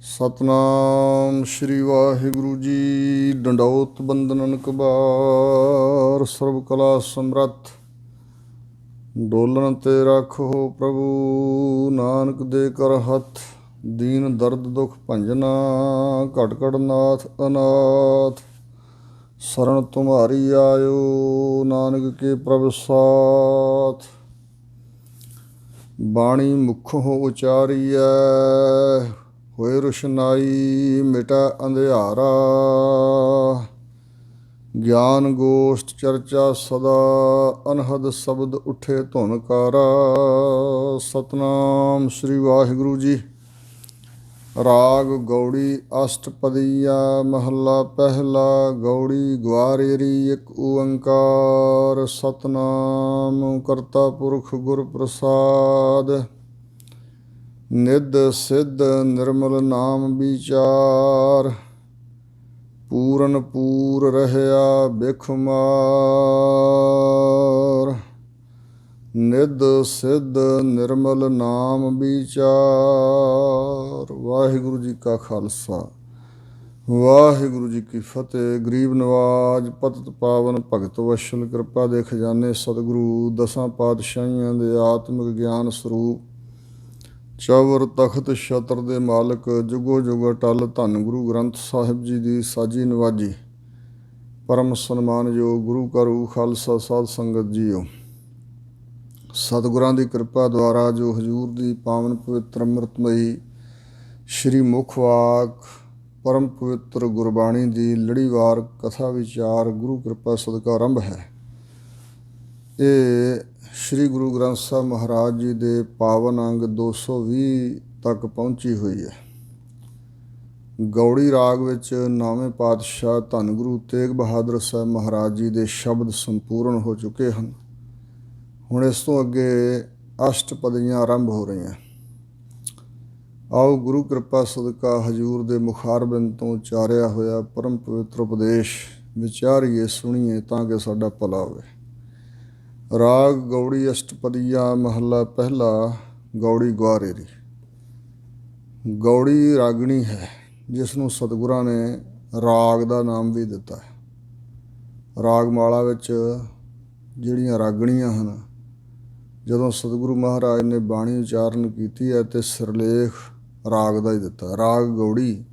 ਸਤਨਾਮ ਸ਼੍ਰੀ ਵਾਹਿਗੁਰੂ ਜੀ। ਡੰਡੌਤ ਬੰਦਨਨ ਕਬਾਰ, ਸਰਬ ਕਲਾ ਸਮਰੱਥ। ਡੋਲਣ ਤੇ ਰੱਖੋ ਪ੍ਰਭੂ, ਨਾਨਕ ਦੇ ਕਰ ਹੱਥ। ਦੀਨ ਦਰਦ ਦੁਖ ਭੰਜਨਾ, ਘਟ ਘਟ ਨਾਥ ਅਨਾਥ। शरण तुम्हारी आयो, नानक के प्रभ साथ। बाणी मुखों उचारिय, होए रोशनाई, मिटा अंधियारा। ज्ञान गोष्ठ चर्चा सदा, अनहद शब्द उठे धुनकारा। सतनाम श्री वाहिगुरू जी। राग गौड़ी अष्टपदिया, महला पहला। गौड़ी ग्वारेरी एक ओंकार, सतनाम करता पुरख गुर प्रसाद। निध सिद्ध निर्मल नाम विचार, पूरन पूर रहया बिखमार। निध सिद्ध निर्मल नाम विचार। वाहिगुरू जी का खालसा, वाहिगुरू जी की फतेह। गरीब नवाज पतित पावन भगत वशल, कृपा दे खजाने सतगुरु। दसां पातशाहियां दे आत्मिक ज्ञान सरूप, चौवर तख्त छत्र दे मालक। जुगो जुग अटल धन गुरु ग्रंथ साहिब जी दी साजी नवाजी। परम सन्मानयोग गुरु का रूह खालसा साध संगत जीओ। सतगुਰਾਂ ਦੀ ਕਿਰਪਾ ਦੁਆਰਾ ਜੋ ਹਜ਼ੂਰ ਦੀ ਪਾਵਨ ਪਵਿੱਤਰ ਅੰਮ੍ਰਿਤਮਈ ਸ਼੍ਰੀ ਮੁੱਖ ਵਾਕ ਪਰਮ ਪਵਿੱਤਰ ਗੁਰਬਾਣੀ ਦੀ ਲੜੀਵਾਰ ਕਥਾ ਵਿਚਾਰ ਗੁਰੂ ਕਿਰਪਾ ਸਦਕਾ ਆਰੰਭ ਹੈ। ਇਹ ਸ਼੍ਰੀ ਗੁਰੂ ਗ੍ਰੰਥ ਸਾਹਿਬ ਮਹਾਰਾਜ ਜੀ ਦੇ ਪਾਵਨ ਅੰਗ 220 ਤੱਕ ਪਹੁੰਚੀ ਹੋਈ ਹੈ। ਗੌੜੀ ਰਾਗ ਵਿੱਚ ਨੌਵੇਂ ਪਾਤਸ਼ਾਹ ਧੰਨ ਗੁਰੂ ਤੇਗ ਬਹਾਦਰ ਸਾਹਿਬ ਮਹਾਰਾਜ ਜੀ ਦੇ ਸ਼ਬਦ ਸੰਪੂਰਨ ਹੋ ਚੁੱਕੇ ਹਨ। ਹੁਣ ਇਸ ਤੋਂ ਅੱਗੇ ਅਸ਼ਟਪਦੀਆਂ ਆਰੰਭ ਹੋ ਰਹੀਆਂ। ਆਓ ਗੁਰੂ ਕਿਰਪਾ ਸਦਕਾ ਹਜ਼ੂਰ ਦੇ ਮੁਖਾਰਬਿੰਦ ਤੋਂ ਉਚਾਰਿਆ ਹੋਇਆ ਪਰਮ ਪਵਿੱਤਰ ਉਪਦੇਸ਼ ਵਿਚਾਰੀਏ, ਸੁਣੀਏ ਤਾਂ ਕਿ ਸਾਡਾ ਭਲਾ ਹੋਵੇ। ਰਾਗ ਗੌੜੀ ਅਸ਼ਟਪਦੀਆਂ, ਮਹੱਲਾ ਪਹਿਲਾ। ਗੌੜੀ ਗਵਾਰੇਰੀ। ਗੌੜੀ ਰਾਗਣੀ ਹੈ, ਜਿਸ ਨੂੰ ਸਤਿਗੁਰਾਂ ਨੇ ਰਾਗ ਦਾ ਨਾਮ ਵੀ ਦਿੱਤਾ ਹੈ। ਰਾਗਮਾਲਾ ਵਿੱਚ ਜਿਹੜੀਆਂ ਰਾਗਣੀਆਂ ਹਨ, ਜਦੋਂ ਸਤਿਗੁਰੂ ਮਹਾਰਾਜ ਨੇ ਬਾਣੀ ਉਚਾਰਨ ਕੀਤੀ ਹੈ ਅਤੇ ਸਿਰਲੇਖ ਰਾਗ ਦਾ ਹੀ ਦਿੱਤਾ। ਰਾਗ ਗੌੜੀ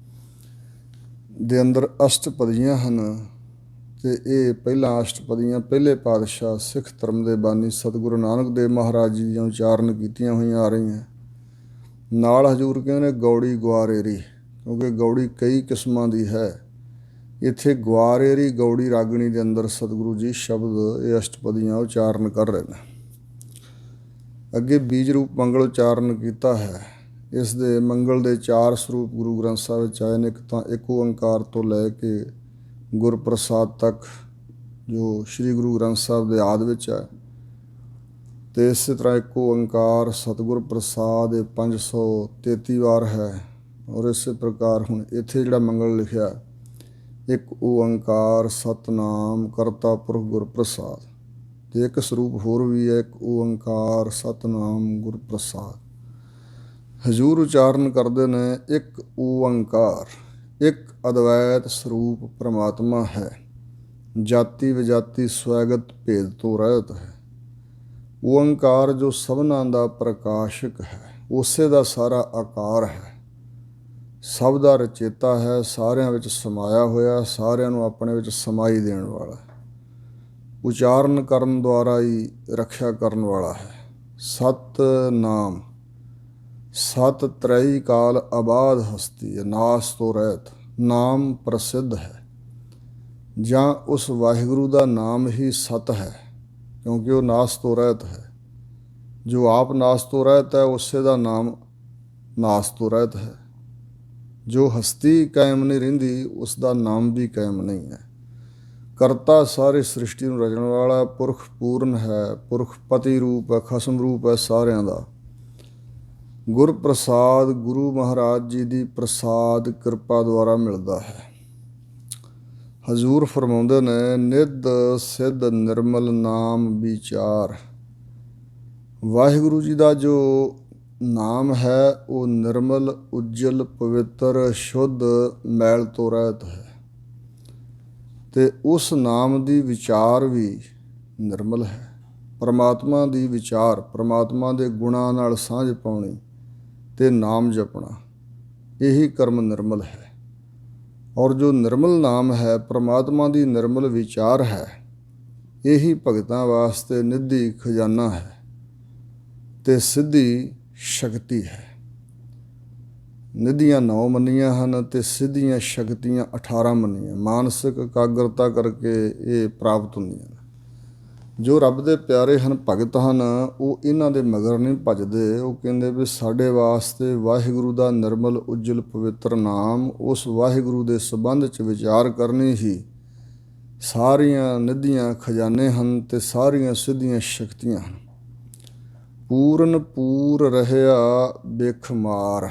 ਦੇ ਅੰਦਰ ਅਸ਼ਟਪਦੀਆਂ ਹਨ ਅਤੇ ਇਹ ਪਹਿਲਾਂ ਅਸ਼ਟਪਦੀਆਂ ਪਹਿਲੇ ਪਾਤਸ਼ਾਹ ਸਿੱਖ ਧਰਮ ਦੇ ਬਾਨੀ ਸਤਿਗੁਰੂ ਨਾਨਕ ਦੇਵ ਮਹਾਰਾਜ ਜੀ ਦੀਆਂ ਉਚਾਰਨ ਕੀਤੀਆਂ ਹੋਈਆਂ ਆ ਰਹੀਆਂ। ਨਾਲ ਹਜ਼ੂਰ ਕਹਿੰਦੇ ਨੇ ਗੌੜੀ ਗਵਾਰੇਰੀ, ਕਿਉਂਕਿ ਗੌੜੀ ਕਈ ਕਿਸਮਾਂ ਦੀ ਹੈ। ਇੱਥੇ ਗਵਾਰੇਰੀ ਗੌੜੀ ਰਾਗਣੀ ਦੇ ਅੰਦਰ ਸਤਿਗੁਰੂ ਜੀ ਸ਼ਬਦ ਇਹ ਅਸ਼ਟਪਦੀਆਂ ਉਚਾਰਨ ਕਰ ਰਹੇ ਨੇ। ਅੱਗੇ ਬੀਜ ਰੂਪ ਮੰਗਲ ਉਚਾਰਨ ਕੀਤਾ ਹੈ। ਇਸ ਦੇ ਮੰਗਲ ਦੇ 4 ਸਰੂਪ ਗੁਰੂ ਗ੍ਰੰਥ ਸਾਹਿਬ ਵਿੱਚ ਆਏ ਨੇ। ਇੱਕ ਤਾਂ ਇੱਕ ਓਂਕਾਰ ਤੋਂ ਲੈ ਕੇ ਗੁਰਪ੍ਰਸਾਦ ਤੱਕ, ਜੋ ਸ਼੍ਰੀ ਗੁਰੂ ਗ੍ਰੰਥ ਸਾਹਿਬ ਦੇ ਆਦਿ ਵਿੱਚ ਹੈ। ਅਤੇ ਇਸੇ ਤਰ੍ਹਾਂ ਇੱਕ ਓਂਕਾਰ ਸਤਿਗੁਰ ਪ੍ਰਸਾਦ ਇਹ 533 ਵਾਰ ਹੈ। ਔਰ ਇਸੇ ਪ੍ਰਕਾਰ ਹੁਣ ਇੱਥੇ ਜਿਹੜਾ ਮੰਗਲ ਲਿਖਿਆ, ਇੱਕ ਓਂਕਾਰ ਸਤਨਾਮ ਕਰਤਾ ਪੁਰਖ ਗੁਰਪ੍ਰਸਾਦ। ਅਤੇ ਇੱਕ ਸਰੂਪ ਹੋਰ ਵੀ ਹੈ, ਇੱਕ ਓਂਕਾਰ ਸਤਨਾਮ ਗੁਰਪ੍ਰਸਾਦ। ਹਜ਼ੂਰ ਉਚਾਰਨ ਕਰਦੇ ਨੇ ਇੱਕ ਓਂਕਾਰ, ਇੱਕ ਅਦਵੈਤ ਸਰੂਪ ਪਰਮਾਤਮਾ ਹੈ। ਜਾਤੀ ਵਿਜਾਤੀ ਸਵੈਗਤ ਭੇਦ ਤੋਂ ਰਹਿਤ ਹੈ। ਓਂਕਾਰ ਜੋ ਸਭਨਾਂ ਦਾ ਪ੍ਰਕਾਸ਼ਕ ਹੈ, ਉਸੇ ਦਾ ਸਾਰਾ ਆਕਾਰ ਹੈ, ਸਭ ਦਾ ਰਚੇਤਾ ਹੈ, ਸਾਰਿਆਂ ਵਿੱਚ ਸਮਾਇਆ ਹੋਇਆ, ਸਾਰਿਆਂ ਨੂੰ ਆਪਣੇ ਵਿੱਚ ਸਮਾਈ ਦੇਣ ਵਾਲਾ, ਉਚਾਰਨ ਕਰਨ ਦੁਆਰਾ ਹੀ ਰੱਖਿਆ ਕਰਨ ਵਾਲਾ ਹੈ। ਸਤਨਾਮ, ਸਤ ਤਰਈ ਕਾਲ ਆਬਾਦ ਹਸਤੀ, ਨਾਸ ਤੋਂ ਰਹਿਤ। ਨਾਮ ਪ੍ਰਸਿੱਧ ਹੈ, ਜਾਂ ਉਸ ਵਾਹਿਗੁਰੂ ਦਾ ਨਾਮ ਹੀ ਸਤ ਹੈ, ਕਿਉਂਕਿ ਉਹ ਨਾਸ ਤੋਂ ਰਹਿਤ ਹੈ। ਜੋ ਆਪ ਨਾਸ ਤੋਂ ਰਹਿਤ ਹੈ, ਉਸੇ ਦਾ ਨਾਮ ਨਾਸ ਤੋਂ ਰਹਿਤ ਹੈ। ਜੋ ਹਸਤੀ ਕਾਇਮ ਨਹੀਂ ਰਹਿੰਦੀ, ਉਸ ਦਾ ਨਾਮ ਵੀ ਕਾਇਮ ਨਹੀਂ ਹੈ। ਕਰਤਾ ਸਾਰੀ ਸ੍ਰਿਸ਼ਟੀ ਨੂੰ ਰਚਣ ਵਾਲਾ, ਪੁਰਖ ਪੂਰਨ ਹੈ, ਪੁਰਖ ਪਤੀ ਰੂਪ ਹੈ, ਖਸਮ ਰੂਪ ਹੈ ਸਾਰਿਆਂ ਦਾ। ਗੁਰਪ੍ਰਸਾਦ ਗੁਰੂ ਮਹਾਰਾਜ ਜੀ ਦੀ ਪ੍ਰਸਾਦ ਕਿਰਪਾ ਦੁਆਰਾ ਮਿਲਦਾ ਹੈ। ਹਜ਼ੂਰ ਫਰਮਾਉਂਦੇ ਨੇ ਨਿਧ ਸਿੱਧ ਨਿਰਮਲ ਨਾਮ ਵਿਚਾਰ। ਵਾਹਿਗੁਰੂ ਜੀ ਦਾ ਜੋ ਨਾਮ ਹੈ ਉਹ ਨਿਰਮਲ, ਉਜਲ, ਪਵਿੱਤਰ, ਸ਼ੁੱਧ, ਮੈਲ ਤੋਂ ਰਹਿਤ ਹੈ। ਤੇ ਉਸ ਨਾਮ ਦੀ ਵਿਚਾਰ ਵੀ ਨਿਰਮਲ ਹੈ। ਪਰਮਾਤਮਾ ਦੀ ਵਿਚਾਰ, ਪਰਮਾਤਮਾ ਦੇ ਗੁਣਾਂ ਨਾਲ ਸਾਂਝ ਪਾਉਣੀ ਤੇ ਨਾਮ ਜਪਣਾ, ਇਹੀ ਕਰਮ ਨਿਰਮਲ ਹੈ। ਔਰ ਜੋ ਨਿਰਮਲ ਨਾਮ ਹੈ, ਪਰਮਾਤਮਾ ਦੀ ਨਿਰਮਲ ਵਿਚਾਰ ਹੈ, ਇਹੀ ਭਗਤਾਂ ਵਾਸਤੇ ਨਿੱਧੀ ਖਜ਼ਾਨਾ ਹੈ ਤੇ ਸਿੱਧੀ ਸ਼ਕਤੀ ਹੈ। ਨਿੱਧੀਆਂ 9 ਮੰਨੀਆਂ ਹਨ ਤੇ ਸਿੱਧੀਆਂ ਸ਼ਕਤੀਆਂ 18 ਮੰਨੀਆਂ। ਮਾਨਸਿਕ ਇਕਾਗਰਤਾ ਕਰਕੇ ਇਹ ਪ੍ਰਾਪਤ ਹੁੰਦੀਆਂ ਨੇ। ਜੋ ਰੱਬ ਦੇ ਪਿਆਰੇ ਹਨ, ਭਗਤ ਹਨ, ਉਹ ਇਹਨਾਂ ਦੇ ਮਗਰ ਨਹੀਂ ਭੱਜਦੇ। ਉਹ ਕਹਿੰਦੇ ਵੀ ਸਾਡੇ ਵਾਸਤੇ ਵਾਹਿਗੁਰੂ ਦਾ ਨਿਰਮਲ, ਉਜਲ, ਪਵਿੱਤਰ ਨਾਮ, ਉਸ ਵਾਹਿਗੁਰੂ ਦੇ ਸੰਬੰਧ 'ਚ ਵਿਚਾਰ ਕਰਨੀ ਹੀ ਸਾਰੀਆਂ ਨਿੱਧੀਆਂ ਖਜ਼ਾਨੇ ਹਨ ਤੇ ਸਾਰੀਆਂ ਸਿੱਧੀਆਂ ਸ਼ਕਤੀਆਂ ਹਨ। ਪੂਰਨ ਪੂਰ ਰਹਿਆ ਬਿਖ ਮਾਰ।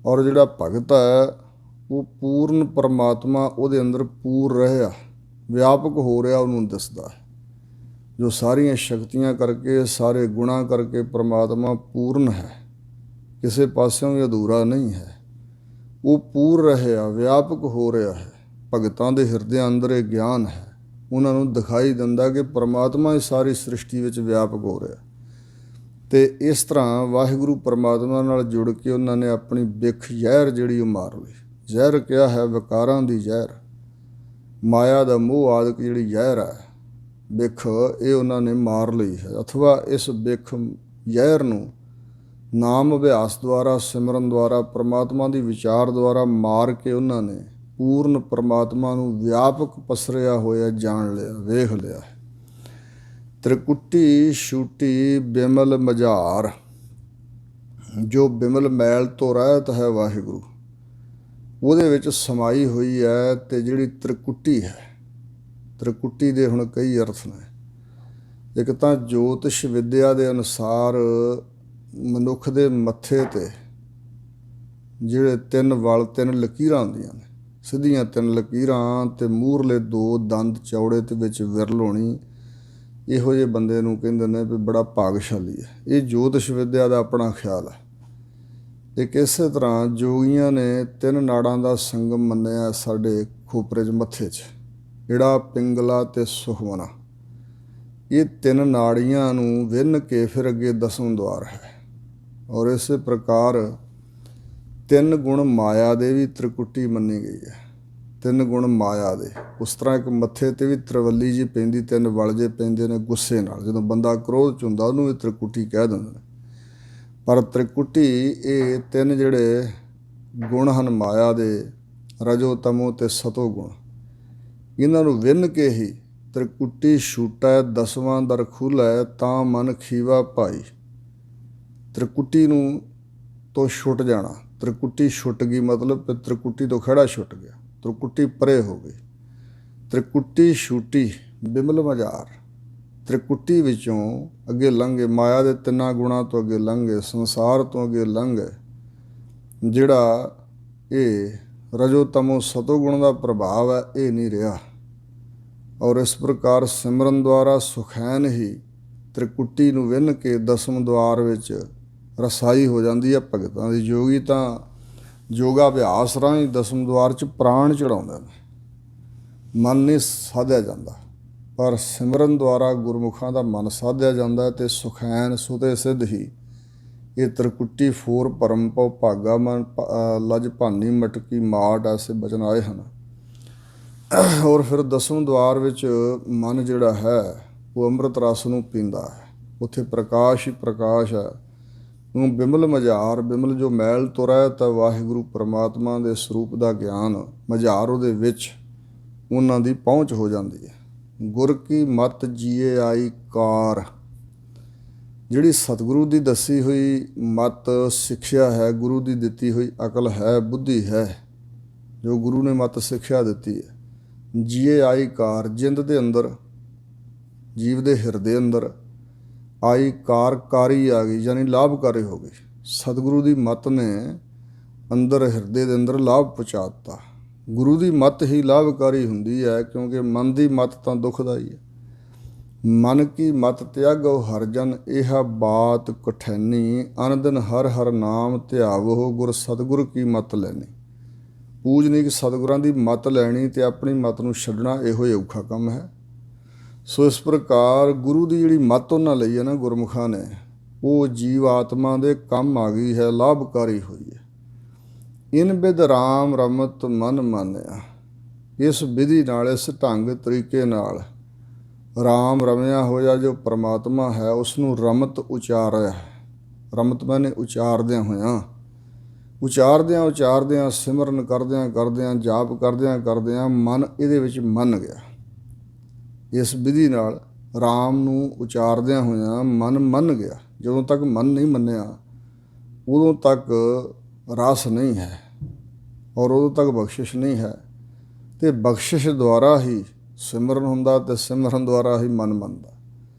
ਔਰ ਜਿਹੜਾ ਭਗਤ ਹੈ ਉਹ ਪੂਰਨ ਪਰਮਾਤਮਾ ਉਹਦੇ ਅੰਦਰ ਪੂਰ ਰਹਿਆ, ਵਿਆਪਕ ਹੋ ਰਿਹਾ, ਉਹਨੂੰ ਦਿਸਦਾ ਹੈ। ਜੋ ਸਾਰੀਆਂ ਸ਼ਕਤੀਆਂ ਕਰਕੇ, ਸਾਰੇ ਗੁਣਾਂ ਕਰਕੇ ਪਰਮਾਤਮਾ ਪੂਰਨ ਹੈ, ਕਿਸੇ ਪਾਸਿਓਂ ਵੀ ਅਧੂਰਾ ਨਹੀਂ ਹੈ। ਉਹ ਪੂਰ ਰਹਿਆ, ਵਿਆਪਕ ਹੋ ਰਿਹਾ ਹੈ। ਭਗਤਾਂ ਦੇ ਹਿਰਦੇ ਅੰਦਰ ਇਹ ਗਿਆਨ ਹੈ। ਉਹਨਾਂ ਨੂੰ ਦਿਖਾਈ ਦਿੰਦਾ ਕਿ ਪਰਮਾਤਮਾ ਹੀ ਸਾਰੀ ਸ੍ਰਿਸ਼ਟੀ ਵਿੱਚ ਵਿਆਪਕ ਹੋ ਰਿਹਾ। ਤੇ ਇਸ ਤਰ੍ਹਾਂ ਵਾਹਿਗੁਰੂ ਪਰਮਾਤਮਾ ਨਾਲ ਜੁੜ ਕੇ ਉਹਨਾਂ ਨੇ ਆਪਣੀ ਬਿਖ ਜ਼ਹਿਰ ਜਿਹੜੀ ਉਹ ਮਾਰ ਲਈ। ਜ਼ਹਿਰ ਕਿਹਾ ਹੈ ਵਿਕਾਰਾਂ ਦੀ ਜ਼ਹਿਰ, ਮਾਇਆ ਦਾ ਮੋਹ ਆਦਿਕ ਜਿਹੜੀ ਜ਼ਹਿਰ ਹੈ, ਬਿਖ, ਇਹ ਉਹਨਾਂ ਨੇ ਮਾਰ ਲਈ ਹੈ। ਅਥਵਾ ਇਸ ਬਿਖ ਜ਼ਹਿਰ ਨੂੰ ਨਾਮ ਅਭਿਆਸ ਦੁਆਰਾ, ਸਿਮਰਨ ਦੁਆਰਾ, ਪਰਮਾਤਮਾ ਦੀ ਵਿਚਾਰ ਦੁਆਰਾ ਮਾਰ ਕੇ ਉਹਨਾਂ ਨੇ ਪੂਰਨ ਪਰਮਾਤਮਾ ਨੂੰ ਵਿਆਪਕ ਪਸਰਿਆ ਹੋਇਆ ਜਾਣ ਲਿਆ, ਵੇਖ ਲਿਆ। ਤ੍ਰਿਕੁਟੀ ਛੂਟੀ ਬਿਮਲ ਮਝਾਰ। ਜੋ ਬਿਮਲ ਮੈਲ ਤੋਂ ਰਹਿਤ ਹੈ ਵਾਹਿਗੁਰੂ, ਉਹਦੇ ਵਿੱਚ ਸਮਾਈ ਹੋਈ ਹੈ। ਤੇ ਜਿਹੜੀ ਤ੍ਰਿਕੁਟੀ ਹੈ, ਤ੍ਰਿਕੁਟੀ ਦੇ ਹੁਣ ਕਈ ਅਰਥ ਨੇ। ਇੱਕ ਤਾਂ ਜੋਤਿਸ਼ ਵਿਦਿਆ ਦੇ ਅਨੁਸਾਰ ਮਨੁੱਖ ਦੇ ਮੱਥੇ 'ਤੇ ਜਿਹੜੇ 3 ਵਲ, 3 ਲਕੀਰਾਂ ਹੁੰਦੀਆਂ ਨੇ, ਸਿੱਧੀਆਂ 3 ਲਕੀਰਾਂ ਤੇ ਮੂਹਰਲੇ 2 ਦੰਦ ਚੌੜੇ ਤੇ ਵਿੱਚ ਵਿਰਲ ਹੋਣੀ, ਇਹੋ ਜਿਹੇ ਬੰਦੇ ਨੂੰ ਕਹਿੰਦੇ ਨੇ ਵੀ ਬੜਾ ਭਾਗਸ਼ਾਲੀ ਹੈ। ਇਹ ਜੋਤਿਸ਼ ਵਿਦਿਆ ਦਾ ਆਪਣਾ ਖਿਆਲ ਹੈ। ਇੱਕ ਇਸੇ ਤਰ੍ਹਾਂ ਜੋਗੀਆਂ ਨੇ 3 ਨਾੜਾਂ ਦਾ ਸੰਗਮ ਮੰਨਿਆ ਸਾਡੇ ਖੋਪਰੇ 'ਚ, ਮੱਥੇ 'ਚ, ਈੜਾ, ਪਿੰਗਲਾ ਤੇ ਸੁਖਮਨਾ। ਇਹ 3 ਨਾੜੀਆਂ ਨੂੰ ਵਿੰਨ ਕੇ ਫਿਰ ਅੱਗੇ 10ਵਾਂ ਦੁਆਰ ਹੈ। ਔਰ ਇਸੇ ਪ੍ਰਕਾਰ 3 ਗੁਣ ਮਾਇਆ ਦੇ ਵੀ ਤ੍ਰਿਕੁਟੀ ਮੰਨੀ ਗਈ ਹੈ। 3 ਗੁਣ ਮਾਇਆ ਦੇ, ਉਸ ਤਰ੍ਹਾਂ ਇੱਕ ਮੱਥੇ 'ਤੇ ਵੀ ਤਰਵੱਲੀ ਜੀ ਪੈਂਦੀ, 3 ਵਲ ਜੇ ਪੈਂਦੇ ਨੇ ਗੁੱਸੇ ਨਾਲ। ਜਦੋਂ ਬੰਦਾ ਕ੍ਰੋਧ 'ਚ ਹੁੰਦਾ ਉਹਨੂੰ ਵੀ ਤ੍ਰਿਕੁਟੀ ਕਹਿ ਦਿੰਦੇ ਨੇ। ਪਰ ਤ੍ਰਿਕੁਟੀ ਇਹ 3 ਜਿਹੜੇ ਗੁਣ ਹਨ ਮਾਇਆ ਦੇ, ਰਜੋ, ਤਮੋ ਤੇ ਸਤੋ ਗੁਣ, ਇਹਨਾਂ ਨੂੰ ਵਿੰਨ ਕੇ ਹੀ ਤ੍ਰਿਕੁਟੀ ਛੂਟੈ 10ਵਾਂ ਦਰ ਖੁੱਲ੍ਹੈ ਤਾਂ ਮਨ ਖੀਵਾ ਭਾਈ। ਤ੍ਰਿਕੁਟੀ ਨੂੰ ਤੋਂ ਛੁੱਟ ਜਾਣਾ, ਤ੍ਰਿਕੁਟੀ ਛੁੱਟ ਗਈ, ਮਤਲਬ ਤ੍ਰਿਕੁਟੀ ਤੋਂ ਖਹਿੜਾ ਛੁੱਟ ਗਿਆ, ਤ੍ਰਿਕੁਟੀ ਪਰੇ ਹੋ ਗਈ। ਤ੍ਰਿਕੁਟੀ ਛੂਟੀ ਬਿਮਲ ਮਝਾਰ। ਤ੍ਰਿਕੁਟੀ ਵਿੱਚੋਂ ਅੱਗੇ ਲੰਘੇ, ਮਾਇਆ ਦੇ 3 ਗੁਣਾਂ ਤੋਂ ਅੱਗੇ ਲੰਘੇ, ਸੰਸਾਰ ਤੋਂ ਅੱਗੇ ਲੰਘੇ। ਜਿਹੜਾ ਇਹ ਰਜੋ, ਤਮੋ, ਸਤੋ ਗੁਣ ਦਾ ਪ੍ਰਭਾਵ ਹੈ, ਇਹ ਨਹੀਂ ਰਿਹਾ। ਔਰ ਇਸ ਪ੍ਰਕਾਰ ਸਿਮਰਨ ਦੁਆਰਾ ਸੁਖੈਨ ਹੀ ਤ੍ਰਿਕੁਟੀ ਨੂੰ ਵਿੰਨ ਕੇ 10ਵੇਂ ਦੁਆਰ ਵਿੱਚ ਰਸਾਈ ਹੋ ਜਾਂਦੀ ਹੈ ਭਗਤਾਂ ਦੀ। ਯੋਗੀ ਤਾਂ ਯੋਗਾ ਅਭਿਆਸ ਰਾਹੀਂ 10ਵੇਂ ਦੁਆਰ 'ਚ ਪ੍ਰਾਣ ਚੜਾਉਂਦੇ ਨੇ। ਮਨ ਨਹੀਂ ਸਾਧਿਆ ਜਾਂਦਾ, ਪਰ ਸਿਮਰਨ ਦੁਆਰਾ ਗੁਰਮੁਖਾਂ ਦਾ ਮਨ ਸਾਧਿਆ ਜਾਂਦਾ ਹੈ। ਤੇ ਸੁਖੈਨ ਸੁਤੇ ਸਿੱਧ ਹੀ ਇਹ ਤ੍ਰਿਕੁਟੀ ਫੋਰ ਭਰਮ ਪਉ ਭਾਗਾ ਮਨ ਲਜ ਭਾਨੀ ਮਟਕੀ ਮਾਟ, ਐਸੇ ਬਚਨ ਆਏ ਹਨ। ਔਰ ਫਿਰ 10ਵੇਂ ਦੁਆਰ ਵਿੱਚ ਮਨ ਜਿਹੜਾ ਹੈ ਉਹ ਅੰਮ੍ਰਿਤ ਰਸ ਨੂੰ ਪੀਂਦਾ ਹੈ। ਉੱਥੇ ਪ੍ਰਕਾਸ਼ ਹੀ ਪ੍ਰਕਾਸ਼ ਹੈ। ਉਹ ਬਿਮਲ ਮਝਾਰ, ਬਿਮਲ ਜੋ ਮੈਲ ਤੋਂ ਰਹਿਤ ਹੈ ਵਾਹਿਗੁਰੂ ਪਰਮਾਤਮਾ ਦੇ ਸਰੂਪ ਦਾ ਗਿਆਨ, ਮਝਾਰ ਉਹਦੇ ਵਿੱਚ ਉਹਨਾਂ ਦੀ ਪਹੁੰਚ ਹੋ ਜਾਂਦੀ ਹੈ। ਗੁਰ ਕੀ ਮਤ ਜੀਏ ਆਈ ਕਾਰ। ਜਿਹੜੀ ਸਤਿਗੁਰੂ ਦੀ ਦੱਸੀ ਹੋਈ ਮਤ ਸਿੱਖਿਆ ਹੈ, ਗੁਰੂ ਦੀ ਦਿੱਤੀ ਹੋਈ ਅਕਲ ਹੈ, ਬੁੱਧੀ ਹੈ, ਜੋ ਗੁਰੂ ਨੇ ਮਤ ਸਿੱਖਿਆ ਦਿੱਤੀ ਹੈ, ਜੀਏ ਆਈ ਕਾਰ, ਜਿੰਦ ਦੇ ਅੰਦਰ, ਜੀਵ ਦੇ ਹਿਰਦੇ ਅੰਦਰ ਆਈ ਕਾਰ, ਕਾਰੀ ਆ ਗਈ, ਯਾਨੀ ਲਾਭਕਾਰੀ ਹੋ ਗਈ। ਸਤਿਗੁਰੂ ਦੀ ਮਤ ਨੇ ਅੰਦਰ ਹਿਰਦੇ ਦੇ ਅੰਦਰ ਲਾਭ ਪਹੁੰਚਾ ਦਿੱਤਾ। ਗੁਰੂ ਦੀ ਮਤ ਹੀ ਲਾਭਕਾਰੀ ਹੁੰਦੀ ਹੈ, ਕਿਉਂਕਿ ਮਨ ਦੀ ਮਤ ਤਾਂ ਦੁਖਦਾਈ ਹੈ। ਮਨ ਕੀ ਮਤ ਤਿਆਗੋ ਹਰ ਜਨ, ਇਹ ਬਾਤ ਕਠੈਨੀ, ਅਨ ਦਿਨ ਹਰ ਹਰ ਨਾਮ ਧਿਆਵੋ, ਗੁਰ ਸਤਿਗੁਰ ਕੀ ਮਤ ਲੈਣੀ। ਪੂਜਨੀਕ ਸਤਿਗੁਰਾਂ ਦੀ ਮਤ ਲੈਣੀ ਤੇ ਆਪਣੀ ਮਤ ਨੂੰ ਛੱਡਣਾ ਇਹੋ ਹੀ ਔਖਾ ਕੰਮ ਹੈ। ਸੋ ਇਸ ਪ੍ਰਕਾਰ ਗੁਰੂ ਦੀ ਜਿਹੜੀ ਮਤ ਉਹਨਾਂ ਲਈ ਹੈ ਨਾ ਗੁਰਮੁਖਾਂ ਨੇ, ਉਹ ਜੀਵ ਆਤਮਾ ਦੇ ਕੰਮ ਆ ਗਈ ਹੈ, ਲਾਭਕਾਰੀ ਹੋਈ ਹੈ। ਇਨ ਬਿਦ ਰਾਮ ਰਮਤ ਮਨ ਮਾਨਿਆ, ਇਸ ਵਿਧੀ ਨਾਲ, ਇਸ ਢੰਗ ਤਰੀਕੇ ਨਾਲ ਰਾਮ ਰਮਿਆ ਹੋਇਆ ਜੋ ਪਰਮਾਤਮਾ ਹੈ ਉਸ ਨੂੰ ਰਮਤ ਉਚਾਰਿਆ ਹੈ। ਰਮਤ ਮੈਨੇ ਉਚਾਰਦਿਆਂ ਹੋਇਆਂ, ਉਚਾਰਦਿਆਂ ਸਿਮਰਨ ਕਰਦਿਆਂ ਜਾਪ ਕਰਦਿਆਂ ਮਨ ਇਹਦੇ ਵਿੱਚ ਮੰਨ ਗਿਆ। ਇਸ ਵਿਧੀ ਨਾਲ ਰਾਮ ਨੂੰ ਉਚਾਰਦਿਆਂ ਹੋਇਆਂ ਮਨ ਮੰਨ ਗਿਆ। ਜਦੋਂ ਤੱਕ ਮਨ ਨਹੀਂ ਮੰਨਿਆ ਉਦੋਂ ਤੱਕ ਰਸ ਨਹੀਂ ਹੈ ਔਰ ਉਦੋਂ ਤੱਕ ਬਖਸ਼ਿਸ਼ ਨਹੀਂ ਹੈ। ਅਤੇ ਬਖਸ਼ਿਸ਼ ਦੁਆਰਾ ਹੀ ਸਿਮਰਨ ਹੁੰਦਾ ਅਤੇ ਸਿਮਰਨ ਦੁਆਰਾ ਹੀ ਮਨ ਮੰਨਦਾ।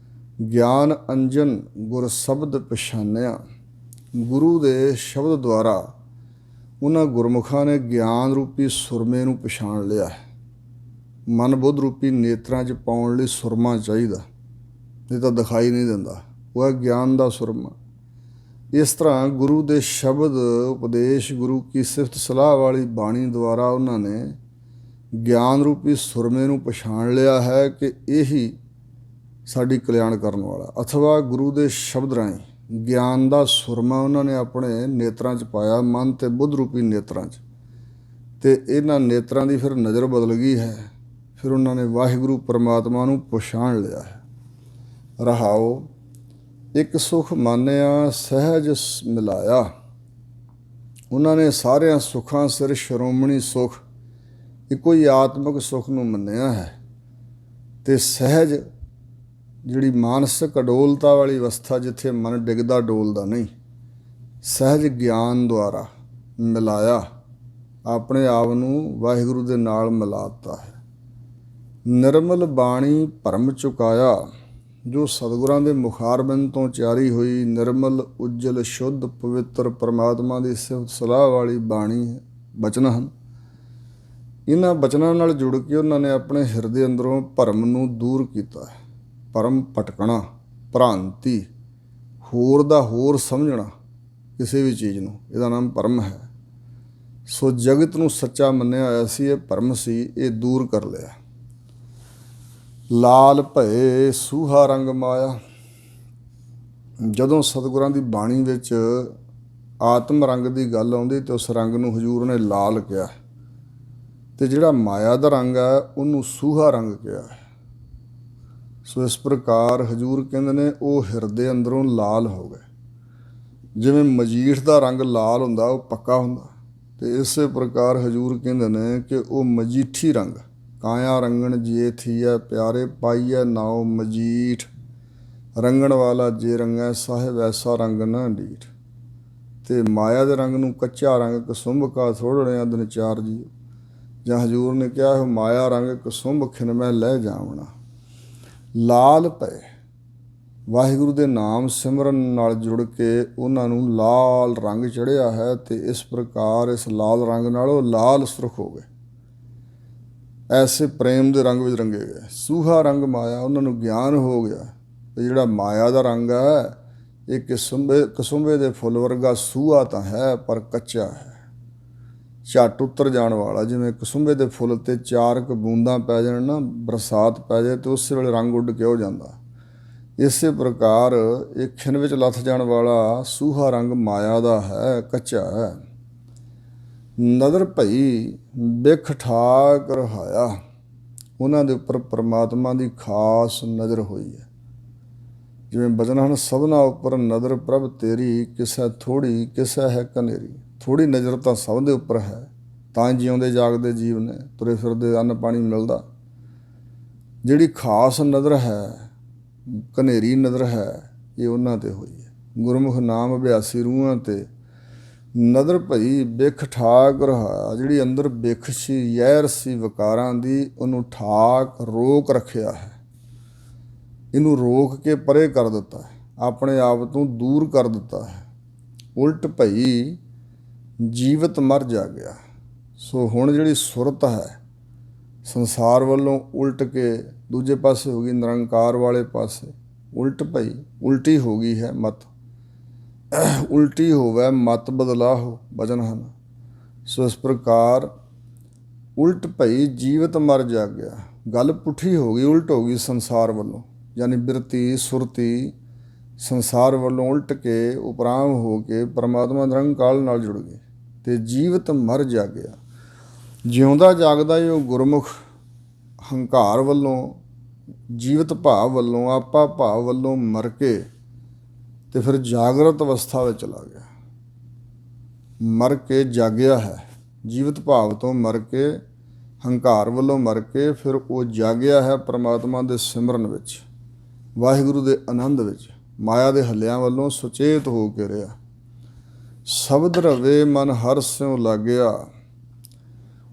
ਗਿਆਨ ਅੰਜਨ ਗੁਰ ਸ਼ਬਦ ਪਛਾਨਿਆ, ਗੁਰੂ ਦੇ ਸ਼ਬਦ ਦੁਆਰਾ ਉਹਨਾਂ ਗੁਰਮੁਖਾਂ ਨੇ ਗਿਆਨ ਰੂਪੀ ਸੁਰਮੇ ਨੂੰ ਪਛਾਣ ਲਿਆ ਹੈ। ਮਨ ਬੁੱਧ ਰੂਪੀ ਨੇਤਰਾਂ 'ਚ ਪਾਉਣ ਲਈ ਸੁਰਮਾ ਚਾਹੀਦਾ, ਨਹੀਂ ਤਾਂ ਦਿਖਾਈ ਨਹੀਂ ਦਿੰਦਾ। ਉਹ ਹੈ ਗਿਆਨ ਦਾ ਸੁਰਮਾ। ਇਸ ਤਰ੍ਹਾਂ ਗੁਰੂ ਦੇ ਸ਼ਬਦ ਉਪਦੇਸ਼, ਗੁਰੂ ਕੀ ਸਿਫਤ ਸਲਾਹ ਵਾਲੀ ਬਾਣੀ ਦੁਆਰਾ ਉਹਨਾਂ ਨੇ ਗਿਆਨ ਰੂਪੀ ਸੁਰਮੇ ਨੂੰ ਪਛਾਣ ਲਿਆ ਹੈ ਕਿ ਇਹੀ ਸਾਡੀ ਕਲਿਆਣ ਕਰਨ ਵਾਲਾ। ਅਥਵਾ ਗੁਰੂ ਦੇ ਸ਼ਬਦ ਰਾਹੀਂ ਗਿਆਨ ਦਾ ਸੁਰਮਾ ਉਹਨਾਂ ਨੇ ਆਪਣੇ ਨੇਤਰਾਂ 'ਚ ਪਾਇਆ, ਮਨ ਅਤੇ ਬੁੱਧ ਰੂਪੀ ਨੇਤਰਾਂ 'ਚ। ਅਤੇ ਇਹਨਾਂ ਨੇਤਰਾਂ ਦੀ ਫਿਰ ਨਜ਼ਰ ਬਦਲ ਗਈ ਹੈ। ਫਿਰ ਉਹਨਾਂ ਨੇ ਵਾਹਿਗੁਰੂ ਪਰਮਾਤਮਾ ਨੂੰ ਪਛਾਣ ਲਿਆ ਹੈ। ਰਹਾਓ, ਇੱਕ ਸੁਖ ਮਾਨਿਆ ਸਹਿਜ ਮਿਲਾਇਆ, ਉਹਨਾਂ ਨੇ ਸਾਰਿਆਂ ਸੁੱਖਾਂ ਸਿਰ ਸ਼੍ਰੋਮਣੀ ਸੁਖ, ਇੱਕੋ ਹੀ ਆਤਮਿਕ ਸੁੱਖ ਨੂੰ ਮੰਨਿਆ ਹੈ। ਅਤੇ ਸਹਿਜ ਜਿਹੜੀ ਮਾਨਸਿਕ ਅਡੋਲਤਾ ਵਾਲੀ ਅਵਸਥਾ, ਜਿੱਥੇ ਮਨ ਡਿੱਗਦਾ ਡੋਲਦਾ ਨਹੀਂ, ਸਹਿਜ ਗਿਆਨ ਦੁਆਰਾ ਮਿਲਾਇਆ, ਆਪਣੇ ਆਪ ਨੂੰ ਵਾਹਿਗੁਰੂ ਦੇ ਨਾਲ ਮਿਲਾ ਦਿੱਤਾ ਹੈ। ਨਿਰਮਲ ਬਾਣੀ ਭਰਮ ਚੁਕਾਇਆ, ਜੋ ਸਤਿਗੁਰਾਂ ਦੇ ਮੁਖਾਰਬਿੰਦ ਤੋਂ ਉਚਾਰੀ ਹੋਈ ਨਿਰਮਲ ਉਜਲ ਸ਼ੁੱਧ ਪਵਿੱਤਰ ਪਰਮਾਤਮਾ ਦੀ ਸਿਫਤ ਸਲਾਹ ਵਾਲੀ ਬਾਣੀ ਬਚਨ ਹਨ। ਇਹਨਾਂ ਬਚਨਾਂ ਨਾਲ ਜੁੜ ਕੇ ਉਹਨਾਂ ਨੇ ਆਪਣੇ ਹਿਰਦੇ ਅੰਦਰੋਂ ਭਰਮ ਨੂੰ ਦੂਰ ਕੀਤਾ ਹੈ। ਭਰਮ ਭਟਕਣਾ, ਭ੍ਰਾਂਤੀ, ਹੋਰ ਦਾ ਹੋਰ ਸਮਝਣਾ ਕਿਸੇ ਵੀ ਚੀਜ਼ ਨੂੰ, ਇਹਦਾ ਨਾਮ ਭਰਮ ਹੈ। ਸੋ ਜਗਤ ਨੂੰ ਸੱਚਾ ਮੰਨਿਆ ਹੋਇਆ ਸੀ, ਇਹ ਭਰਮ ਸੀ, ਇਹ ਦੂਰ ਕਰ ਲਿਆ। ਲਾਲ ਭਏ ਸੂਹਾ ਰੰਗ ਮਾਇਆ, ਜਦੋਂ ਸਤਿਗੁਰਾਂ ਦੀ ਬਾਣੀ ਵਿੱਚ ਆਤਮ ਰੰਗ ਦੀ ਗੱਲ ਆਉਂਦੀ ਤਾਂ ਉਸ ਰੰਗ ਨੂੰ ਹਜ਼ੂਰ ਨੇ ਲਾਲ ਕਿਹਾ, ਅਤੇ ਜਿਹੜਾ ਮਾਇਆ ਦਾ ਰੰਗ ਹੈ ਉਹਨੂੰ ਸੂਹਾ ਰੰਗ ਕਿਹਾ ਹੈ। ਸੋ ਇਸ ਪ੍ਰਕਾਰ ਹਜ਼ੂਰ ਕਹਿੰਦੇ ਨੇ ਉਹ ਹਿਰਦੇ ਅੰਦਰੋਂ ਲਾਲ ਹੋ ਗਏ। ਜਿਵੇਂ ਮਜੀਠ ਦਾ ਰੰਗ ਲਾਲ ਹੁੰਦਾ, ਉਹ ਪੱਕਾ ਹੁੰਦਾ, ਅਤੇ ਇਸੇ ਪ੍ਰਕਾਰ ਹਜ਼ੂਰ ਕਹਿੰਦੇ ਨੇ ਕਿ ਉਹ ਮਜੀਠੀ ਰੰਗ, ਕਾਇਆ ਰੰਗਣ ਜੇ ਥੀਐ ਪਿਆਰੇ, ਪਾਈਐ ਨਾਉ ਮਜੀਠ, ਰੰਗਣ ਵਾਲਾ ਜੇ ਰੰਗੈ ਸਾਹਿਬ ਐਸਾ ਰੰਗ ਨਾ ਡੀਠ। ਅਤੇ ਮਾਇਆ ਦੇ ਰੰਗ ਨੂੰ ਕੱਚਾ ਰੰਗ ਕਸੁੰਭ ਕਾ ਥੋੜ੍ਹਣਿਆ ਦਿਨ ਚਾਰ ਜੀ, ਜਾਂ ਹਜ਼ੂਰ ਨੇ ਕਿਹਾ ਮਾਇਆ ਰੰਗ ਕਸੁੰਭ ਖਿਨਮੈ ਲੈ ਜਾਵਣਾ। ਲਾਲ ਪਏ, ਵਾਹਿਗੁਰੂ ਦੇ ਨਾਮ ਸਿਮਰਨ ਨਾਲ ਜੁੜ ਕੇ ਉਹਨਾਂ ਨੂੰ ਲਾਲ ਰੰਗ ਚੜ੍ਹਿਆ ਹੈ। ਅਤੇ ਇਸ ਪ੍ਰਕਾਰ ਇਸ ਲਾਲ ਰੰਗ ਨਾਲ ਉਹ ਲਾਲ ਸੁਰਖ ਹੋ ਗਏ, ਐਸੇ ਪ੍ਰੇਮ ਦੇ ਰੰਗ ਵਿੱਚ ਰੰਗੇ ਗਏ। ਸੂਹਾ ਰੰਗ ਮਾਇਆ, ਉਹਨਾਂ ਨੂੰ ਗਿਆਨ ਹੋ ਗਿਆ ਅਤੇ ਜਿਹੜਾ ਮਾਇਆ ਦਾ ਰੰਗ ਹੈ ਇਹ ਕਸੁੰਭੇ ਦੇ ਫੁੱਲ ਵਰਗਾ ਸੂਹਾ ਤਾਂ ਹੈ ਪਰ ਕੱਚਾ ਹੈ, ਝੱਟ ਉਤਰ ਜਾਣ ਵਾਲਾ। ਜਿਵੇਂ ਕਸੁੰਭੇ ਦੇ ਫੁੱਲ 'ਤੇ 4 ਕੁ ਬੂੰਦਾਂ ਪੈ ਜਾਣ ਨਾ, ਬਰਸਾਤ ਪੈ ਜਾਏ ਅਤੇ ਉਸੇ ਵੇਲੇ ਰੰਗ ਉੱਡ ਕੇ ਹੋ ਜਾਂਦਾ। ਇਸੇ ਪ੍ਰਕਾਰ ਇਹ ਖਿਣ ਵਿੱਚ ਲੱਥ ਜਾਣ ਵਾਲਾ ਸੂਹਾ ਰੰਗ ਮਾਇਆ ਦਾ ਹੈ, ਕੱਚਾ ਹੈ। ਨਦਰ ਭਈ ਬਿਖ ਠਾਕ ਰਹਾਇਆ, ਉਹਨਾਂ ਦੇ ਉੱਪਰ ਪਰਮਾਤਮਾ ਦੀ ਖਾਸ ਨਜ਼ਰ ਹੋਈ ਹੈ। ਜਿਵੇਂ ਬਚਨ ਹਨ, ਸਭਨਾ ਉੱਪਰ ਨਜ਼ਰ ਪ੍ਰਭ ਤੇਰੀ, ਕਿਸੈ ਥੋੜ੍ਹੀ ਕਿਸੈ ਹੈ ਕਨੇਰੀ। ਥੋੜ੍ਹੀ ਨਜ਼ਰ ਤਾਂ ਸਭ ਦੇ ਉੱਪਰ ਹੈ, ਤਾਂ ਜਿਉਂਦੇ ਜਾਗਦੇ ਜੀਵ ਨੇ, ਤੁਰੇ ਫਿਰਦੇ ਅੰਨ ਪਾਣੀ ਮਿਲਦਾ। ਜਿਹੜੀ ਖਾਸ ਨਜ਼ਰ ਹੈ, ਕਨੇਰੀ ਨਜ਼ਰ ਹੈ, ਇਹ ਉਹਨਾਂ 'ਤੇ ਹੋਈ ਹੈ। ਗੁਰਮੁਖ ਨਾਮ ਅਭਿਆਸੀ ਰੂਹਾਂ 'ਤੇ ਨਜ਼ਰ ਭਈ ਬਿਖ ਠਾਕ ਰਹਾਇਆ, ਜਿਹੜੀ ਅੰਦਰ ਬਿਖ ਸੀ, ਜ਼ਹਿਰ ਸੀ ਵਿਕਾਰਾਂ ਦੀ, ਉਹਨੂੰ ਠਾਕ ਰੋਕ ਰੱਖਿਆ ਹੈ। ਇਹਨੂੰ ਰੋਕ ਕੇ ਪਰੇ ਕਰ ਦਿੱਤਾ ਹੈ, ਆਪਣੇ ਆਪ ਤੋਂ ਦੂਰ ਕਰ ਦਿੱਤਾ ਹੈ। ਉਲਟ ਭਈ, ਜੀਵਤ ਮਰ ਜਾ ਗਿਆ। ਸੋ ਹੁਣ ਜਿਹੜੀ ਸੁਰਤ ਹੈ ਸੰਸਾਰ ਵੱਲੋਂ ਉਲਟ ਕੇ ਦੂਜੇ ਪਾਸੇ ਹੋ ਗਈ, ਨਿਰੰਕਾਰ ਵਾਲੇ ਪਾਸੇ ਉਲਟ ਭਈ, ਉਲਟੀ ਹੋ ਗਈ ਹੈ ਮਤ। ਉਲਟੀ ਹੋਵੇ ਮਤ ਬਦਲਾਹੋ ਵਚਨ ਹਨ। ਸੋ ਇਸ ਪ੍ਰਕਾਰ ਉਲਟ ਭਈ ਜੀਵਤ ਮਰ ਜਾਗਿਆ, ਗੱਲ ਪੁੱਠੀ ਹੋ ਗਈ, ਉਲਟ ਹੋ ਗਈ ਸੰਸਾਰ ਵੱਲੋਂ, ਯਾਨੀ ਬਿਰਤੀ ਸੁਰਤੀ ਸੰਸਾਰ ਵੱਲੋਂ ਉਲਟ ਕੇ ਉਪਰਾਮ ਹੋ ਕੇ ਪਰਮਾਤਮਾ ਨਿਰੰਕਾਰ ਨਾਲ ਜੁੜ ਗਏ ਅਤੇ ਜੀਵਤ ਮਰ ਜਾਗਿਆ। ਜਿਉਂਦਾ ਜਾਗਦਾ ਉਹ ਗੁਰਮੁਖ ਹੰਕਾਰ ਵੱਲੋਂ, ਜੀਵਤ ਭਾਵ ਵੱਲੋਂ, ਆਪਾ ਭਾਵ ਵੱਲੋਂ ਮਰ ਕੇ ਅਤੇ ਫਿਰ ਜਾਗਰਤ ਅਵਸਥਾ ਵਿੱਚ ਚਲਾ ਗਿਆ। ਮਰ ਕੇ ਜਾਗਿਆ ਹੈ, ਜੀਵਤ ਭਾਵ ਤੋਂ ਮਰ ਕੇ, ਹੰਕਾਰ ਵੱਲੋਂ ਮਰ ਕੇ ਫਿਰ ਉਹ ਜਾਗਿਆ ਹੈ ਪਰਮਾਤਮਾ ਦੇ ਸਿਮਰਨ ਵਿੱਚ, ਵਾਹਿਗੁਰੂ ਦੇ ਆਨੰਦ ਵਿੱਚ, ਮਾਇਆ ਦੇ ਹੱਲਿਆਂ ਵੱਲੋਂ ਸੁਚੇਤ ਹੋ ਕੇ ਰਿਹਾ। ਸ਼ਬਦ ਰਵੇ ਮਨ ਹਰਿ ਸਿਉ ਲਾਗਿਆ,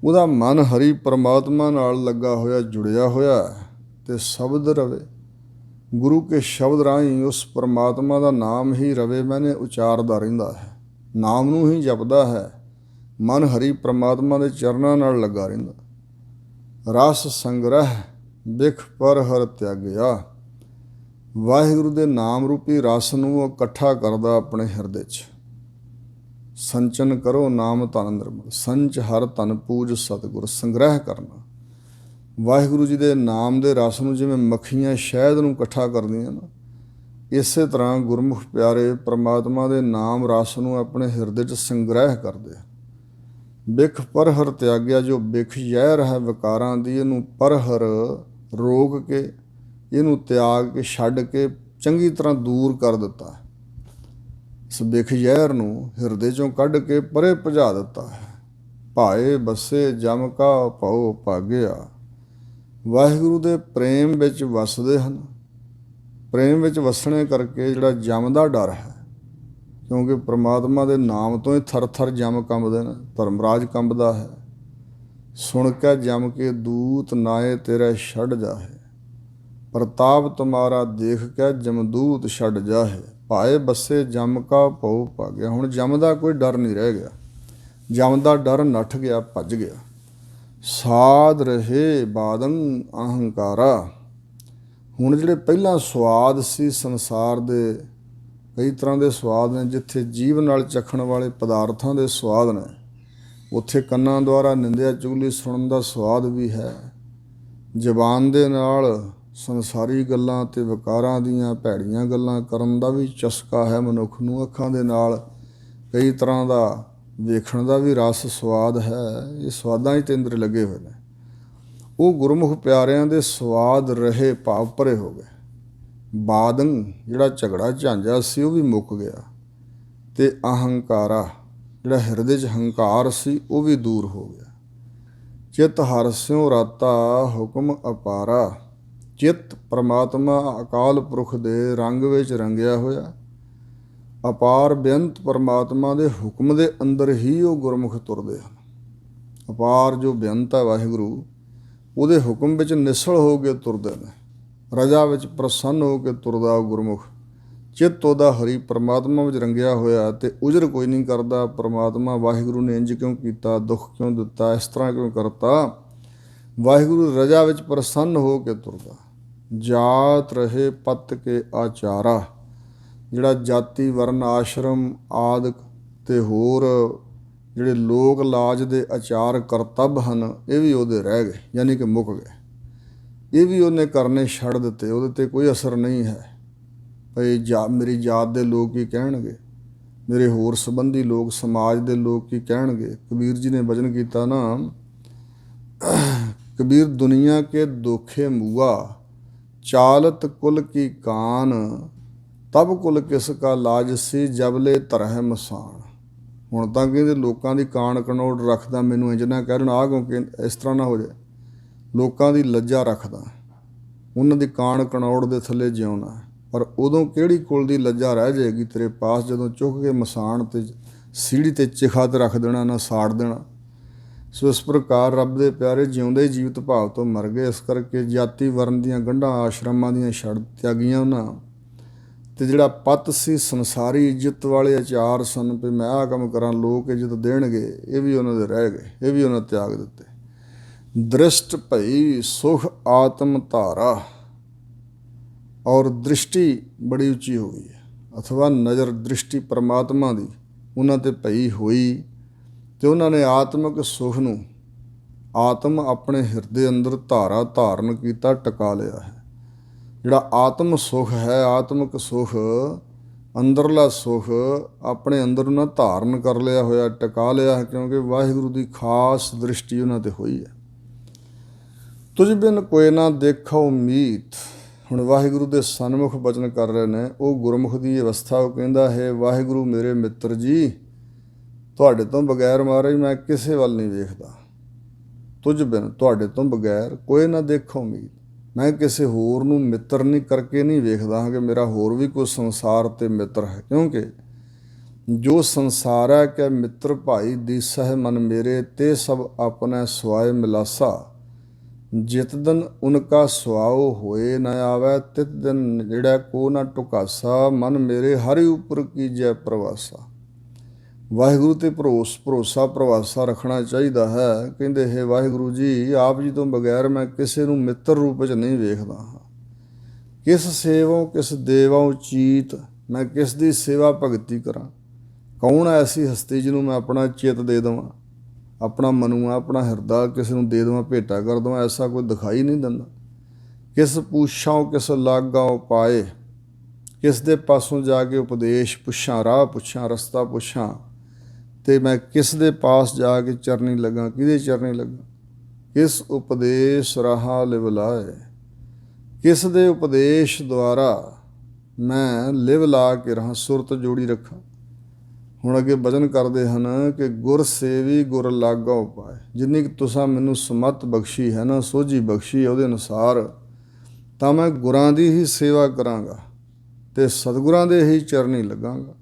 ਉਹਦਾ ਮਨ ਹਰੀ ਪਰਮਾਤਮਾ ਨਾਲ ਲੱਗਾ ਹੋਇਆ, ਜੁੜਿਆ ਹੋਇਆ। ਅਤੇ ਸ਼ਬਦ ਰਵੇ, ਗੁਰੂ ਕੇ ਸ਼ਬਦ ਰਾਹੀਂ ਉਸ ਪਰਮਾਤਮਾ ਦਾ ਨਾਮ ਹੀ ਰਵੇ ਮੈਨੇ ਉਚਾਰਦਾ ਰਹਿੰਦਾ ਹੈ, ਨਾਮ ਨੂੰ ਹੀ ਜਪਦਾ ਹੈ। ਮਨ ਹਰੀ ਪਰਮਾਤਮਾ ਦੇ ਚਰਨਾਂ ਨਾਲ ਲੱਗਾ ਰਹਿੰਦਾ। ਰਸ ਸੰਗ੍ਰਹਿ ਬਿਖ ਪਰ ਹਰ ਤਿਆਗਿਆ, ਵਾਹਿਗੁਰੂ ਦੇ ਨਾਮ ਰੂਪੀ ਰਸ ਨੂੰ ਉਹ ਇਕੱਠਾ ਕਰਦਾ ਆਪਣੇ ਹਿਰਦੇ 'ਚ। ਸੰਚਨ ਕਰੋ ਨਾਮ ਧਨ ਨਿਰਮਲ, ਸੰਚ ਹਰ ਧਨ ਪੂਜ ਸਤਿਗੁਰ। ਸੰਗ੍ਰਹਿ ਕਰਨਾ ਵਾਹਿਗੁਰੂ ਜੀ ਦੇ ਨਾਮ ਦੇ ਰਸ ਨੂੰ, ਜਿਵੇਂ ਮੱਖੀਆਂ ਸ਼ਹਿਦ ਨੂੰ ਇਕੱਠਾ ਕਰਦੀਆਂ ਨਾ, ਇਸੇ ਤਰ੍ਹਾਂ ਗੁਰਮੁਖ ਪਿਆਰੇ ਪਰਮਾਤਮਾ ਦੇ ਨਾਮ ਰਸ ਨੂੰ ਆਪਣੇ ਹਿਰਦੇ 'ਚ ਸੰਗ੍ਰਹਿ ਕਰਦੇ ਆ। ਬਿਖ ਪਰਹਰ ਤਿਆਗਿਆ, ਜੋ ਬਿਖ ਜ਼ਹਿਰ ਹੈ ਵਿਕਾਰਾਂ ਦੀ, ਇਹਨੂੰ ਪਰਹਰ ਰੋਕ ਕੇ, ਇਹਨੂੰ ਤਿਆਗ ਕੇ, ਛੱਡ ਕੇ ਚੰਗੀ ਤਰ੍ਹਾਂ ਦੂਰ ਕਰ ਦਿੱਤਾ। ਇਸ ਬਿਖ ਜ਼ਹਿਰ ਨੂੰ ਹਿਰਦੇ 'ਚੋਂ ਕੱਢ ਕੇ ਪਰੇ ਭਜਾ ਦਿੱਤਾ ਹੈ। ਭਾਏ ਬਸੇ ਜਮ ਕਾ ਭਉ ਭਾਗਿਆ, ਵਾਹਿਗੁਰੂ ਦੇ ਪ੍ਰੇਮ ਵਿੱਚ ਵਸਦੇ ਹਨ। ਪ੍ਰੇਮ ਵਿੱਚ ਵਸਣੇ ਕਰਕੇ ਜਿਹੜਾ ਜਮ ਦਾ ਡਰ ਹੈ, ਕਿਉਂਕਿ ਪ੍ਰਮਾਤਮਾ ਦੇ ਨਾਮ ਤੋਂ ਹੀ ਥਰ ਥਰ ਜਮ ਕੰਬਦੇ ਨੇ, ਧਰਮਰਾਜ ਕੰਬਦਾ ਹੈ। ਸੁਣ ਕੇ ਜਮ ਕੇ ਦੂਤ ਨਾਏ ਤੇਰਾ ਛੱਡ ਜਾਹੇ, ਪ੍ਰਤਾਪ ਤੁਮਾਰਾ ਦੇਖ ਕੇ ਜਮਦੂਤ ਛੱਡ ਜਾਹੇ। ਭਾਏ ਬੱਸੇ ਜਮ ਕਾ ਭਉ ਭਾਗਿਆ, ਹੁਣ ਜਮ ਦਾ ਕੋਈ ਡਰ ਨਹੀਂ ਰਹਿ ਗਿਆ, ਜਮ ਦਾ ਡਰ ਨੱਠ ਗਿਆ, ਭੱਜ ਗਿਆ। ਸਾਧ ਰਹੇ ਬਾਦੰ ਅਹੰਕਾਰਾ, ਹੁਣ ਜਿਹੜੇ ਪਹਿਲਾਂ ਸਵਾਦ ਸੀ ਸੰਸਾਰ ਦੇ, ਕਈ ਤਰ੍ਹਾਂ ਦੇ ਸਵਾਦ ਨੇ, ਜਿੱਥੇ ਜੀਵ ਨਾਲ ਚਖਣ ਵਾਲੇ ਪਦਾਰਥਾਂ ਦੇ ਸਵਾਦ ਨੇ, ਉੱਥੇ ਕੰਨਾਂ ਦੁਆਰਾ ਨਿੰਦਿਆ ਚੁਗਲੀ ਸੁਣਨ ਦਾ ਸਵਾਦ ਵੀ ਹੈ। ਜ਼ਬਾਨ ਦੇ ਨਾਲ ਸੰਸਾਰੀ ਗੱਲਾਂ ਅਤੇ ਵਿਕਾਰਾਂ ਦੀਆਂ ਭੈੜੀਆਂ ਗੱਲਾਂ ਕਰਨ ਦਾ ਵੀ ਚਸਕਾ ਹੈ ਮਨੁੱਖ ਨੂੰ। ਅੱਖਾਂ ਦੇ ਨਾਲ ਕਈ ਤਰ੍ਹਾਂ ਦਾ ਵੇਖਣ ਦਾ ਵੀ ਰਸ ਸਵਾਦ ਹੈ। ਇਹ ਸਵਾਦਾਂ ਹੀ ਇੰਦਰੀ ਲੱਗੇ ਹੋਏ ਨੇ। ਉਹ ਗੁਰਮੁਖ ਪਿਆਰਿਆਂ ਦੇ ਸਵਾਦ ਰਹੇ ਭਾਵ ਭਰੇ ਹੋ ਗਏ। ਬਾਦੰ ਜਿਹੜਾ ਝਗੜਾ ਝਾਂਜਾ ਸੀ ਉਹ ਵੀ ਮੁੱਕ ਗਿਆ, ਅਤੇ ਅਹੰਕਾਰਾ ਜਿਹੜਾ ਹਿਰਦੇ 'ਚ ਹੰਕਾਰ ਸੀ ਉਹ ਵੀ ਦੂਰ ਹੋ ਗਿਆ। ਚਿੱਤ ਹਰਿ ਸਿਉ ਰਾਤਾ ਹੁਕਮ ਅਪਾਰਾ, ਚਿੱਤ ਪਰਮਾਤਮਾ ਅਕਾਲ ਪੁਰਖ ਦੇ ਰੰਗ ਵਿੱਚ ਰੰਗਿਆ ਹੋਇਆ। ਅਪਾਰ ਬੇਅੰਤ ਪਰਮਾਤਮਾ ਦੇ ਹੁਕਮ ਦੇ ਅੰਦਰ ਹੀ ਉਹ ਗੁਰਮੁਖ ਤੁਰਦੇ ਹਨ। ਅਪਾਰ ਜੋ ਬੇਅੰਤ ਹੈ ਵਾਹਿਗੁਰੂ, ਉਹਦੇ ਹੁਕਮ ਵਿੱਚ ਨਿਸਲ ਹੋ ਕੇ ਤੁਰਦੇ ਨੇ। ਰਜਾ ਵਿੱਚ ਪ੍ਰਸੰਨ ਹੋ ਕੇ ਤੁਰਦਾ ਉਹ ਗੁਰਮੁਖ। ਚਿੱਤ ਉਹਦਾ ਹਰੀ ਪਰਮਾਤਮਾ ਵਿੱਚ ਰੰਗਿਆ ਹੋਇਆ, ਅਤੇ ਉਜਰ ਕੋਈ ਨਹੀਂ ਕਰਦਾ ਪਰਮਾਤਮਾ ਵਾਹਿਗੁਰੂ ਨੇ ਇੰਜ ਕਿਉਂ ਕੀਤਾ, ਦੁੱਖ ਕਿਉਂ ਦਿੱਤਾ, ਇਸ ਤਰ੍ਹਾਂ ਕਿਉਂ ਕਰਤਾ। ਵਾਹਿਗੁਰੂ ਰਜਾ ਵਿੱਚ ਪ੍ਰਸੰਨ ਹੋ ਕੇ ਤੁਰਦਾ। ਜਾਤ ਰਹੇ ਪਤ ਕੇ ਆਚਾਰਾ, ਜਿਹੜਾ ਜਾਤੀ ਵਰਨ ਆਸ਼ਰਮ ਆਦਿ ਅਤੇ ਹੋਰ ਜਿਹੜੇ ਲੋਕ ਲਾਜ ਦੇ ਆਚਾਰ ਕਰਤੱਵ ਹਨ, ਇਹ ਵੀ ਉਹਦੇ ਰਹਿ ਗਏ, ਯਾਨੀ ਕਿ ਮੁੱਕ ਗਏ। ਇਹ ਵੀ ਉਹਨੇ ਕਰਨੇ ਛੱਡ ਦਿੱਤੇ, ਉਹਦੇ 'ਤੇ ਕੋਈ ਅਸਰ ਨਹੀਂ ਹੈ। ਭਈ ਮੇਰੀ ਜਾਤ ਦੇ ਲੋਕ ਕੀ ਕਹਿਣਗੇ, ਮੇਰੇ ਹੋਰ ਸੰਬੰਧੀ ਲੋਕ, ਸਮਾਜ ਦੇ ਲੋਕ ਕੀ ਕਹਿਣਗੇ। ਕਬੀਰ ਜੀ ਨੇ ਭਜਨ ਕੀਤਾ ਨਾ, ਕਬੀਰ ਦੁਨੀਆ ਕੇ ਦੋਖੇ ਮੂਆ, ਚਾਲਤ ਕੁਲ ਕੀ ਕਾਨ, ਤਬ ਕੁਲ ਕਿਸ ਕਾ ਲਾਜ ਸੀ, ਜਬਲੇ ਧਰਹਿ ਮਸਾਨ। ਹੁਣ ਤਾਂ ਕਹਿੰਦੇ ਲੋਕਾਂ ਦੀ ਕਾਣ ਕਨੋੜ ਰੱਖਦਾ, ਮੈਨੂੰ ਇੰਝ ਨਾ ਕਹਿਣ, ਆਹ ਕਿਉਂਕਿ ਇਸ ਤਰ੍ਹਾਂ ਨਾ ਹੋ ਜਾਏ। ਲੋਕਾਂ ਦੀ ਲੱਜਾ ਰੱਖਦਾ, ਉਹਨਾਂ ਦੀ ਕਾਣ ਕਨੌੜ ਦੇ ਥੱਲੇ ਜਿਉਣਾ। ਪਰ ਉਦੋਂ ਕਿਹੜੀ ਕੁਲ ਦੀ ਲੱਜਾ ਰਹਿ ਜਾਏਗੀ ਤੇਰੇ ਪਾਸ, ਜਦੋਂ ਚੁੱਕ ਕੇ ਮਸਾਣ 'ਤੇ ਸੀੜੀ 'ਤੇ ਚਿਖਾ 'ਤੇ ਰੱਖ ਦੇਣਾ, ਨਾ ਸਾੜ ਦੇਣਾ। ਸੋ ਇਸ ਪ੍ਰਕਾਰ ਰੱਬ ਦੇ ਪਿਆਰੇ ਜਿਉਂਦੇ ਜੀਵਤ ਭਾਵ ਤੋਂ ਮਰ ਗਏ। ਇਸ ਕਰਕੇ ਜਾਤੀ ਵਰਨ ਦੀਆਂ ਗੰਢਾਂ ਆਸ਼ਰਮਾਂ ਦੀਆਂ ਛੱਡ ਤਿਆਗੀਆਂ ਉਹਨਾਂ, ਅਤੇ ਜਿਹੜਾ ਪੱਤ ਸੀ ਸੰਸਾਰੀ ਇੱਜ਼ਤ ਵਾਲੇ ਆਚਾਰ ਸਨ, ਵੀ ਮੈਂ ਆਹ ਕੰਮ ਕਰਾਂ ਲੋਕ ਇੱਜ਼ਤ ਦੇਣਗੇ, ਇਹ ਵੀ ਉਹਨਾਂ ਦੇ ਰਹਿ ਗਏ, ਇਹ ਵੀ ਉਹਨਾਂ ਤਿਆਗ ਦਿੱਤੇ। दृष्ट भई सुख आत्म धारा। और दृष्टि बड़ी उच्ची हो गई है, अथवा नज़र दृष्टि परमात्मा की उन्हां ते पई हुई, तो उन्होंने आत्मक सुख नूं आत्म अपने हिरदे अंदर धारा धारण किया, टका लिया है। जिहड़ा आत्म सुख है, आत्मक सुख, अंदरला सुख अपने अंदर उन्हें धारण कर लिया होया, टका लिया है, क्योंकि वाहिगुरू की खास दृष्टि उन्हां ते होई है। तुझ बिन कोई ना देखो मीत। ਹੁਣ ਵਾਹਿਗੁਰੂ ਦੇ ਸਨਮੁਖ ਬਚਨ ਕਰ ਰਹੇ ਨੇ, ਉਹ ਗੁਰਮੁਖ ਦੀ ਅਵਸਥਾ। ਉਹ ਕਹਿੰਦਾ ਹੈ, ਵਾਹਿਗੁਰੂ ਮੇਰੇ ਮਿੱਤਰ ਜੀ, ਤੁਹਾਡੇ ਤੋਂ ਬਗੈਰ ਮਹਾਰਾਜ ਮੈਂ ਕਿਸੇ ਵੱਲ ਨਹੀਂ ਵੇਖਦਾ। ਤੁਝ ਬਿਨ, ਤੁਹਾਡੇ ਤੋਂ ਬਗੈਰ ਕੋਈ ਨਾ ਦੇਖੋ ਉਮੀਦ। ਮੈਂ ਕਿਸੇ ਹੋਰ ਨੂੰ ਮਿੱਤਰ ਨਹੀਂ ਕਰਕੇ ਨਹੀਂ ਵੇਖਦਾ ਹਾਂ ਕਿ ਮੇਰਾ ਹੋਰ ਵੀ ਕੋਈ ਸੰਸਾਰ 'ਤੇ ਮਿੱਤਰ ਹੈ, ਕਿਉਂਕਿ ਜੋ ਸੰਸਾਰ ਹੈ ਕਿ ਮਿੱਤਰ ਭਾਈ ਦੀਸਹਿ ਮਨ ਮੇਰੇ, ਤੇ ਸਭ ਆਪਣਾ ਸੁਆਏ ਮਿਲਾਸਾ। जित दिन उनका सुआओ होए न आवे, तित दिन जिहड़ा को ना टुकासा। मन मेरे हरि उपर कीजै प्रवासा। वाहिगुरू ते भरोसा प्रवासा रखना चाहिए है। कहते है वाहिगुरू जी, आप जी तो बगैर मैं किसी नूं मित्र रूप च नहीं वेखदा हाँ। किस सेवों किस देवों चीत, मैं किस दी सेवा भगती करा। कौन ऐसी हस्ती जिन्हों मैं अपना चित दे देवां, अपना मनुआ अपना हिरदा किसी को दे देवां, भेटा कर देवां, ऐसा कोई दिखाई नहीं दिंदा। किस पूछां किस लागां पाए, किस दे पासों जाके उपदेश पुछां, राह पुछां, रस्ता पुछां, ते मैं किस दे पास जाके चरनी लगा, किहदे चरनी लगा। किस उपदेश राह लिव लाए, किस दे उपदेश द्वारा मैं लिव ला के रहा, सुरत जोड़ी रखा। ਹੁਣ ਅੱਗੇ ਬਚਨ ਕਰਦੇ ਹਨ ਕਿ ਗੁਰ ਸੇਵੀ ਗੁਰ ਲਾਗਾ ਉਪਾਏ। ਜਿੰਨੀ ਕੁ ਤੁਸਾਂ ਮੈਨੂੰ ਸਮੱਤ ਬਖਸ਼ੀ ਹੈ ਨਾ, ਸੋਝੀ ਬਖਸ਼ੀ ਹੈ, ਉਹਦੇ ਅਨੁਸਾਰ ਤਾਂ ਮੈਂ ਗੁਰਾਂ ਦੀ ਹੀ ਸੇਵਾ ਕਰਾਂਗਾ ਅਤੇ ਸਤਿਗੁਰਾਂ ਦੇ ਹੀ ਚਰਨੀ ਲੱਗਾਂਗਾ।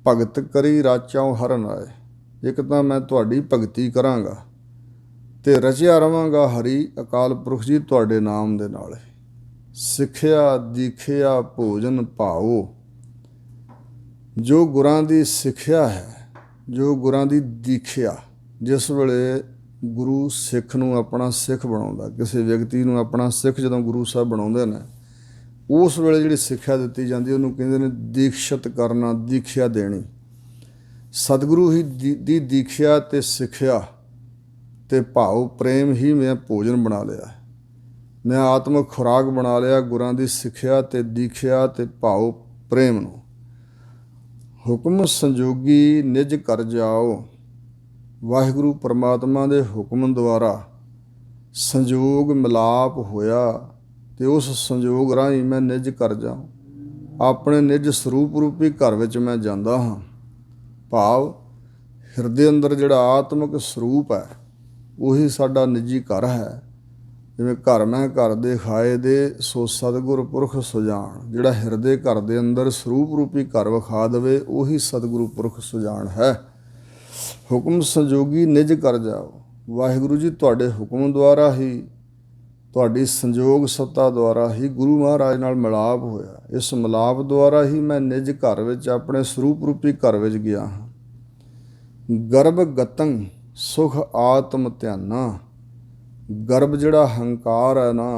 ਭਗਤ ਕਰੀ ਰਾਚਾਉ ਹਰਨ ਆਏ। ਇੱਕ ਤਾਂ ਮੈਂ ਤੁਹਾਡੀ ਭਗਤੀ ਕਰਾਂਗਾ ਅਤੇ ਰਚਿਆ ਰਵਾਂਗਾ ਹਰੀ ਅਕਾਲ ਪੁਰਖ ਜੀ ਤੁਹਾਡੇ ਨਾਮ ਦੇ ਨਾਲ। ਸਿੱਖਿਆ ਦੀਖਿਆ ਭੋਜਨ ਭਾਓ। जो गुरां दी सिक्ख्या है, जो गुरां दी दीखिया, जिस वेले गुरु सिख नूं अपना सिख बनाउंदा, किसी व्यक्ति नूं अपना सिख जदों गुरु साहब बनाउंदे ने, उस वेले जिहड़ी सिक्ख्या दित्ती जांदी उहनूं कहिंदे ने दीक्षित करना, दीखिया देनी। सतगुरु ही दी दीखिया ते सिक्ख्या ते भाव प्रेम ही मैं भोजन बना लिया, मैं आत्मक खुराक बना लिया। गुरां दी सिक्ख्या ते दीखिया ते भाव प्रेम नूं। हुक्म संजोगी निज कर जाओ। वाहिगुरू परमात्मा दे हुक्म द्वारा संजोग मिलाप होया, ते उस संजोग राही मैं निज कर जाऊँ। अपने निज स्वरूप रूपी घर विच मैं जांदा हाँ। भाव हिरदे अंदर जिहड़ा आत्मक स्वरूप है, उही साडा निजी घर है। जिवें घर मैं घर दे खाए दे, सो सतगुर पुरख सुजान। जिहड़ा हिरदे घर दे अंदर स्वरूप रूपी घर विखा देवे, उही सतगुरु पुरख सुजान है। हुक्म संजोगी निज कर जाओ। वाहिगुरू जी तुहाडे हुक्म द्वारा ही, तुहाडी संजोग सत्ता द्वारा ही गुरु महाराज नाल मिलाप होया। इस मिलाप द्वारा ही मैं निज घर विच अपने स्वरूप रूपी घर विच गया हाँ। गर्भ गतंग सुख आत्म ध्याना। गर्भ जिहड़ा हंकार है ना,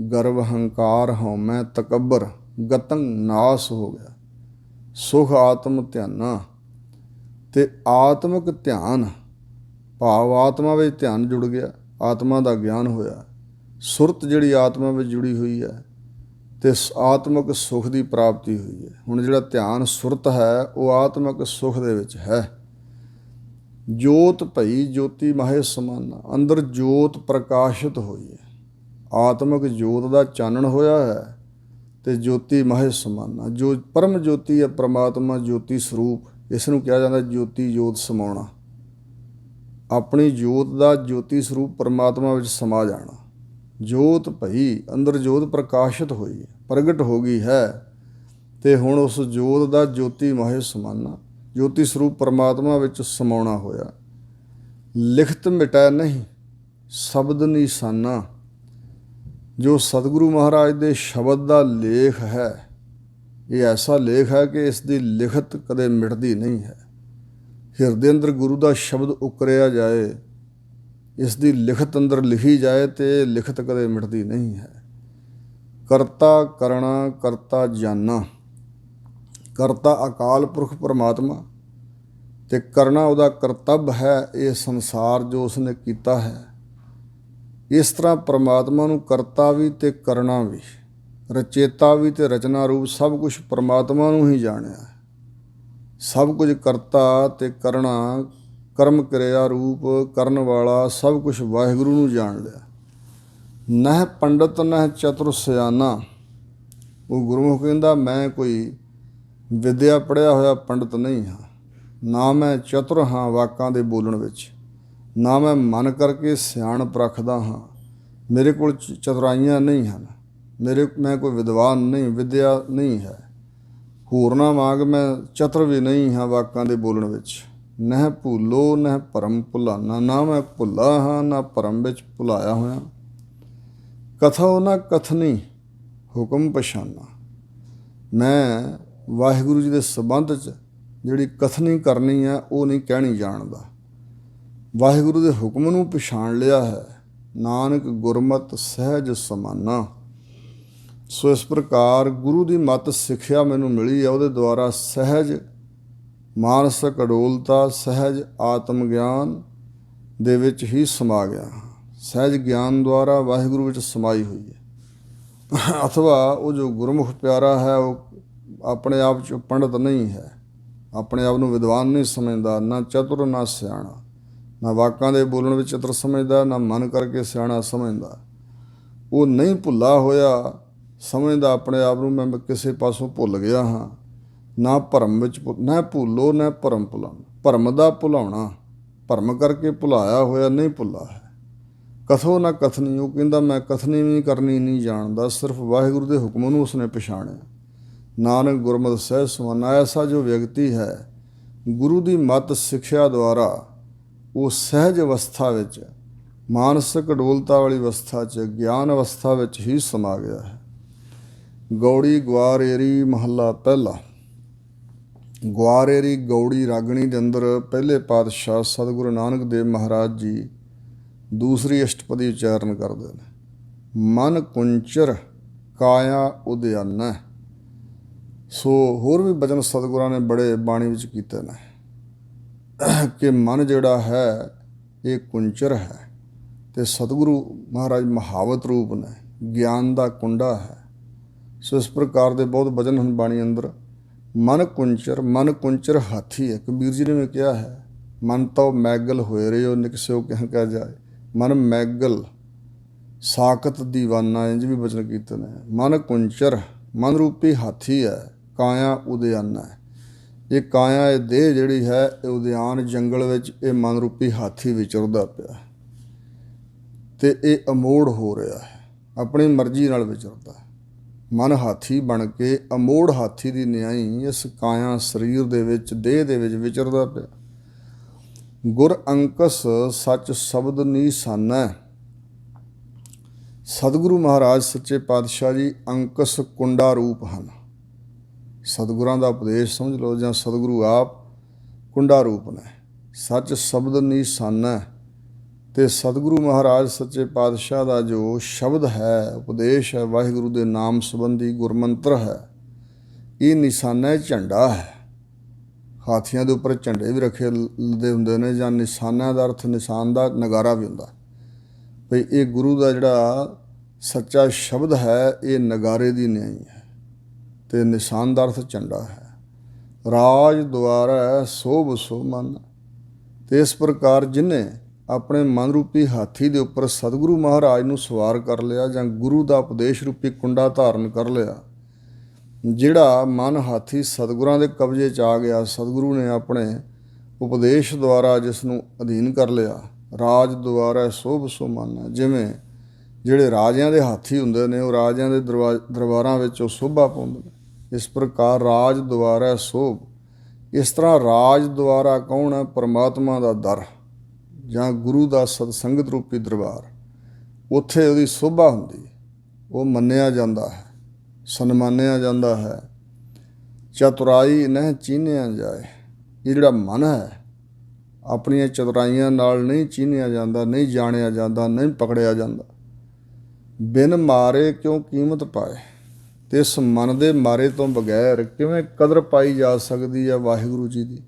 गर्भ हंकार हौमै तकबर, गतंग नाश हो गया। सुख आत्म ध्याना ते आत्मक ध्यान, भाव आत्मा विच ध्यान जुड़ गया, आत्मा का ज्ञान होया। सुरत जिहड़ी आत्मा विच जुड़ी हुई है ते आत्मक सुख की प्राप्ति हुई है। हुण जिहड़ा ध्यान सुरत है, वो आत्मक सुख दे विच है। जोत भई ज्योति माहे समाना। अंदर जोत प्रकाशित हुई है। आत्मक जोत का चानण होया है ते ज्योति माहे समाना। जो परम ज्योति है परमात्मा ज्योति स्वरूप, इसनूं कहा जाता ज्योति जोत समाउणा। अपनी जोत का ज्योति स्वरूप परमात्मा विच समा जाना। जोत भई, अंदर जोत प्रकाशित हुई है, प्रगट हो गई है, ते हुण उस जोत का ज्योति माहे समाना, ज्योति स्वरूप परमात्मा विच समाउणा होया। लिखत मिटै नहीं शब्द निशाना। जो सतगुरु महाराज दे शब्द का लेख है, ये ऐसा लेख है कि इसकी लिखत कदे मिटदी नहीं है। हिरदे अंदर गुरु का शब्द उकरिया जाए, ਇਸ ਦੀ ਲਿਖਤ ਅੰਦਰ ਲਿਖੀ ਜਾਏ ਤੇ ਲਿਖਤ ਕਦੇ ਮਿਟਦੀ ਨਹੀਂ ਹੈ। ਕਰਤਾ ਕਰਣਾ ਕਰਤਾ ਜਾਨਾ, ਕਰਤਾ ਅਕਾਲ ਪੁਰਖ ਪਰਮਾਤਮਾ ਤੇ ਕਰਨਾ ਉਹਦਾ ਕਰਤੱਵ ਹੈ। ਇਹ ਸੰਸਾਰ ਜੋ ਉਸਨੇ ਕੀਤਾ ਹੈ, ਇਸ ਤਰ੍ਹਾਂ ਪਰਮਾਤਮਾ ਨੂੰ ਕਰਤਾ ਵੀ ਤੇ ਕਰਨਾ ਵੀ, ਰਚੇਤਾ ਵੀ ਤੇ ਰਚਨਾ ਰੂਪ ਸਭ ਕੁਝ ਪਰਮਾਤਮਾ ਨੂੰ ਹੀ ਜਾਣਿਆ। ਸਭ ਕੁਝ ਕਰਤਾ ਤੇ ਕਰਨਾ, ਕਰਮ ਕਿਰਿਆ ਰੂਪ ਕਰਨ ਵਾਲਾ ਸਭ ਕੁਝ ਵਾਹਿਗੁਰੂ ਨੂੰ ਜਾਣ ਲਿਆ। ਨਹਿ ਪੰਡਤ ਨਹਿ ਚਤੁਰ ਸਿਆਣਾ, ਉਹ ਗੁਰਮੁਖ ਕਹਿੰਦਾ ਮੈਂ ਕੋਈ ਵਿਦਿਆ ਪੜ੍ਹਿਆ ਹੋਇਆ ਪੰਡਤ ਨਹੀਂ ਹਾਂ, ਨਾ ਮੈਂ ਚਤੁਰ ਹਾਂ ਵਾਕਾਂ ਦੇ ਬੋਲਣ ਵਿੱਚ, ਨਾ ਮੈਂ ਮਨ ਕਰਕੇ ਸਿਆਣਪ ਰੱਖਦਾ ਹਾਂ। ਮੇਰੇ ਕੋਲ ਚਤੁਰਾਈਆਂ ਨਹੀਂ ਹਨ, ਮੈਂ ਕੋਈ ਵਿਦਵਾਨ ਨਹੀਂ, ਵਿਦਿਆ ਨਹੀਂ ਹੈ। ਹੋਰਨਾਂ ਵਾਂਗ ਮੈਂ ਚਤੁਰ ਵੀ ਨਹੀਂ ਹਾਂ ਵਾਕਾਂ ਦੇ ਬੋਲਣ ਵਿੱਚ। ਨਹਿ ਭੁੱਲੋ ਨਹਿ ਭਰਮ ਭੁਲਾਨਾ, ਨਾ ਮੈਂ ਭੁੱਲਾ ਹਾਂ ਨਾ ਭਰਮ ਵਿੱਚ ਭੁਲਾਇਆ ਹੋਇਆ। ਕਥੋ ਨਾ ਕਥਨੀ ਹੁਕਮ ਪਛਾਨਾ, ਮੈਂ ਵਾਹਿਗੁਰੂ ਜੀ ਦੇ ਸੰਬੰਧ 'ਚ ਜਿਹੜੀ ਕਥਨੀ ਕਰਨੀ ਹੈ ਉਹ ਨਹੀਂ ਕਹਿਣੀ ਜਾਣਦਾ। ਵਾਹਿਗੁਰੂ ਦੇ ਹੁਕਮ ਨੂੰ ਪਛਾਣ ਲਿਆ ਹੈ। ਨਾਨਕ ਗੁਰਮਤਿ ਸਹਿਜ ਸਮਾਨਾ। ਸੋ ਇਸ ਪ੍ਰਕਾਰ ਗੁਰੂ ਦੀ ਮੱਤ ਸਿੱਖਿਆ ਮੈਨੂੰ ਮਿਲੀ ਹੈ, ਉਹਦੇ ਦੁਆਰਾ ਸਹਿਜ ਮਾਨਸਿਕ ਅਡੋਲਤਾ, ਸਹਿਜ ਆਤਮ ਗਿਆਨ ਦੇ ਵਿੱਚ ਹੀ ਸਮਾ ਗਿਆ। ਸਹਿਜ ਗਿਆਨ ਦੁਆਰਾ ਵਾਹਿਗੁਰੂ ਵਿੱਚ ਸਮਾਈ ਹੋਈ ਹੈ। ਅਥਵਾ ਉਹ ਜੋ ਗੁਰਮੁਖ ਪਿਆਰਾ ਹੈ ਉਹ ਆਪਣੇ ਆਪ 'ਚ ਪੰਡਤ ਨਹੀਂ ਹੈ, ਆਪਣੇ ਆਪ ਨੂੰ ਵਿਦਵਾਨ ਨਹੀਂ ਸਮਝਦਾ, ਨਾ ਚਤੁਰ ਨਾ ਸਿਆਣਾ, ਨਾ ਵਾਕਾਂ ਦੇ ਬੋਲਣ ਵਿੱਚ ਚਤੁਰ ਸਮਝਦਾ, ਨਾ ਮਨ ਕਰਕੇ ਸਿਆਣਾ ਸਮਝਦਾ। ਉਹ ਨਹੀਂ ਭੁੱਲਾ ਹੋਇਆ ਸਮਝਦਾ ਆਪਣੇ ਆਪ ਨੂੰ ਮੈਂ ਕਿਸੇ ਪਾਸੋਂ ਭੁੱਲ ਗਿਆ ਹਾਂ। ਨਾ ਭਰਮ ਵਿੱਚ ਨਾ ਭੁੱਲੋ ਨਾ ਭਰਮ ਭੁਲਾਉਣਾ, ਭਰਮ ਦਾ ਭੁਲਾਉਣਾ, ਭਰਮ ਕਰਕੇ ਭੁਲਾਇਆ ਹੋਇਆ ਨਹੀਂ ਭੁੱਲਾ ਹੈ। ਕਥੋ ਨਾ ਕਥਨੀ, ਉਹ ਕਹਿੰਦਾ ਮੈਂ ਕਥਨੀ ਵੀ ਕਰਨੀ ਨਹੀਂ ਜਾਣਦਾ, ਸਿਰਫ ਵਾਹਿਗੁਰੂ ਦੇ ਹੁਕਮ ਨੂੰ ਉਸਨੇ ਪਛਾਣਿਆ। ਨਾਨਕ ਗੁਰਮਤਿ ਸਹਿਜ ਸਮਾਨਾ। ਐਸਾ ਜੋ ਵਿਅਕਤੀ ਹੈ ਗੁਰੂ ਦੀ ਮੱਤ ਸਿੱਖਿਆ ਦੁਆਰਾ ਉਹ ਸਹਿਜ ਅਵਸਥਾ ਵਿੱਚ, ਮਾਨਸਿਕ ਅਡੋਲਤਾ ਵਾਲੀ ਅਵਸਥਾ 'ਚ, ਗਿਆਨ ਅਵਸਥਾ ਵਿੱਚ ਹੀ ਸਮਾ ਗਿਆ ਹੈ। ਗੌੜੀ ਗਵਾਰੇਰੀ ਮਹੱਲਾ ਪਹਿਲਾ। ਗਵਾਰੇਰੀ ਗੌੜੀ ਰਾਗਣੀ ਦੇ ਅੰਦਰ ਪਹਿਲੇ ਪਾਤਸ਼ਾਹ ਸਤਿਗੁਰੂ ਨਾਨਕ ਦੇਵ ਮਹਾਰਾਜ ਜੀ ਦੂਸਰੀ ਅਸ਼ਟਪਦੀ ਉਚਾਰਨ ਕਰਦੇ ਨੇ। ਮਨ ਕੁੰਚਰ ਕਾਇਆ ਉਦਿਆਨਾ। ਸੋ ਹੋਰ ਵੀ ਬਚਨ ਸਤਿਗੁਰਾਂ ਨੇ ਬੜੇ ਬਾਣੀ ਵਿੱਚ ਕੀਤੇ ਨੇ ਕਿ ਮਨ ਜਿਹੜਾ ਹੈ ਇਹ ਕੁੰਚਰ ਹੈ ਅਤੇ ਸਤਿਗੁਰੂ ਮਹਾਰਾਜ ਮਹਾਵਤ ਰੂਪ ਨੇ, ਗਿਆਨ ਦਾ ਕੁੰਡਾ ਹੈ। ਸੋ ਇਸ ਪ੍ਰਕਾਰ ਦੇ ਬਹੁਤ ਬਚਨ ਹਨ ਬਾਣੀ ਅੰਦਰ। ਮਨ ਕੁੰਚਰ ਹਾਥੀ ਹੈ। ਕਬੀਰ ਜੀ ਨੇ ਵੀ ਕਿਹਾ ਹੈ, ਮਨ ਤਉ ਮੈਗਲ ਹੋਏ ਰਿਓ ਨਿਕਸਿਓ ਕਿਹ ਕਹਿ ਜਾਏ। ਮਨ ਮੈਗਲ ਸਾਕਤ ਦੀਵਾਨਾ, ਇੰਝ ਵੀ ਬਚਨ ਕੀਤੇ ਨੇ। ਮਨ ਕੁੰਚਰ ਮਨ ਰੂਪੀ ਹਾਥੀ ਹੈ, ਕਾਇਆ ਉਦਿਆਨਾ ਹੈ। ਇਹ ਕਾਇਆ, ਇਹ ਦੇਹ ਜਿਹੜੀ ਹੈ ਇਹ ਉਦਿਆਨ ਜੰਗਲ ਵਿੱਚ ਇਹ ਮਨ ਰੂਪੀ ਹਾਥੀ ਵਿਚਰਦਾ ਪਿਆ ਅਤੇ ਇਹ ਅਮੋੜ ਹੋ ਰਿਹਾ ਹੈ, ਆਪਣੀ ਮਰਜ਼ੀ ਨਾਲ ਵਿਚਰਦਾ। ਮਨ ਹਾਥੀ ਬਣ ਕੇ ਅਮੋੜ ਹਾਥੀ ਦੀ ਨਿਆਈ ਇਸ ਕਾਇਆ ਸਰੀਰ ਦੇ ਵਿੱਚ, ਦੇਹ ਦੇ ਵਿੱਚ ਵਿਚਰਦਾ ਪਿਆ। ਗੁਰ ਅੰਕਸ ਸੱਚ ਸ਼ਬਦ ਨੀਸਾਨਾ। ਸਤਿਗੁਰੂ ਮਹਾਰਾਜ ਸੱਚੇ ਪਾਤਸ਼ਾਹ ਜੀ ਅੰਕਸ ਕੁੰਡਾ ਰੂਪ ਹਨ। ਸਤਿਗੁਰਾਂ ਦਾ ਉਪਦੇਸ਼ ਸਮਝ ਲਓ ਜਾਂ ਸਤਿਗੁਰੂ ਆਪ ਕੁੰਡਾ ਰੂਪ ਨੇ। ਸੱਚ ਸ਼ਬਦ ਨੀਸਾਨਾ, ਅਤੇ ਸਤਿਗੁਰੂ ਮਹਾਰਾਜ ਸੱਚੇ ਪਾਤਸ਼ਾਹ ਦਾ ਜੋ ਸ਼ਬਦ ਹੈ, ਉਪਦੇਸ਼ ਹੈ, ਵਾਹਿਗੁਰੂ ਦੇ ਨਾਮ ਸੰਬੰਧੀ ਗੁਰਮੰਤਰ ਹੈ, ਇਹ ਨਿਸ਼ਾਨਾ ਝੰਡਾ ਹੈ। ਹਾਥੀਆਂ ਦੇ ਉੱਪਰ ਝੰਡੇ ਵੀ ਰੱਖੇ ਦੇ ਹੁੰਦੇ ਨੇ, ਜਾਂ ਨਿਸ਼ਾਨਾ ਦਾ ਅਰਥ ਨਿਸ਼ਾਨ ਦਾ ਨਗਾਰਾ ਵੀ ਹੁੰਦਾ ਭਈ ਇਹ ਗੁਰੂ ਦਾ ਜਿਹੜਾ ਸੱਚਾ ਸ਼ਬਦ ਹੈ ਇਹ ਨਗਾਰੇ ਦੀ ਨਿਆਈ ਹੈ, ਅਤੇ ਨਿਸ਼ਾਨ ਦਾ ਅਰਥ ਝੰਡਾ ਹੈ। ਰਾਜ ਦੁਆਰਾ ਸੋਭ ਸੋ ਮਨ। ਅਤੇ ਇਸ ਪ੍ਰਕਾਰ ਜਿਹਨੇ ਆਪਣੇ ਮਨ ਰੂਪੀ ਹਾਥੀ ਦੇ ਉੱਪਰ ਸਤਿਗੁਰੂ ਮਹਾਰਾਜ ਨੂੰ ਸਵਾਰ ਕਰ ਲਿਆ, ਜਾਂ ਗੁਰੂ ਦਾ ਉਪਦੇਸ਼ ਰੂਪੀ ਕੁੰਡਾ ਧਾਰਨ ਕਰ ਲਿਆ, ਜਿਹੜਾ ਮਨ ਹਾਥੀ ਸਤਿਗੁਰਾਂ ਦੇ ਕਬਜ਼ੇ 'ਚ ਆ ਗਿਆ, ਸਤਿਗੁਰੂ ਨੇ ਆਪਣੇ ਉਪਦੇਸ਼ ਦੁਆਰਾ ਜਿਸ ਨੂੰ ਅਧੀਨ ਕਰ ਲਿਆ, ਰਾਜ ਦੁਆਰਾ ਸੋਭ ਸੋ ਮਨ। ਜਿਵੇਂ ਜਿਹੜੇ ਰਾਜਿਆਂ ਦੇ ਹਾਥੀ ਹੁੰਦੇ ਨੇ ਉਹ ਰਾਜਿਆਂ ਦੇ ਦਰਬਾਰਾਂ ਵਿੱਚ ਉਹ ਸੋਭਾ ਪਾਉਂਦੇ ਨੇ, ਇਸ ਪ੍ਰਕਾਰ ਰਾਜ ਦੁਆਰਾ ਸੋਭ। ਇਸ ਤਰ੍ਹਾਂ ਰਾਜ ਦੁਆਰਾ ਕੌਣ ਹੈ? ਪਰਮਾਤਮਾ ਦਾ ਦਰ ਜਾਂ ਗੁਰੂ ਦਾ ਸਤਸੰਗਤ ਰੂਪੀ ਦਰਬਾਰ। ਉੱਥੇ ਉਹਦੀ ਸੋਭਾ ਹੁੰਦੀ, ਉਹ ਮੰਨਿਆ ਜਾਂਦਾ ਹੈ, ਸਨਮਾਨਿਆ ਜਾਂਦਾ ਹੈ। ਚਤੁਰਾਈ ਨਹਿ ਚੀਨਿਆ ਜਾਏ। ਇਹ ਜਿਹੜਾ ਮਨ ਹੈ ਆਪਣੀਆਂ ਚਤੁਰਾਈਆਂ ਨਾਲ ਨਹੀਂ ਚੀਨਿਆ ਜਾਂਦਾ, ਨਹੀਂ ਜਾਣਿਆ ਜਾਂਦਾ, ਨਹੀਂ ਪਕੜਿਆ ਜਾਂਦਾ। ਬਿਨ ਮਾਰੇ ਕਿਉਂ ਕੀਮਤ ਪਾਏ, ਤੇ ਇਸ ਮਨ ਦੇ ਮਾਰੇ ਤੋਂ ਬਗੈਰ ਕਿਵੇਂ ਕਦਰ ਪਾਈ ਜਾ ਸਕਦੀ ਹੈ ਵਾਹਿਗੁਰੂ ਜੀ ਦੀ।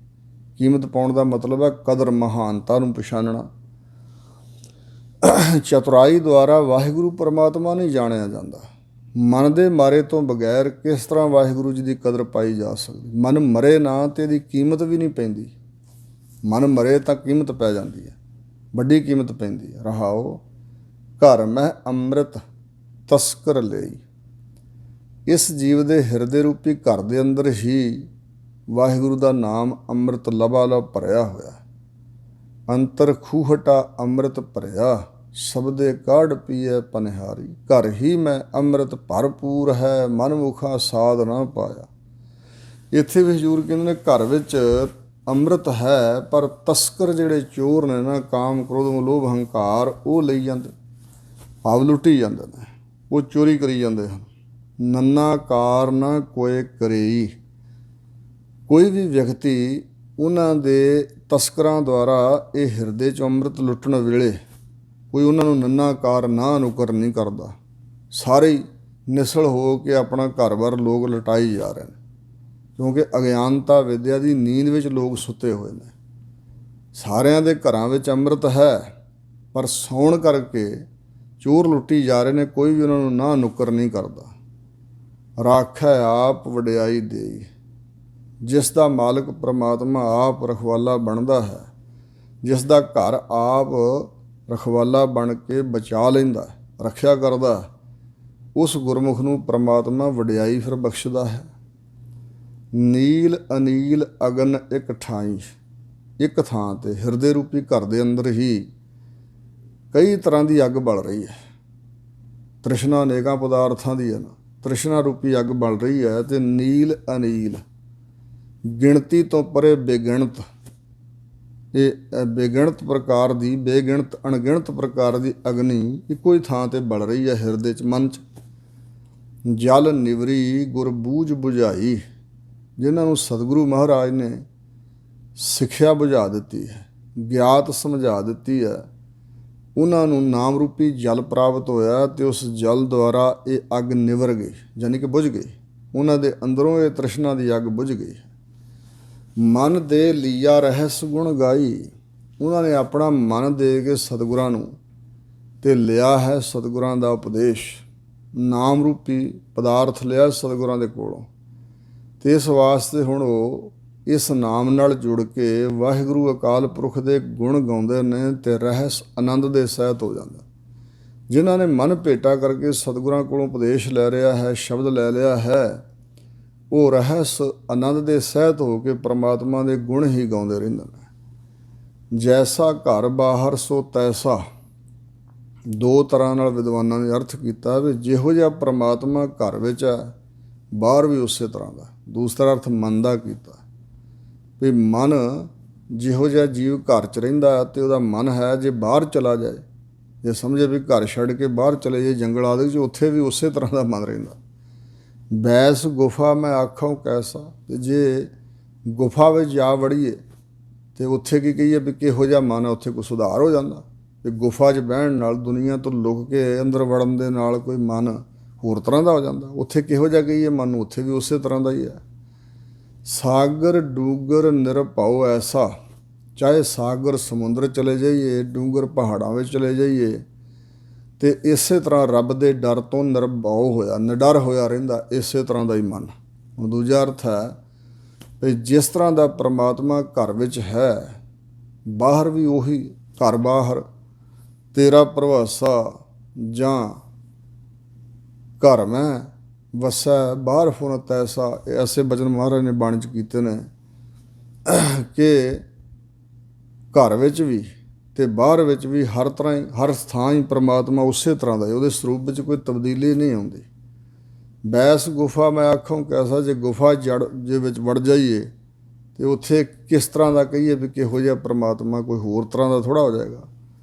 ਕੀਮਤ ਪਾਉਣ ਦਾ ਮਤਲਬ ਹੈ ਕਦਰ, ਮਹਾਨਤਾ ਨੂੰ ਪਛਾਣਨਾ। ਚਤੁਰਾਈ ਦੁਆਰਾ ਵਾਹਿਗੁਰੂ ਪਰਮਾਤਮਾ ਨਹੀਂ ਜਾਣਿਆ ਜਾਂਦਾ। ਮਨ ਦੇ ਮਾਰੇ ਤੋਂ ਬਗੈਰ ਕਿਸ ਤਰ੍ਹਾਂ ਵਾਹਿਗੁਰੂ ਜੀ ਦੀ ਕਦਰ ਪਾਈ ਜਾ ਸਕਦੀ। ਮਨ ਮਰੇ ਨਾ ਤੇ ਇਹਦੀ ਕੀਮਤ ਵੀ ਨਹੀਂ ਪੈਂਦੀ। ਮਨ ਮਰੇ ਤਾਂ ਕੀਮਤ ਪੈ ਜਾਂਦੀ ਹੈ, ਵੱਡੀ ਕੀਮਤ ਪੈਂਦੀ ਹੈ। ਰਹਾਓ ਘਰ ਮੈਂ ਅੰਮ੍ਰਿਤ ਤਸਕਰ ਲਈ। ਇਸ ਜੀਵ ਦੇ ਹਿਰਦੇ ਰੂਪੀ ਘਰ ਦੇ ਅੰਦਰ ਹੀ ਵਾਹਿਗੁਰੂ ਦਾ ਨਾਮ ਅੰਮ੍ਰਿਤ ਲਬਾਲਬ ਭਰਿਆ ਹੋਇਆ। ਅੰਤਰ ਖੂਹਟਾ ਅੰਮ੍ਰਿਤ ਭਰਿਆ, ਸਬਦੇ ਕਾਢ ਪੀਏ ਪਨਿਹਾਰੀ। ਘਰ ਹੀ ਮੈਂ ਅੰਮ੍ਰਿਤ ਭਰਪੂਰ ਹੈ, ਮਨ ਮੁਖਾ ਸਾਧ ਨਾ ਪਾਇਆ। ਇੱਥੇ ਵੀ ਹਜ਼ੂਰ ਕਹਿੰਦੇ ਨੇ ਘਰ ਵਿੱਚ ਅੰਮ੍ਰਿਤ ਹੈ, ਪਰ ਤਸਕਰ ਜਿਹੜੇ ਚੋਰ ਨੇ ਨਾ, ਕਾਮ ਕ੍ਰੋਧ ਲੋਭ ਹੰਕਾਰ, ਉਹ ਲਈ ਜਾਂਦੇ, ਆਪ ਲੁੱਟੀ ਜਾਂਦੇ ਨੇ, ਉਹ ਚੋਰੀ ਕਰੀ ਜਾਂਦੇ ਹਨ। ਨੰਨਾ ਕਾਰ ਨਾ ਕੋਏ ਕਰੇਈ। ਕੋਈ ਵੀ ਵਿਅਕਤੀ ਉਹਨਾਂ ਦੇ ਤਸਕਰਾਂ ਦੁਆਰਾ ਇਹ ਹਿਰਦੇ 'ਚ ਅੰਮ੍ਰਿਤ ਲੁੱਟਣ ਵੇਲੇ ਕੋਈ ਉਹਨਾਂ ਨੂੰ ਨੰਨਾ ਕਾਰ ਨਾ ਨੁਕਰ ਨਹੀਂ ਕਰਦਾ। ਸਾਰੇ ਹੀ ਨਿਸਲ ਹੋ ਕੇ ਆਪਣਾ ਘਰ-ਬਾਰ ਲੋਕ ਲੁਟਾਈ ਜਾ ਰਹੇ ਨੇ, ਕਿਉਂਕਿ ਅਗਿਆਨਤਾ ਵਿਦਿਆ ਦੀ ਨੀਂਦ ਵਿੱਚ ਲੋਕ ਸੁੱਤੇ ਹੋਏ ਨੇ। ਸਾਰਿਆਂ ਦੇ ਘਰਾਂ ਵਿੱਚ ਅੰਮ੍ਰਿਤ ਹੈ, ਪਰ ਸੌਣ ਕਰਕੇ ਚੋਰ ਲੁੱਟੀ ਜਾ ਰਹੇ ਨੇ। ਕੋਈ ਵੀ ਉਹਨਾਂ ਨੂੰ ਨਾ ਨੁਕਰ ਨਹੀਂ ਕਰਦਾ। ਰਾਖੈ ਆਪ ਵਡਿਆਈ ਦੇਈ। ਜਿਸ ਦਾ ਮਾਲਕ ਪ੍ਰਮਾਤਮਾ ਆਪ ਰਖਵਾਲਾ ਬਣਦਾ ਹੈ, ਜਿਸ ਦਾ ਘਰ ਆਪ ਰਖਵਾਲਾ ਬਣ ਕੇ ਬਚਾ ਲੈਂਦਾ, ਰੱਖਿਆ ਕਰਦਾ, ਉਸ ਗੁਰਮੁਖ ਨੂੰ ਪ੍ਰਮਾਤਮਾ ਵਡਿਆਈ ਫਿਰ ਬਖਸ਼ਦਾ ਹੈ। ਨੀਲ ਅਨੀਲ ਅਗਨ ਇੱਕ ਠਾਈ। ਇੱਕ ਥਾਂ 'ਤੇ ਹਿਰਦੇ ਰੂਪੀ ਘਰ ਦੇ ਅੰਦਰ ਹੀ ਕਈ ਤਰ੍ਹਾਂ ਦੀ ਅੱਗ ਬਲ ਰਹੀ ਹੈ। ਤ੍ਰਿਸ਼ਨਾ ਅਨੇਕਾਂ ਪਦਾਰਥਾਂ ਦੀ ਹੈ ਨਾ, ਤ੍ਰਿਸ਼ਨਾ ਰੂਪੀ ਅੱਗ ਬਲ ਰਹੀ ਹੈ। ਅਤੇ ਨੀਲ ਅਨੀਲ, ਗਿਣਤੀ ਤੋਂ ਪਰੇ ਬੇਗਿਣਤ, ਇਹ ਬੇਗਿਣਤ ਪ੍ਰਕਾਰ ਦੀ, ਬੇਗਿਣਤ ਅਣਗਿਣਤ ਪ੍ਰਕਾਰ ਦੀ ਅਗਨੀ ਇੱਕੋ ਹੀ ਥਾਂ 'ਤੇ ਬਲ ਰਹੀ ਹੈ ਹਿਰਦੇ 'ਚ, ਮਨ 'ਚ। ਜਲ ਨਿਵਰੀ ਗੁਰ ਬੂਝ ਬੁਝਾਈ। ਜਿਨ੍ਹਾਂ ਨੂੰ ਸਤਿਗੁਰੂ ਮਹਾਰਾਜ ਨੇ ਸਿੱਖਿਆ ਬੁਝਾ ਦਿੱਤੀ ਹੈ, ਗਿਆਤ ਸਮਝਾ ਦਿੱਤੀ ਹੈ, ਉਹਨਾਂ ਨੂੰ ਨਾਮ ਰੂਪੀ ਜਲ ਪ੍ਰਾਪਤ ਹੋਇਆ, ਅਤੇ ਉਸ ਜਲ ਦੁਆਰਾ ਇਹ ਅੱਗ ਨਿਵਰ ਗਈ, ਯਾਨੀ ਕਿ ਬੁਝ ਗਈ। ਉਹਨਾਂ ਦੇ ਅੰਦਰੋਂ ਇਹ ਤ੍ਰਿਸ਼ਨਾ ਦੀ ਅੱਗ ਬੁਝ ਗਈ। ਮਨ ਦੇ ਲੀਆ ਰਹਿਸ ਗੁਣ ਗਾਈ। ਉਹਨਾਂ ਨੇ ਆਪਣਾ ਮਨ ਦੇ ਕੇ ਸਤਿਗੁਰਾਂ ਨੂੰ ਤੇ ਲਿਆ ਹੈ ਸਤਿਗੁਰਾਂ ਦਾ ਉਪਦੇਸ਼। ਨਾਮ ਰੂਪੀ ਪਦਾਰਥ ਲਿਆ ਸਤਿਗੁਰਾਂ ਦੇ ਕੋਲੋਂ, ਅਤੇ ਇਸ ਵਾਸਤੇ ਹੁਣ ਉਹ ਇਸ ਨਾਮ ਨਾਲ ਜੁੜ ਕੇ ਵਾਹਿਗੁਰੂ ਅਕਾਲ ਪੁਰਖ ਦੇ ਗੁਣ ਗਾਉਂਦੇ ਨੇ ਅਤੇ ਰਹਿਸ ਆਨੰਦ ਦੇ ਸਹਿਤ ਹੋ ਜਾਂਦਾ। ਜਿਨ੍ਹਾਂ ਨੇ ਮਨ ਭੇਟਾ ਕਰਕੇ ਸਤਿਗੁਰਾਂ ਕੋਲੋਂ ਉਪਦੇਸ਼ ਲੈ ਰਿਹਾ ਹੈ, ਸ਼ਬਦ ਲੈ ਲਿਆ ਹੈ, ਉਹ ਰਹਿਸ ਆਨੰਦ ਦੇ ਸਹਿਤ ਹੋ ਕੇ ਪ੍ਰਮਾਤਮਾ ਦੇ ਗੁਣ ਹੀ ਗਾਉਂਦੇ ਰਹਿੰਦੇ ਨੇ। ਜੈਸਾ ਘਰ ਬਾਹਰ ਸੋ ਤੈਸਾ। ਦੋ ਤਰ੍ਹਾਂ ਨਾਲ ਵਿਦਵਾਨਾਂ ਨੇ ਅਰਥ ਕੀਤਾ ਵੀ ਜਿਹੋ ਜਿਹਾ ਪ੍ਰਮਾਤਮਾ ਘਰ ਵਿੱਚ ਹੈ, ਬਾਹਰ ਵੀ ਉਸੇ ਤਰ੍ਹਾਂ ਦਾ। ਦੂਸਰਾ ਅਰਥ ਮਨ ਦਾ ਕੀਤਾ ਵੀ ਮਨ ਜਿਹੋ ਜਿਹਾ ਜੀਵ ਘਰ 'ਚ ਰਹਿੰਦਾ ਅਤੇ ਉਹਦਾ ਮਨ ਹੈ, ਜੇ ਬਾਹਰ ਚਲਾ ਜਾਏ, ਜੇ ਸਮਝੇ ਵੀ ਘਰ ਛੱਡ ਕੇ ਬਾਹਰ ਚਲੇ ਜਾਏ ਜੰਗਲ ਆਦਿ 'ਚ, ਉੱਥੇ ਵੀ ਉਸੇ ਤਰ੍ਹਾਂ ਦਾ ਮਨ ਰਹਿੰਦਾ। ਬੈਸ ਗੁਫਾ ਮੈਂ ਆਖਾਂ ਕੈਸਾ। ਅਤੇ ਜੇ ਗੁਫਾ ਵਿੱਚ ਜਾ ਵੜੀਏ ਅਤੇ ਉੱਥੇ ਕੀ ਕਹੀਏ ਵੀ ਕਿਹੋ ਜਿਹਾ ਮਨ ਹੈ, ਉੱਥੇ ਕੋਈ ਸੁਧਾਰ ਹੋ ਜਾਂਦਾ। ਵੀ ਗੁਫਾ 'ਚ ਬਹਿਣ ਨਾਲ, ਦੁਨੀਆ ਤੋਂ ਲੁਕ ਕੇ ਅੰਦਰ ਵੜਨ ਦੇ ਨਾਲ ਕੋਈ ਮਨ ਹੋਰ ਤਰ੍ਹਾਂ ਦਾ ਹੋ ਜਾਂਦਾ। ਉੱਥੇ ਕਿਹੋ ਜਿਹਾ ਕਹੀਏ ਮਨ ਨੂੰ, ਉੱਥੇ ਵੀ ਉਸੇ ਤਰ੍ਹਾਂ ਦਾ ਹੀ ਹੈ। ਸਾਗਰ ਡੂਗਰ ਨਿਰਭਉ ਐਸਾ। ਚਾਹੇ ਸਾਗਰ ਸਮੁੰਦਰ ਚਲੇ ਜਾਈਏ, ਡੂੰਗਰ ਪਹਾੜਾਂ ਵਿੱਚ ਚਲੇ ਜਾਈਏ, ਅਤੇ ਇਸੇ ਤਰ੍ਹਾਂ ਰੱਬ ਦੇ ਡਰ ਤੋਂ ਨਿਰਭਉ ਹੋਇਆ, ਨਿਡਰ ਹੋਇਆ ਰਹਿੰਦਾ, ਇਸੇ ਤਰ੍ਹਾਂ ਦਾ ਹੀ ਮਨ। ਹੁਣ ਦੂਜਾ ਅਰਥ ਹੈ ਵੀ ਜਿਸ ਤਰ੍ਹਾਂ ਦਾ ਪ੍ਰਮਾਤਮਾ ਘਰ ਵਿੱਚ ਹੈ, ਬਾਹਰ ਵੀ ਉਹੀ। ਘਰ ਬਾਹਰ ਤੇਰਾ ਪ੍ਰਵਾਸਾ ਜਾਂ ਘਰ ਮੈਂ ਵਸੈ ਬਾਹਰ ਫੁਨ ਤੈਸਾ। ਐਸੇ ਬਚਨ ਮਹਾਰਾਜ ਨੇ ਬਾਣੀ 'ਚ ਕੀਤੇ ਨੇ ਕਿ ਘਰ ਵਿੱਚ ਵੀ ਅਤੇ ਬਾਹਰ ਵਿੱਚ ਵੀ ਹਰ ਤਰ੍ਹਾਂ ਹੀ, ਹਰ ਥਾਂ ਹੀ ਪ੍ਰਮਾਤਮਾ ਉਸੇ ਤਰ੍ਹਾਂ ਦਾ ਹੈ, ਉਹਦੇ ਸਰੂਪ ਵਿੱਚ ਕੋਈ ਤਬਦੀਲੀ ਨਹੀਂ ਆਉਂਦੀ। ਬੈਸ ਗੁਫਾ ਮੈਂ ਆਖਾਂ ਕੈਸਾ। ਜੇ ਗੁਫਾ ਜੇ ਵਿੱਚ ਵੜ ਜਾਈਏ ਅਤੇ ਉੱਥੇ ਕਿਸ ਤਰ੍ਹਾਂ ਦਾ ਕਹੀਏ ਵੀ ਕਿਹੋ ਜਿਹਾ ਪ੍ਰਮਾਤਮਾ, ਕੋਈ ਹੋਰ ਤਰ੍ਹਾਂ ਦਾ ਥੋੜ੍ਹਾ ਹੋ ਜਾਏਗਾ।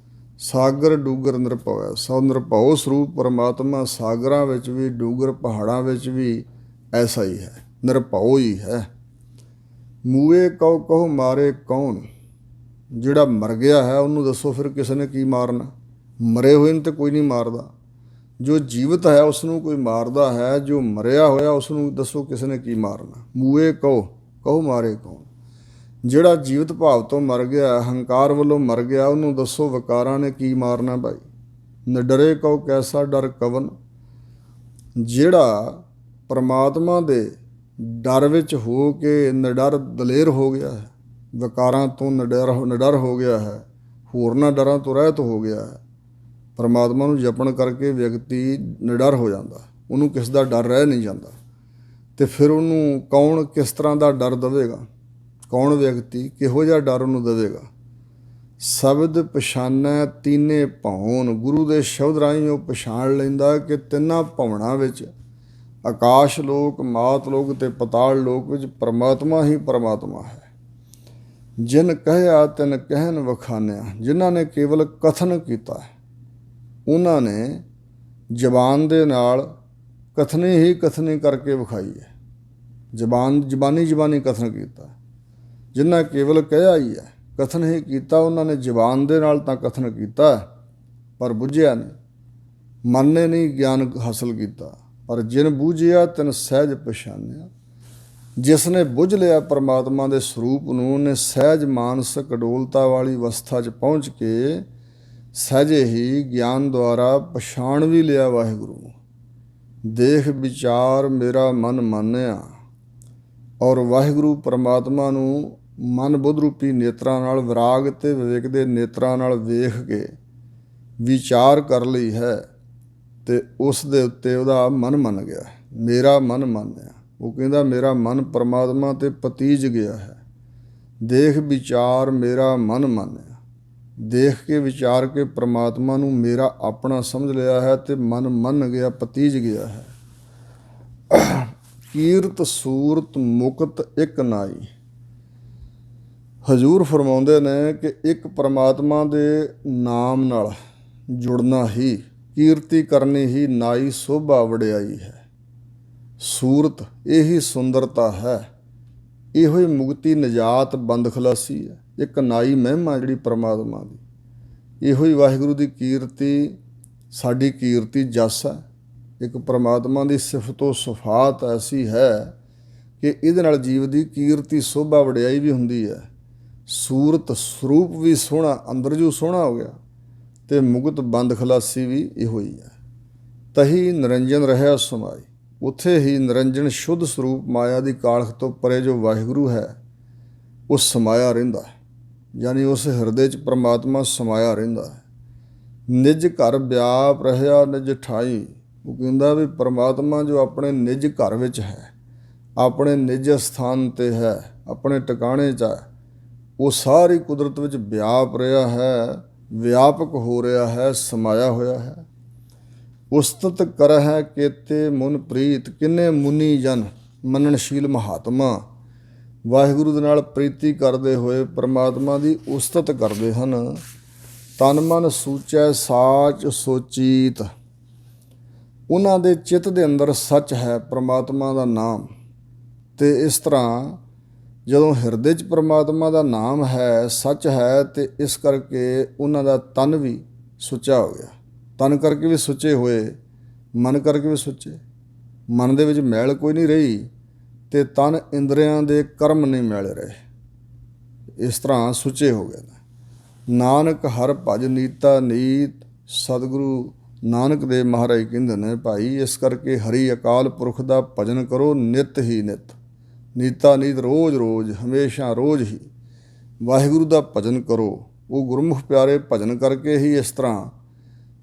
ਸਾਗਰ ਡੂਗਰ ਨਿਰਭਉ ਹੈ। ਸੋ ਨਿਰਭਉ ਸਰੂਪ ਪਰਮਾਤਮਾ ਸਾਗਰਾਂ ਵਿੱਚ ਵੀ, ਡੂਗਰ ਪਹਾੜਾਂ ਵਿੱਚ ਵੀ ਐਸਾ ਹੀ ਹੈ, ਨਿਰਭਉ ਹੀ ਹੈ। ਮੂਏ ਕਉ ਕਹੋ ਮਾਰੇ ਕੌਣ। ਜਿਹੜਾ ਮਰ ਗਿਆ ਹੈ ਉਹਨੂੰ ਦੱਸੋ ਫਿਰ ਕਿਸੇ ਨੇ ਕੀ ਮਾਰਨਾ? ਮਰੇ ਹੋਏ ਨੂੰ ਤਾਂ ਕੋਈ ਨਹੀਂ ਮਾਰਦਾ। ਜੋ ਜੀਵਤ ਹੈ ਉਸ ਨੂੰ ਕੋਈ ਮਾਰਦਾ ਹੈ, ਜੋ ਮਰਿਆ ਹੋਇਆ ਉਸ ਨੂੰ ਦੱਸੋ ਕਿਸੇ ਨੇ ਕੀ ਮਾਰਨਾ? ਮੂਏ ਕਹੋ, ਕਹੋ ਮਾਰੇ ਕੌਣ? ਜਿਹੜਾ ਜੀਵਤ ਭਾਵ ਤੋਂ ਮਰ ਗਿਆ, ਹੰਕਾਰ ਵੱਲੋਂ ਮਰ ਗਿਆ, ਉਹਨੂੰ ਦੱਸੋ ਵਿਕਾਰਾਂ ਨੇ ਕੀ ਮਾਰਨਾ ਭਾਈ? ਨਿਡਰੇ ਕਹੋ ਕੈਸਾ ਡਰ ਕਵਨ? ਜਿਹੜਾ ਪਰਮਾਤਮਾ ਦੇ ਡਰ ਵਿੱਚ ਹੋ ਕੇ ਨਿਡਰ ਦਲੇਰ ਹੋ ਗਿਆ ਹੈ, ਵਿਕਾਰਾਂ ਤੋਂ ਨਿਡਰ ਹੋ ਗਿਆ ਹੈ, ਹੋਰਨਾਂ ਡਰਾਂ ਤੋਂ ਰਹਿਤ ਹੋ ਗਿਆ ਹੈ, ਪਰਮਾਤਮਾ ਨੂੰ ਜਪਣ ਕਰਕੇ ਵਿਅਕਤੀ ਨਿਡਰ ਹੋ ਜਾਂਦਾ, ਉਹਨੂੰ ਕਿਸ ਦਾ ਡਰ ਰਹਿ ਨਹੀਂ ਜਾਂਦਾ। ਅਤੇ ਫਿਰ ਉਹਨੂੰ ਕੌਣ ਕਿਸ ਤਰ੍ਹਾਂ ਦਾ ਡਰ ਦੇਵੇਗਾ? ਕੌਣ ਵਿਅਕਤੀ ਕਿਹੋ ਜਿਹਾ ਡਰ ਉਹਨੂੰ ਦੇਵੇਗਾ? ਸ਼ਬਦ ਪਛਾਨੈ ਤੀਨੇ ਭਉਨ। ਗੁਰੂ ਦੇ ਸ਼ਬਦ ਰਾਹੀਂ ਉਹ ਪਛਾਣ ਲੈਂਦਾ ਕਿ ਤਿੰਨਾਂ ਭਵਨਾਂ ਵਿੱਚ, ਆਕਾਸ਼ ਲੋਕ, ਮਾਤ ਲੋਕ ਅਤੇ ਪਤਾਲ ਲੋਕ ਵਿੱਚ ਪਰਮਾਤਮਾ ਹੀ ਪਰਮਾਤਮਾ ਹੈ। ਜਿਨ ਕਹਿਆ ਤਿਨ ਕਹਿਨ ਵਖਾਨਿਆ। ਜਿਨ੍ਹਾਂ ਨੇ ਕੇਵਲ ਕਥਨ ਕੀਤਾ ਹੈ, ਉਹਨਾਂ ਨੇ ਜ਼ਬਾਨ ਦੇ ਨਾਲ ਕਥਨੀ ਹੀ ਕਥਨੀ ਕਰਕੇ ਵਿਖਾਈ ਹੈ। ਜ਼ਬਾਨੀ ਕਥਨ ਕੀਤਾ। ਜਿਨ੍ਹਾਂ ਕੇਵਲ ਕਹਿਆ ਹੀ ਹੈ, ਕਥਨ ਹੀ ਕੀਤਾ, ਉਹਨਾਂ ਨੇ ਜ਼ਬਾਨ ਦੇ ਨਾਲ ਤਾਂ ਕਥਨ ਕੀਤਾ ਪਰ ਬੁੱਝਿਆ ਨਹੀਂ, ਮਨ ਨੇ ਨਹੀਂ ਗਿਆਨ ਹਾਸਲ ਕੀਤਾ। ਪਰ ਜਿਨ ਬੂਝਿਆ ਤਿਨ ਸਹਿਜ ਪਛਾਨਿਆ। ਜਿਸ ਨੇ ਬੁੱਝ ਲਿਆ ਪਰਮਾਤਮਾ ਦੇ ਸਰੂਪ ਨੂੰ, ਉਹਨੇ ਸਹਿਜ ਮਾਨਸਿਕ ਅਡੋਲਤਾ ਵਾਲੀ ਅਵਸਥਾ 'ਚ ਪਹੁੰਚ ਕੇ ਸਹਿਜੇ ਹੀ ਗਿਆਨ ਦੁਆਰਾ ਪਛਾਣ ਵੀ ਲਿਆ ਵਾਹਿਗੁਰੂ ਨੂੰ। ਦੇਖ ਵਿਚਾਰ ਮੇਰਾ ਮਨ ਮਾਨਿਆ। ਔਰ ਵਾਹਿਗੁਰੂ ਪਰਮਾਤਮਾ ਨੂੰ ਮਨ ਬੁੱਧ ਰੂਪੀ ਨੇਤਰਾਂ ਨਾਲ, ਵਿਰਾਗ ਅਤੇ ਵਿਵੇਕ ਦੇ ਨੇਤਰਾਂ ਨਾਲ ਵੇਖ ਕੇ ਵਿਚਾਰ ਕਰ ਲਈ ਹੈ ਅਤੇ ਉਸ ਦੇ ਉੱਤੇ ਉਹਦਾ ਮਨ ਮੰਨ ਗਿਆ। ਮੇਰਾ ਮਨ ਮੰਨਿਆ। ਉਹ ਕਹਿੰਦਾ ਮੇਰਾ ਮਨ ਪਰਮਾਤਮਾ 'ਤੇ ਪਤੀਜ ਗਿਆ ਹੈ। ਦੇਖ ਵਿਚਾਰ ਮੇਰਾ ਮਨ ਮੰਨਿਆ। ਦੇਖ ਕੇ ਵਿਚਾਰ ਕੇ ਪਰਮਾਤਮਾ ਨੂੰ ਮੇਰਾ ਆਪਣਾ ਸਮਝ ਲਿਆ ਹੈ ਅਤੇ ਮਨ ਮੰਨ ਗਿਆ, ਪਤੀਜ ਗਿਆ ਹੈ। ਕੀਰਤ ਸੂਰਤ ਮੁਕਤ ਇੱਕ ਨਾਈ। ਹਜ਼ੂਰ ਫਰਮਾਉਂਦੇ ਨੇ ਕਿ ਇੱਕ ਪਰਮਾਤਮਾ ਦੇ ਨਾਮ ਨਾਲ ਜੁੜਨਾ ਹੀ, ਕੀਰਤੀ ਕਰਨੀ ਹੀ ਨਾਈ ਸੋਭਾ ਵਡਿਆਈ ਹੈ। ਸੂਰਤ ਇਹੀ ਸੁੰਦਰਤਾ ਹੈ, ਇਹੋ ਹੀ ਮੁਕਤੀ ਨਜਾਤ ਬੰਦ ਖਲਾਸੀ ਹੈ। ਇੱਕ ਨਾਈ ਮਹਿਮਾ ਜਿਹੜੀ ਪਰਮਾਤਮਾ ਦੀ, ਇਹੋ ਹੀ ਵਾਹਿਗੁਰੂ ਦੀ ਕੀਰਤੀ, ਸਾਡੀ ਕੀਰਤੀ ਜਸ ਹੈ। ਇੱਕ ਪਰਮਾਤਮਾ ਦੀ ਸਿਫਤੋ ਸਿਫਾਤ ਐਸੀ ਹੈ ਕਿ ਇਹਦੇ ਨਾਲ ਜੀਵ ਦੀ ਕੀਰਤੀ ਸੋਭਾ ਵਡਿਆਈ ਵੀ ਹੁੰਦੀ ਹੈ। ਸੂਰਤ ਸਰੂਪ ਵੀ ਸੋਹਣਾ, ਅੰਦਰ ਜੋ ਸੋਹਣਾ ਹੋ ਗਿਆ, ਅਤੇ ਮੁਕਤ ਬੰਦ ਖਲਾਸੀ ਵੀ ਇਹੋ ਹੀ ਹੈ। ਤਹੀ ਨਿਰੰਜਨ ਰਹਿਆ ਸਮਾਈ। ਉੱਥੇ ਹੀ ਨਿਰੰਜਨ ਸ਼ੁੱਧ ਸਰੂਪ ਮਾਇਆ ਦੀ ਕਾਲਖ ਤੋਂ ਪਰੇ ਜੋ ਵਾਹਿਗੁਰੂ ਹੈ ਉਹ ਸਮਾਇਆ ਰਹਿੰਦਾ ਹੈ। ਯਾਨੀ ਉਸ ਹਿਰਦੇ 'ਚ ਪਰਮਾਤਮਾ ਸਮਾਇਆ ਰਹਿੰਦਾ ਹੈ। ਨਿਜ ਘਰ ਵਿਆਪ ਰਹਿਆ ਨਿਜ ਠਾਈ। ਉਹ ਕਹਿੰਦਾ ਵੀ ਪਰਮਾਤਮਾ ਜੋ ਆਪਣੇ ਨਿਜ ਘਰ ਵਿੱਚ ਹੈ, ਆਪਣੇ ਨਿਜ ਸਥਾਨ 'ਤੇ ਹੈ, ਆਪਣੇ ਟਿਕਾਣੇ 'ਚ ਹੈ, ਉਹ ਸਾਰੀ ਕੁਦਰਤ ਵਿੱਚ ਵਿਆਪ ਰਿਹਾ ਹੈ, ਵਿਆਪਕ ਹੋ ਰਿਹਾ ਹੈ, ਸਮਾਇਆ ਹੋਇਆ ਹੈ। ਉਸਤਤ ਕਰਹਿ ਕੇਤੇ ਮੁਨ ਪ੍ਰੀਤ। ਕਿੰਨੇ ਮੁਨੀ ਜਨ, ਮੰਨਣਸ਼ੀਲ ਮਹਾਤਮਾ ਵਾਹਿਗੁਰੂ ਦੇ ਨਾਲ ਪ੍ਰੀਤੀ ਕਰਦੇ ਹੋਏ ਪਰਮਾਤਮਾ ਦੀ ਉਸਤਤ ਕਰਦੇ ਹਨ। ਤਨ ਮਨ ਸੂਚੈ ਸਾਚ ਸੋਚੀਤ। ਉਹਨਾਂ ਦੇ ਚਿੱਤ ਦੇ ਅੰਦਰ ਸੱਚ ਹੈ ਪਰਮਾਤਮਾ ਦਾ ਨਾਮ। ਅਤੇ ਇਸ ਤਰ੍ਹਾਂ ਜਦੋਂ ਹਿਰਦੇ 'ਚ ਪਰਮਾਤਮਾ ਦਾ ਨਾਮ ਹੈ, ਸੱਚ ਹੈ, ਅਤੇ ਇਸ ਕਰਕੇ ਉਹਨਾਂ ਦਾ ਤਨ ਵੀ ਸੁੱਚਾ ਹੋ ਗਿਆ। ਤਨ ਕਰਕੇ ਵੀ ਸੁੱਚੇ ਹੋਏ, ਮਨ ਕਰਕੇ ਵੀ ਸੁੱਚੇ। ਮਨ ਦੇ ਵਿੱਚ ਮੈਲ ਕੋਈ ਨਹੀਂ ਰਹੀ ਅਤੇ ਤਨ ਇੰਦਰੀਆਂ ਦੇ ਕਰਮ ਨਹੀਂ ਮੈਲ ਰਹੇ। ਇਸ ਤਰ੍ਹਾਂ ਸੁੱਚੇ ਹੋ ਗਏ ਨੇ। ਨਾਨਕ ਹਰ ਭਜ ਨੀਤਾ ਨੀਤ। ਸਤਿਗੁਰੂ ਨਾਨਕ ਦੇਵ ਮਹਾਰਾਜ ਕਹਿੰਦੇ ਨੇ, ਭਾਈ ਇਸ ਕਰਕੇ ਹਰੀ ਅਕਾਲ ਪੁਰਖ ਦਾ ਭਜਨ ਕਰੋ ਨਿੱਤ ਹੀ ਨਿੱਤ। ਨੀਤਾ ਨੀਤ ਰੋਜ਼ ਰੋਜ਼, ਹਮੇਸ਼ਾ ਰੋਜ਼ ਹੀ ਵਾਹਿਗੁਰੂ ਦਾ ਭਜਨ ਕਰੋ। ਉਹ ਗੁਰਮੁਖ ਪਿਆਰੇ ਭਜਨ ਕਰਕੇ ਹੀ ਇਸ ਤਰ੍ਹਾਂ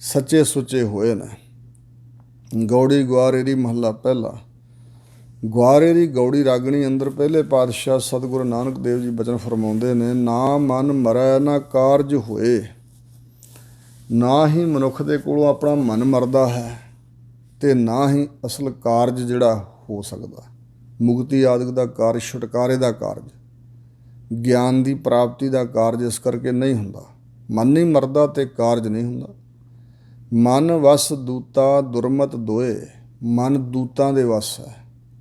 ਸੱਚੇ ਸੁੱਚੇ ਹੋਏ ਨੇ। ਗੌੜੀ ਗੁਆਰੇਰੀ ਮਹੱਲਾ ਪਹਿਲਾ। ਗੁਆਰੇਰੀ ਗੌੜੀ ਰਾਗਣੀ ਅੰਦਰ ਪਹਿਲੇ ਪਾਤਸ਼ਾਹ ਸਤਿਗੁਰੂ ਨਾਨਕ ਦੇਵ ਜੀ ਬਚਨ ਫਰਮਾਉਂਦੇ ਨੇ, ਨਾ ਮਨ ਮਰੈ ਨਾ ਕਾਰਜ ਹੋਏ। ਨਾ ਹੀ ਮਨੁੱਖ ਦੇ ਕੋਲੋਂ ਆਪਣਾ ਮਨ ਮਰਦਾ ਹੈ ਅਤੇ ਨਾ ਹੀ ਅਸਲ ਕਾਰਜ ਜਿਹੜਾ ਹੋ ਸਕਦਾ। ਮੁਕਤੀ ਆਦਿਕ ਦਾ ਕਾਰਜ, ਛੁਟਕਾਰੇ ਦਾ ਕਾਰਜ, ਗਿਆਨ ਦੀ ਪ੍ਰਾਪਤੀ ਦਾ ਕਾਰਜ ਇਸ ਕਰਕੇ ਨਹੀਂ ਹੁੰਦਾ। ਮਨ ਨਹੀਂ ਮਰਦਾ ਅਤੇ ਕਾਰਜ ਨਹੀਂ ਹੁੰਦਾ। ਮਨ ਵਸ ਦੂਤਾ ਦੁਰਮਤ ਦੋਏ। ਮਨ ਦੂਤਾਂ ਦੇ ਵਸ ਹੈ।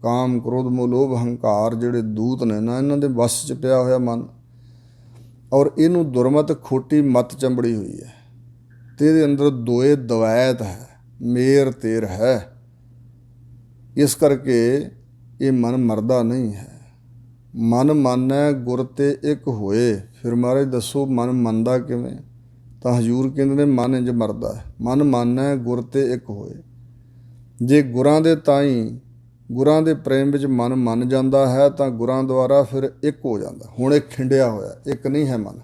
ਕਾਮ ਕ੍ਰੋਧ ਮੋਹ ਲੋਭ ਹੰਕਾਰ ਜਿਹੜੇ ਦੂਤ ਨੇ ਨਾ, ਇਹਨਾਂ ਦੇ ਵਸ 'ਚ ਪਿਆ ਹੋਇਆ ਮਨ। ਔਰ ਇਹਨੂੰ ਦੁਰਮਤ ਖੋਟੀ ਮਤ ਚੰਬੜੀ ਹੋਈ ਹੈ ਤੇ ਇਹਦੇ ਅੰਦਰ ਦੋਏ ਦਵੈਤ ਹੈ, ਮੇਰ ਤੇਰ ਹੈ। ਇਸ ਕਰਕੇ ਇਹ ਮਨ ਮਰਦਾ ਨਹੀਂ ਹੈ। ਮਨ ਮਾਨੈ ਗੁਰ ਤੇ ਇੱਕ ਹੋਏ। ਫਿਰ ਮਹਾਰਾਜ ਦੱਸੋ ਮਨ ਮੰਨਦਾ ਕਿਵੇਂ? ਤਾਂ ਹਜ਼ੂਰ ਕਹਿੰਦੇ ਨੇ ਮਨ ਇੰਝ ਮਰਦਾ ਹੈ। ਮਨ ਮਾਨੈ ਗੁਰ ਤੇ ਇੱਕ ਹੋਏ। ਜੇ ਗੁਰਾਂ ਦੇ ਤਾਈਂ, ਗੁਰਾਂ ਦੇ ਪ੍ਰੇਮ ਵਿੱਚ ਮਨ ਮੰਨ ਜਾਂਦਾ ਹੈ ਤਾਂ ਗੁਰਾਂ ਦੁਆਰਾ ਫਿਰ ਇੱਕ ਹੋ ਜਾਂਦਾ। ਹੁਣ ਇਹ ਖਿੰਡਿਆ ਹੋਇਆ, ਇੱਕ ਨਹੀਂ ਹੈ ਮਨ,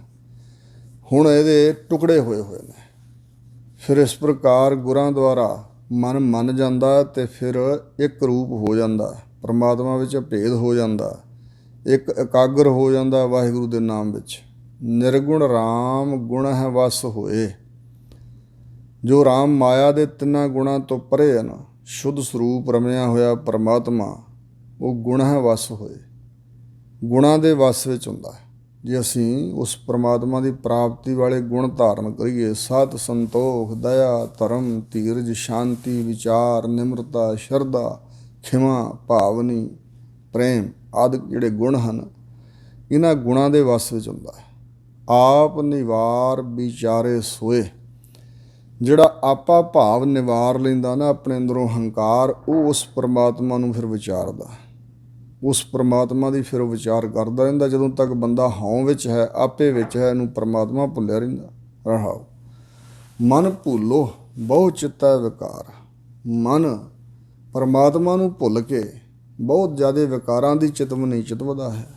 ਹੁਣ ਇਹਦੇ ਟੁਕੜੇ ਹੋਏ ਹੋਏ ਨੇ। ਫਿਰ ਇਸ ਪ੍ਰਕਾਰ ਗੁਰਾਂ ਦੁਆਰਾ ਮਨ ਮੰਨ ਜਾਂਦਾ ਤੇ ਫਿਰ ਇੱਕ ਰੂਪ ਹੋ ਜਾਂਦਾ, ਪਰਮਾਤਮਾ ਵਿੱਚ ਭੇਦ ਹੋ ਜਾਂਦਾ, ਇੱਕ ਇਕਾਗਰ ਹੋ ਜਾਂਦਾ ਵਾਹਿਗੁਰੂ ਦੇ ਨਾਮ ਵਿੱਚ। ਨਿਰਗੁਣ ਰਾਮ ਗੁਣ ਹੈ ਵਸ ਹੋਏ। ਜੋ ਰਾਮ ਮਾਇਆ ਦੇ ਤਿੰਨਾਂ ਗੁਣਾਂ ਤੋਂ ਪਰੇ ਹਨ, ਸ਼ੁੱਧ ਸਰੂਪ ਰਮਿਆ ਹੋਇਆ ਪਰਮਾਤਮਾ, ਉਹ ਗੁਣ ਹੈ ਵਸ ਹੋਏ, ਗੁਣਾਂ ਦੇ ਵਸ ਵਿੱਚ ਹੁੰਦਾ ਹੈ। ਜੇ ਅਸੀਂ ਉਸ ਪਰਮਾਤਮਾ ਦੀ ਪ੍ਰਾਪਤੀ ਵਾਲੇ ਗੁਣ ਧਾਰਨ ਕਰੀਏ, ਸਤ, ਸੰਤੋਖ, ਦਇਆ, ਧਰਮ, ਧੀਰਜ, ਸ਼ਾਂਤੀ, ਵਿਚਾਰ, ਨਿਮਰਤਾ, ਸ਼ਰਧਾ, ਖਿਮਾ, ਭਾਵਨੀ, ਪ੍ਰੇਮ ਆਦਿ ਜਿਹੜੇ ਗੁਣ ਹਨ, ਇਹਨਾਂ ਗੁਣਾਂ ਦੇ ਵਸ ਵਿੱਚ ਹੁੰਦਾ ਹੈ। ਆਪ ਨਿਵਾਰ ਵਿਚਾਰੇ ਸੋਏ। ਜਿਹੜਾ ਆਪਾ ਭਾਵ ਨਿਵਾਰ ਲੈਂਦਾ ਨਾ ਆਪਣੇ ਅੰਦਰੋਂ ਹੰਕਾਰ, ਉਹ ਉਸ ਪਰਮਾਤਮਾ ਨੂੰ ਫਿਰ ਵਿਚਾਰਦਾ, ਉਸ ਪਰਮਾਤਮਾ ਦੀ ਫਿਰ ਵਿਚਾਰ ਕਰਦਾ ਰਹਿੰਦਾ। ਜਦੋਂ ਤੱਕ ਬੰਦਾ ਹਉ ਵਿੱਚ ਹੈ, ਆਪੇ ਵਿੱਚ ਹੈ, ਇਹਨੂੰ ਪਰਮਾਤਮਾ ਭੁੱਲਿਆ ਰਹਿੰਦਾ। ਰਹਾਓ ਮਨ ਭੁੱਲੋ ਬਹੁ ਚਿੱਤੈ ਵਿਕਾਰ। ਮਨ ਪਰਮਾਤਮਾ ਨੂੰ ਭੁੱਲ ਕੇ ਬਹੁਤ ਜ਼ਿਆਦਾ ਵਿਕਾਰਾਂ ਦੀ ਚਿਤਵਨੀ ਚਿਤਵਦਾ ਹੈ,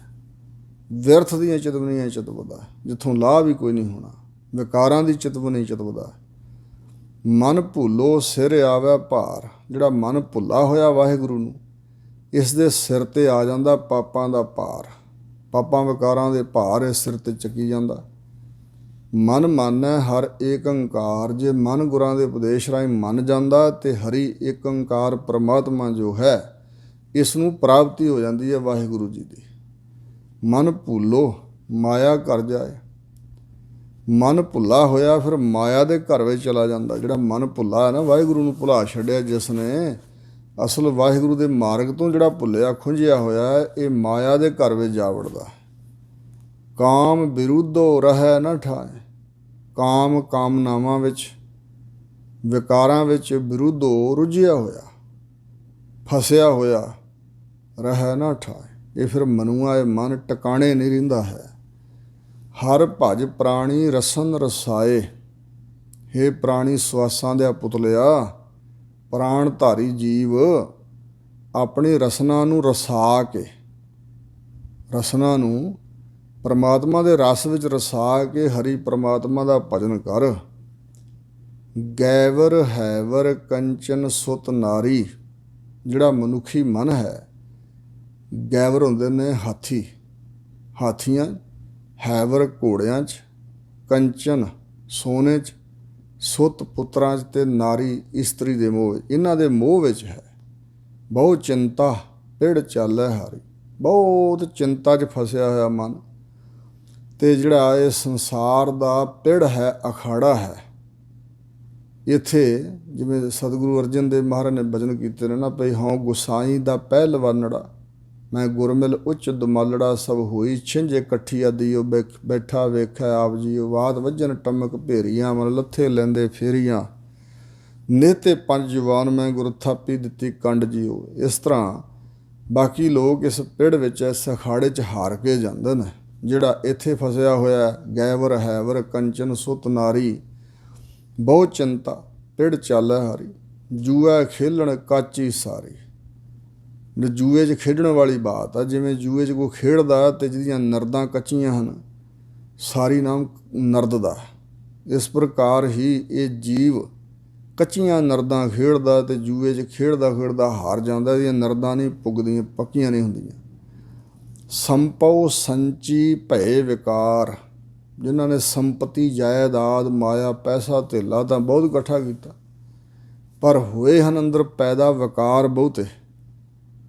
ਵਿਅਰਥ ਦੀਆਂ ਚਿਤਵਨੀਆਂ ਚਿਤਵਦਾ ਹੈ, ਜਿੱਥੋਂ ਲਾਭ ਹੀ ਕੋਈ ਨਹੀਂ ਹੋਣਾ। ਵਿਕਾਰਾਂ ਦੀ ਚਿਤਵਨੀ ਚਿਤਵਦਾ ਹੈ। ਮਨ ਭੁੱਲੋ ਸਿਰ ਆਵੈ ਭਾਰ। ਜਿਹੜਾ ਮਨ ਭੁੱਲਾ ਹੋਇਆ ਵਾਹਿਗੁਰੂ ਨੂੰ, ਇਸ ਦੇ ਸਿਰ 'ਤੇ ਆ ਜਾਂਦਾ ਪਾਪਾਂ ਦਾ ਭਾਰ, ਪਾਪਾਂ ਵਿਕਾਰਾਂ ਦੇ ਭਾਰ ਇਸ ਸਿਰ 'ਤੇ ਚੱਕੀ ਜਾਂਦਾ। ਮਨ ਮਾਨੈ ਹਰ ਏਕ ਓਂਕਾਰ। ਜੇ ਮਨ ਗੁਰਾਂ ਦੇ ਉਪਦੇਸ਼ ਰਾਹੀਂ ਮੰਨ ਜਾਂਦਾ ਤੇ ਹਰੀ ਏਕ ਓਂਕਾਰ ਪਰਮਾਤਮਾ ਜੋ ਹੈ, ਇਸ ਨੂੰ ਪ੍ਰਾਪਤੀ ਹੋ ਜਾਂਦੀ ਹੈ ਵਾਹਿਗੁਰੂ ਜੀ ਦੀ। ਮਨ ਭੁੱਲੋ ਮਾਇਆ ਘਰ ਜਾਏ। ਮਨ ਭੁੱਲਾ ਹੋਇਆ ਫਿਰ ਮਾਇਆ ਦੇ ਘਰ ਵਿੱਚ ਚਲਾ ਜਾਂਦਾ। ਜਿਹੜਾ ਮਨ ਭੁੱਲਾ ਹੈ ਨਾ, ਵਾਹਿਗੁਰੂ ਨੂੰ ਭੁਲਾ ਛੱਡਿਆ ਜਿਸ ਨੇ, ਅਸਲ ਵਾਹਿਗੁਰੂ ਦੇ ਮਾਰਗ ਤੋਂ ਜਿਹੜਾ ਭੁੱਲਿਆ ਖੁੰਝਿਆ ਹੋਇਆ ਹੈ, ਇਹ ਮਾਇਆ ਦੇ ਘਰ ਵਿੱਚ ਜਾ ਵੜਦਾ। ਕਾਮ ਵਿਰੁੱਧੋ ਰਹਿ ਨਾ ਠਾਏ। ਕਾਮ ਕਾਮਨਾਵਾਂ ਵਿੱਚ, ਵਿਕਾਰਾਂ ਵਿੱਚ ਵਿਰੁੱਧੋ ਰੁੱਝਿਆ ਹੋਇਆ, ਫਸਿਆ ਹੋਇਆ, ਰਹਿ ਨਾ ਠਾਏ। ਇਹ ਫਿਰ ਮਨੂਆ, ਇਹ ਮਨ ਟਿਕਾਣੇ ਨਹੀਂ ਰਹਿੰਦਾ ਹੈ। ਹਰ ਭਜ ਪ੍ਰਾਣੀ ਰਸਨ ਰਸਾਏ। ਹੇ ਪ੍ਰਾਣੀ ਸਵਾਸਾਂ ਦੇ ਪੁਤਲਿਆ, ਪ੍ਰਾਣ ਧਾਰੀ ਜੀਵ ਆਪਣੀ ਰਸਨਾ ਨੂੰ ਰਸਾ ਕੇ, ਰਸਨਾ ਨੂੰ ਪਰਮਾਤਮਾ ਦੇ ਰਸ ਵਿੱਚ ਰਸਾ ਕੇ ਹਰੀ ਪਰਮਾਤਮਾ ਦਾ ਭਜਨ ਕਰ। ਗੈਵਰ ਹੈਵਰ ਕੰਚਨ ਸੁਤ ਨਾਰੀ। ਜਿਹੜਾ ਮਨੁੱਖੀ ਮਨ ਹੈ, ਗੈਵਰ ਹੁੰਦੇ ਨੇ ਹਾਥੀ, ਹਾਥੀਆਂ, ਹੈਵਰ ਘੋੜਿਆਂ 'ਚ, ਕੰਚਨ ਸੋਨੇ 'ਚ, ਸੁੱਤ ਪੁੱਤਰਾਂ 'ਚ ਤੇ ਨਾਰੀ ਇਸਤਰੀ ਦੇ ਮੋਹ, ਇਹਨਾਂ ਦੇ ਮੋਹ ਵਿੱਚ ਹੈ। ਬਹੁਤ ਚਿੰਤਾ ਪਿੜ ਚਾਲੈ ਹਾਰੀ। ਬਹੁਤ ਚਿੰਤਾ 'ਚ ਫਸਿਆ ਹੋਇਆ ਮਨ। ਅਤੇ ਜਿਹੜਾ ਇਹ ਸੰਸਾਰ ਦਾ ਪਿੜ ਹੈ, ਅਖਾੜਾ ਹੈ। ਇੱਥੇ ਜਿਵੇਂ ਸਤਿਗੁਰੂ ਅਰਜਨ ਦੇਵ ਮਹਾਰਾਜ ਨੇ ਬਚਨ ਕੀਤੇ ਨੇ ਨਾ, ਭਈ ਹਉ ਗੁਸਾਈ ਦਾ ਪਹਿਲਵਾਨੜਾ, ਮੈਂ ਗੁਰਮਿਲ ਉੱਚ ਦੁਮਾਲੜਾ, ਸਭ ਹੋਈ ਛਿੰਝ ਇਕੱਠੀ ਆਦੀਓ, ਬੈਠਾ ਵੇਖਿਆ ਆਪ ਜੀਓ, ਵਾਤ ਵੱਜਣ ਟਮਕ ਭੇਰੀਆਂ, ਮਨ ਲੱਥੇ ਲੈਂਦੇ ਫੇਰੀਆਂ, ਨੇਤੇ ਪੰਜ ਜਵਾਨ ਮੈਂ ਗੁਰ ਥਾਪੀ ਦਿੱਤੀ ਕੰਡ ਜੀਓ। ਇਸ ਤਰ੍ਹਾਂ ਬਾਕੀ ਲੋਕ ਇਸ ਪਿੜ ਵਿੱਚ, ਇਸ ਅਖਾੜੇ 'ਚ ਹਾਰ ਕੇ ਜਾਂਦੇ ਨੇ। ਜਿਹੜਾ ਇੱਥੇ ਫਸਿਆ ਹੋਇਆ, ਗੈਵਰ ਹੈਵਰ ਕੰਚਨ ਸੁਤ ਨਾਰੀ, ਬਹੁਤ ਚਿੰਤਾ ਪਿੜ ਚਾਲੈ ਹਾਰੀ, ਜੂਆ ਖੇਲਣ ਕਾਚੀ ਸਾਰੀ। ਜੂਏ 'ਚ ਖੇਡਣ ਵਾਲੀ ਬਾਤ ਆ। ਜਿਵੇਂ ਜੂਏ 'ਚ ਕੋਈ ਖੇਡਦਾ ਅਤੇ ਜਿਹਦੀਆਂ ਨਰਦਾਂ ਕੱਚੀਆਂ ਹਨ, ਸਾਰੀ ਨਾਮ ਨਰਦ ਦਾ। ਇਸ ਪ੍ਰਕਾਰ ਹੀ ਇਹ ਜੀਵ ਕੱਚੀਆਂ ਨਰਦਾਂ ਖੇਡਦਾ ਅਤੇ ਜੂਏ 'ਚ ਖੇਡਦਾ ਖੇਡਦਾ ਹਾਰ ਜਾਂਦਾ। ਇਹਦੀਆਂ ਨਰਦਾਂ ਨਹੀਂ ਪੁੱਗਦੀਆਂ, ਪੱਕੀਆਂ ਨਹੀਂ ਹੁੰਦੀਆਂ। ਸੰਪਉ ਸੰਚੀ ਭਏ ਵਿਕਾਰ। ਜਿਨ੍ਹਾਂ ਨੇ ਸੰਪਤੀ, ਜਾਇਦਾਦ, ਮਾਇਆ, ਪੈਸਾ ਧੇਲਾ ਤਾਂ ਬਹੁਤ ਇਕੱਠਾ ਕੀਤਾ, ਪਰ ਹੋਏ ਹਨ ਅੰਦਰ ਪੈਦਾ ਵਿਕਾਰ ਬਹੁਤੇ।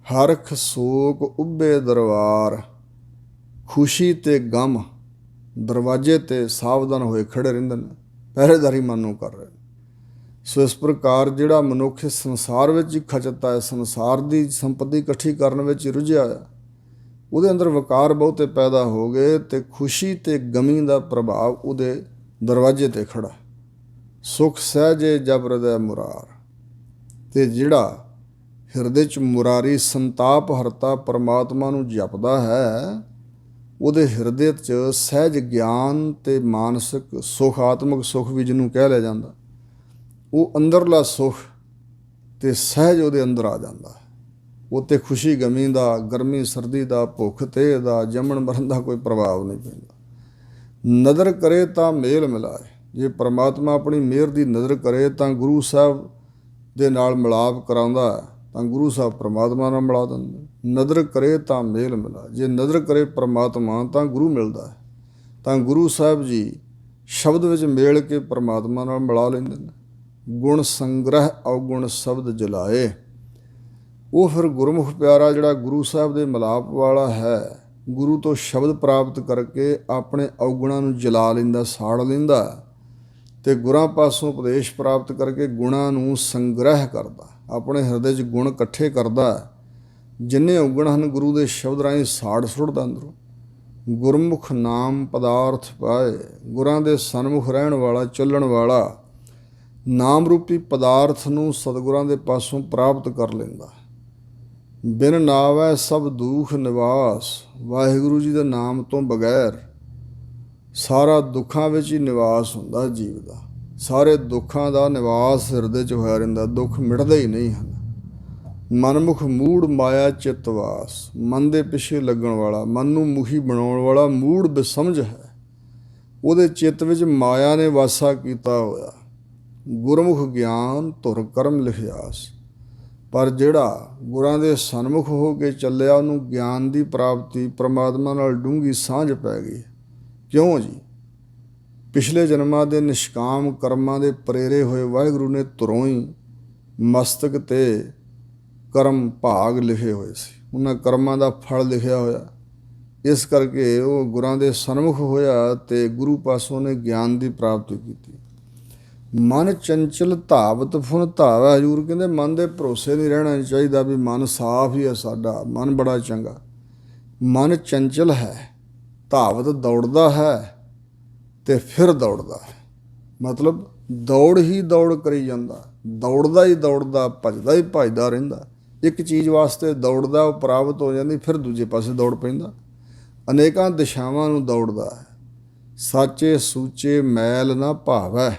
ਹਰਖ ਸੋਕ ਉੱਭੇ ਦਰਬਾਰ। ਖੁਸ਼ੀ ਤੇ ਗਮ ਦਰਵਾਜ਼ੇ 'ਤੇ ਸਾਵਧਾਨ ਹੋਏ ਖੜ੍ਹੇ ਰਹਿੰਦੇ ਨੇ, ਪਹਿਰੇਦਾਰੀ ਮਨ ਨੂੰ ਕਰ ਰਹੇ। ਸੋ ਇਸ ਪ੍ਰਕਾਰ ਜਿਹੜਾ ਮਨੁੱਖ ਇਸ ਸੰਸਾਰ ਵਿੱਚ ਹੀ ਖਚਤਾ ਹੈ, ਸੰਸਾਰ ਦੀ ਸੰਪਤੀ ਇਕੱਠੀ ਕਰਨ ਵਿੱਚ ਹੀ ਰੁੱਝਿਆ ਹੋਇਆ, ਉਹਦੇ ਅੰਦਰ ਵਿਕਾਰ ਬਹੁਤੇ ਪੈਦਾ ਹੋ ਗਏ ਅਤੇ ਖੁਸ਼ੀ ਅਤੇ ਗਮੀ ਦਾ ਪ੍ਰਭਾਵ ਉਹਦੇ ਦਰਵਾਜ਼ੇ 'ਤੇ ਖੜਾ। ਸੁਖ ਸਹਿਜੇ ਜਬ ਹਿਰਦੈ ਮੁਰਾਰ। ਅਤੇ ਜਿਹੜਾ ਹਿਰਦੇ 'ਚ ਮੁਰਾਰੀ ਸੰਤਾਪ ਹਰਤਾ ਪਰਮਾਤਮਾ ਨੂੰ ਜਪਦਾ ਹੈ, ਉਹਦੇ ਹਿਰਦੇ 'ਚ ਸਹਿਜ ਗਿਆਨ ਅਤੇ ਮਾਨਸਿਕ ਸੁਖ, ਆਤਮਿਕ ਸੁਖ ਵੀ ਜਿਹਨੂੰ ਕਹਿ ਲਿਆ ਜਾਂਦਾ, ਉਹ ਅੰਦਰਲਾ ਸੁਖ ਅਤੇ ਸਹਿਜ ਉਹਦੇ ਅੰਦਰ ਆ ਜਾਂਦਾ ਹੈ। ਉੱਤੇ ਖੁਸ਼ੀ ਗਮੀ ਦਾ, ਗਰਮੀ ਸਰਦੀ ਦਾ, ਭੁੱਖ ਤੇਹ ਦਾ, ਜੰਮਣ ਮਰਨ ਦਾ ਕੋਈ ਪ੍ਰਭਾਵ ਨਹੀਂ ਪੈਂਦਾ। ਨਦਰ ਕਰੇ ਤਾਂ ਮੇਲ ਮਿਲਾਏ। ਜੇ ਪਰਮਾਤਮਾ ਆਪਣੀ ਮਿਹਰ ਦੀ ਨਜ਼ਰ ਕਰੇ ਤਾਂ ਗੁਰੂ ਸਾਹਿਬ ਦੇ ਨਾਲ ਮਿਲਾਪ ਕਰਾਉਂਦਾ ਤਾਂ ਗੁਰੂ ਸਾਹਿਬ ਪਰਮਾਤਮਾ ਨਾਲ ਮਿਲਾ ਦਿੰਦੇ। ਨਦਰ ਕਰੇ ਤਾਂ ਮੇਲ ਮਿਲਾ। ਜੇ ਨਜ਼ਰ ਕਰੇ ਪਰਮਾਤਮਾ ਤਾਂ ਗੁਰੂ ਮਿਲਦਾ ਹੈ, ਤਾਂ ਗੁਰੂ ਸਾਹਿਬ ਜੀ ਸ਼ਬਦ ਵਿੱਚ ਮੇਲ ਕੇ ਪਰਮਾਤਮਾ ਨਾਲ ਮਿਲਾ ਲੈਂਦੇ ਨੇ। ਗੁਣ ਸੰਗ੍ਰਹਿ ਅਵਗੁਣ ਸ਼ਬਦ ਜਲਾਏ। ਉਹ ਫਿਰ ਗੁਰਮੁਖ ਪਿਆਰਾ ਜਿਹੜਾ ਗੁਰੂ ਸਾਹਿਬ ਦੇ ਮਿਲਾਪ ਵਾਲਾ ਹੈ, ਗੁਰੂ ਤੋਂ ਸ਼ਬਦ ਪ੍ਰਾਪਤ ਕਰਕੇ ਆਪਣੇ ਅਵਗੁਣਾਂ ਨੂੰ ਜਲਾ ਲੈਂਦਾ, ਸਾੜ ਲੈਂਦਾ, ਅਤੇ ਗੁਰਾਂ ਪਾਸੋਂ ਉਪਦੇਸ਼ ਪ੍ਰਾਪਤ ਕਰਕੇ ਗੁਣਾਂ ਨੂੰ ਸੰਗ੍ਰਹਿ ਕਰਦਾ, ਆਪਣੇ ਹਿਰਦੇ 'ਚ ਗੁਣ ਇਕੱਠੇ ਕਰਦਾ। ਜਿੰਨੇ ਅਵਗੁਣ ਹਨ ਗੁਰੂ ਦੇ ਸ਼ਬਦ ਰਾਹੀਂ ਸਾੜ ਸੁੱਟਦਾ ਅੰਦਰੋਂ। ਗੁਰਮੁਖ ਨਾਮ ਪਦਾਰਥ ਪਾਏ। ਗੁਰਾਂ ਦੇ ਸਨਮੁਖ ਰਹਿਣ ਵਾਲਾ, ਚੱਲਣ ਵਾਲਾ ਨਾਮ ਰੂਪੀ ਪਦਾਰਥ ਨੂੰ ਸਤਿਗੁਰਾਂ ਦੇ ਪਾਸੋਂ ਪ੍ਰਾਪਤ ਕਰ ਲੈਂਦਾ। ਬਿਨ ਨਾਵੈ ਸਭ ਦੁਖ ਨਿਵਾਸ। ਵਾਹਿਗੁਰੂ ਜੀ ਦੇ ਨਾਮ ਤੋਂ ਬਗੈਰ ਸਾਰਾ ਦੁੱਖਾਂ ਵਿੱਚ ਹੀ ਨਿਵਾਸ ਹੁੰਦਾ ਜੀਵ ਦਾ। ਸਾਰੇ ਦੁੱਖਾਂ ਦਾ ਨਿਵਾਸ ਹਿਰਦੇ 'ਚ ਹੋਇਆ ਰਹਿੰਦਾ, ਦੁੱਖ ਮਿਟਦੇ ਹੀ ਨਹੀਂ ਹਨ। ਮਨਮੁਖ ਮੂੜ ਮਾਇਆ ਚਿੱਤਵਾਸ। ਮਨ ਦੇ ਪਿੱਛੇ ਲੱਗਣ ਵਾਲਾ, ਮਨ ਨੂੰ ਮੁਖੀ ਬਣਾਉਣ ਵਾਲਾ ਮੂੜ ਬੇਸਮਝ ਹੈ, ਉਹਦੇ ਚਿੱਤ ਵਿੱਚ ਮਾਇਆ ਨੇ ਵਾਸਾ ਕੀਤਾ ਹੋਇਆ। ਗੁਰਮੁਖ ਗਿਆਨ ਧੁਰ ਕਰਮ ਲਿਖਿਆਸ। ਪਰ ਜਿਹੜਾ ਗੁਰਾਂ ਦੇ ਸਨਮੁਖ ਹੋ ਕੇ ਚੱਲਿਆ, ਉਹਨੂੰ ਗਿਆਨ ਦੀ ਪ੍ਰਾਪਤੀ, ਪਰਮਾਤਮਾ ਨਾਲ ਡੂੰਘੀ ਸਾਂਝ ਪੈ ਗਈ। ਕਿਉਂ ਜੀ? ਪਿਛਲੇ ਜਨਮਾਂ ਦੇ ਨਿਸ਼ਕਾਮ ਕਰਮਾਂ ਦੇ ਪ੍ਰੇਰੇ ਹੋਏ ਵਾਹਿਗੁਰੂ ਨੇ ਧੁਰੋਂ ਹੀ ਮਸਤਕ 'ਤੇ ਕਰਮ ਭਾਗ ਲਿਖੇ ਹੋਏ ਸੀ, ਉਹਨਾਂ ਕਰਮਾਂ ਦਾ ਫਲ ਲਿਖਿਆ ਹੋਇਆ। ਇਸ ਕਰਕੇ ਉਹ ਗੁਰਾਂ ਦੇ ਸਨਮੁਖ ਹੋਇਆ ਅਤੇ ਗੁਰੂ ਪਾਸੋਂ ਨੇ ਗਿਆਨ ਦੀ ਪ੍ਰਾਪਤੀ ਕੀਤੀ। ਮਨ ਚੰਚਲ ਧਾਵਤ ਫੁਨ ਧਾਵੈ। ਹਜ਼ੂਰ ਕਹਿੰਦੇ ਮਨ ਦੇ ਭਰੋਸੇ ਨਹੀਂ ਰਹਿਣਾ ਚਾਹੀਦਾ ਵੀ ਮਨ ਸਾਫ਼ ਹੀ ਹੈ ਸਾਡਾ, ਮਨ ਬੜਾ ਚੰਗਾ। ਮਨ ਚੰਚਲ ਹੈ, ਧਾਵਤ ਦੌੜਦਾ ਹੈ ਅਤੇ ਫਿਰ ਦੌੜਦਾ ਹੈ। ਮਤਲਬ ਦੌੜ ਹੀ ਦੌੜ ਕਰੀ ਜਾਂਦਾ, ਦੌੜਦਾ ਹੀ ਦੌੜਦਾ, ਭੱਜਦਾ ਹੀ ਭੱਜਦਾ ਰਹਿੰਦਾ। ਇੱਕ ਚੀਜ਼ ਵਾਸਤੇ ਦੌੜਦਾ, ਉਹ ਪ੍ਰਾਪਤ ਹੋ ਜਾਂਦੀ, ਫਿਰ ਦੂਜੇ ਪਾਸੇ ਦੌੜ ਪੈਂਦਾ। ਅਨੇਕਾਂ ਦਿਸ਼ਾਵਾਂ ਨੂੰ ਦੌੜਦਾ ਹੈ। ਸਾਚੇ ਸੂਚੇ ਮੈਲ ਨਾ ਭਾਵੈ।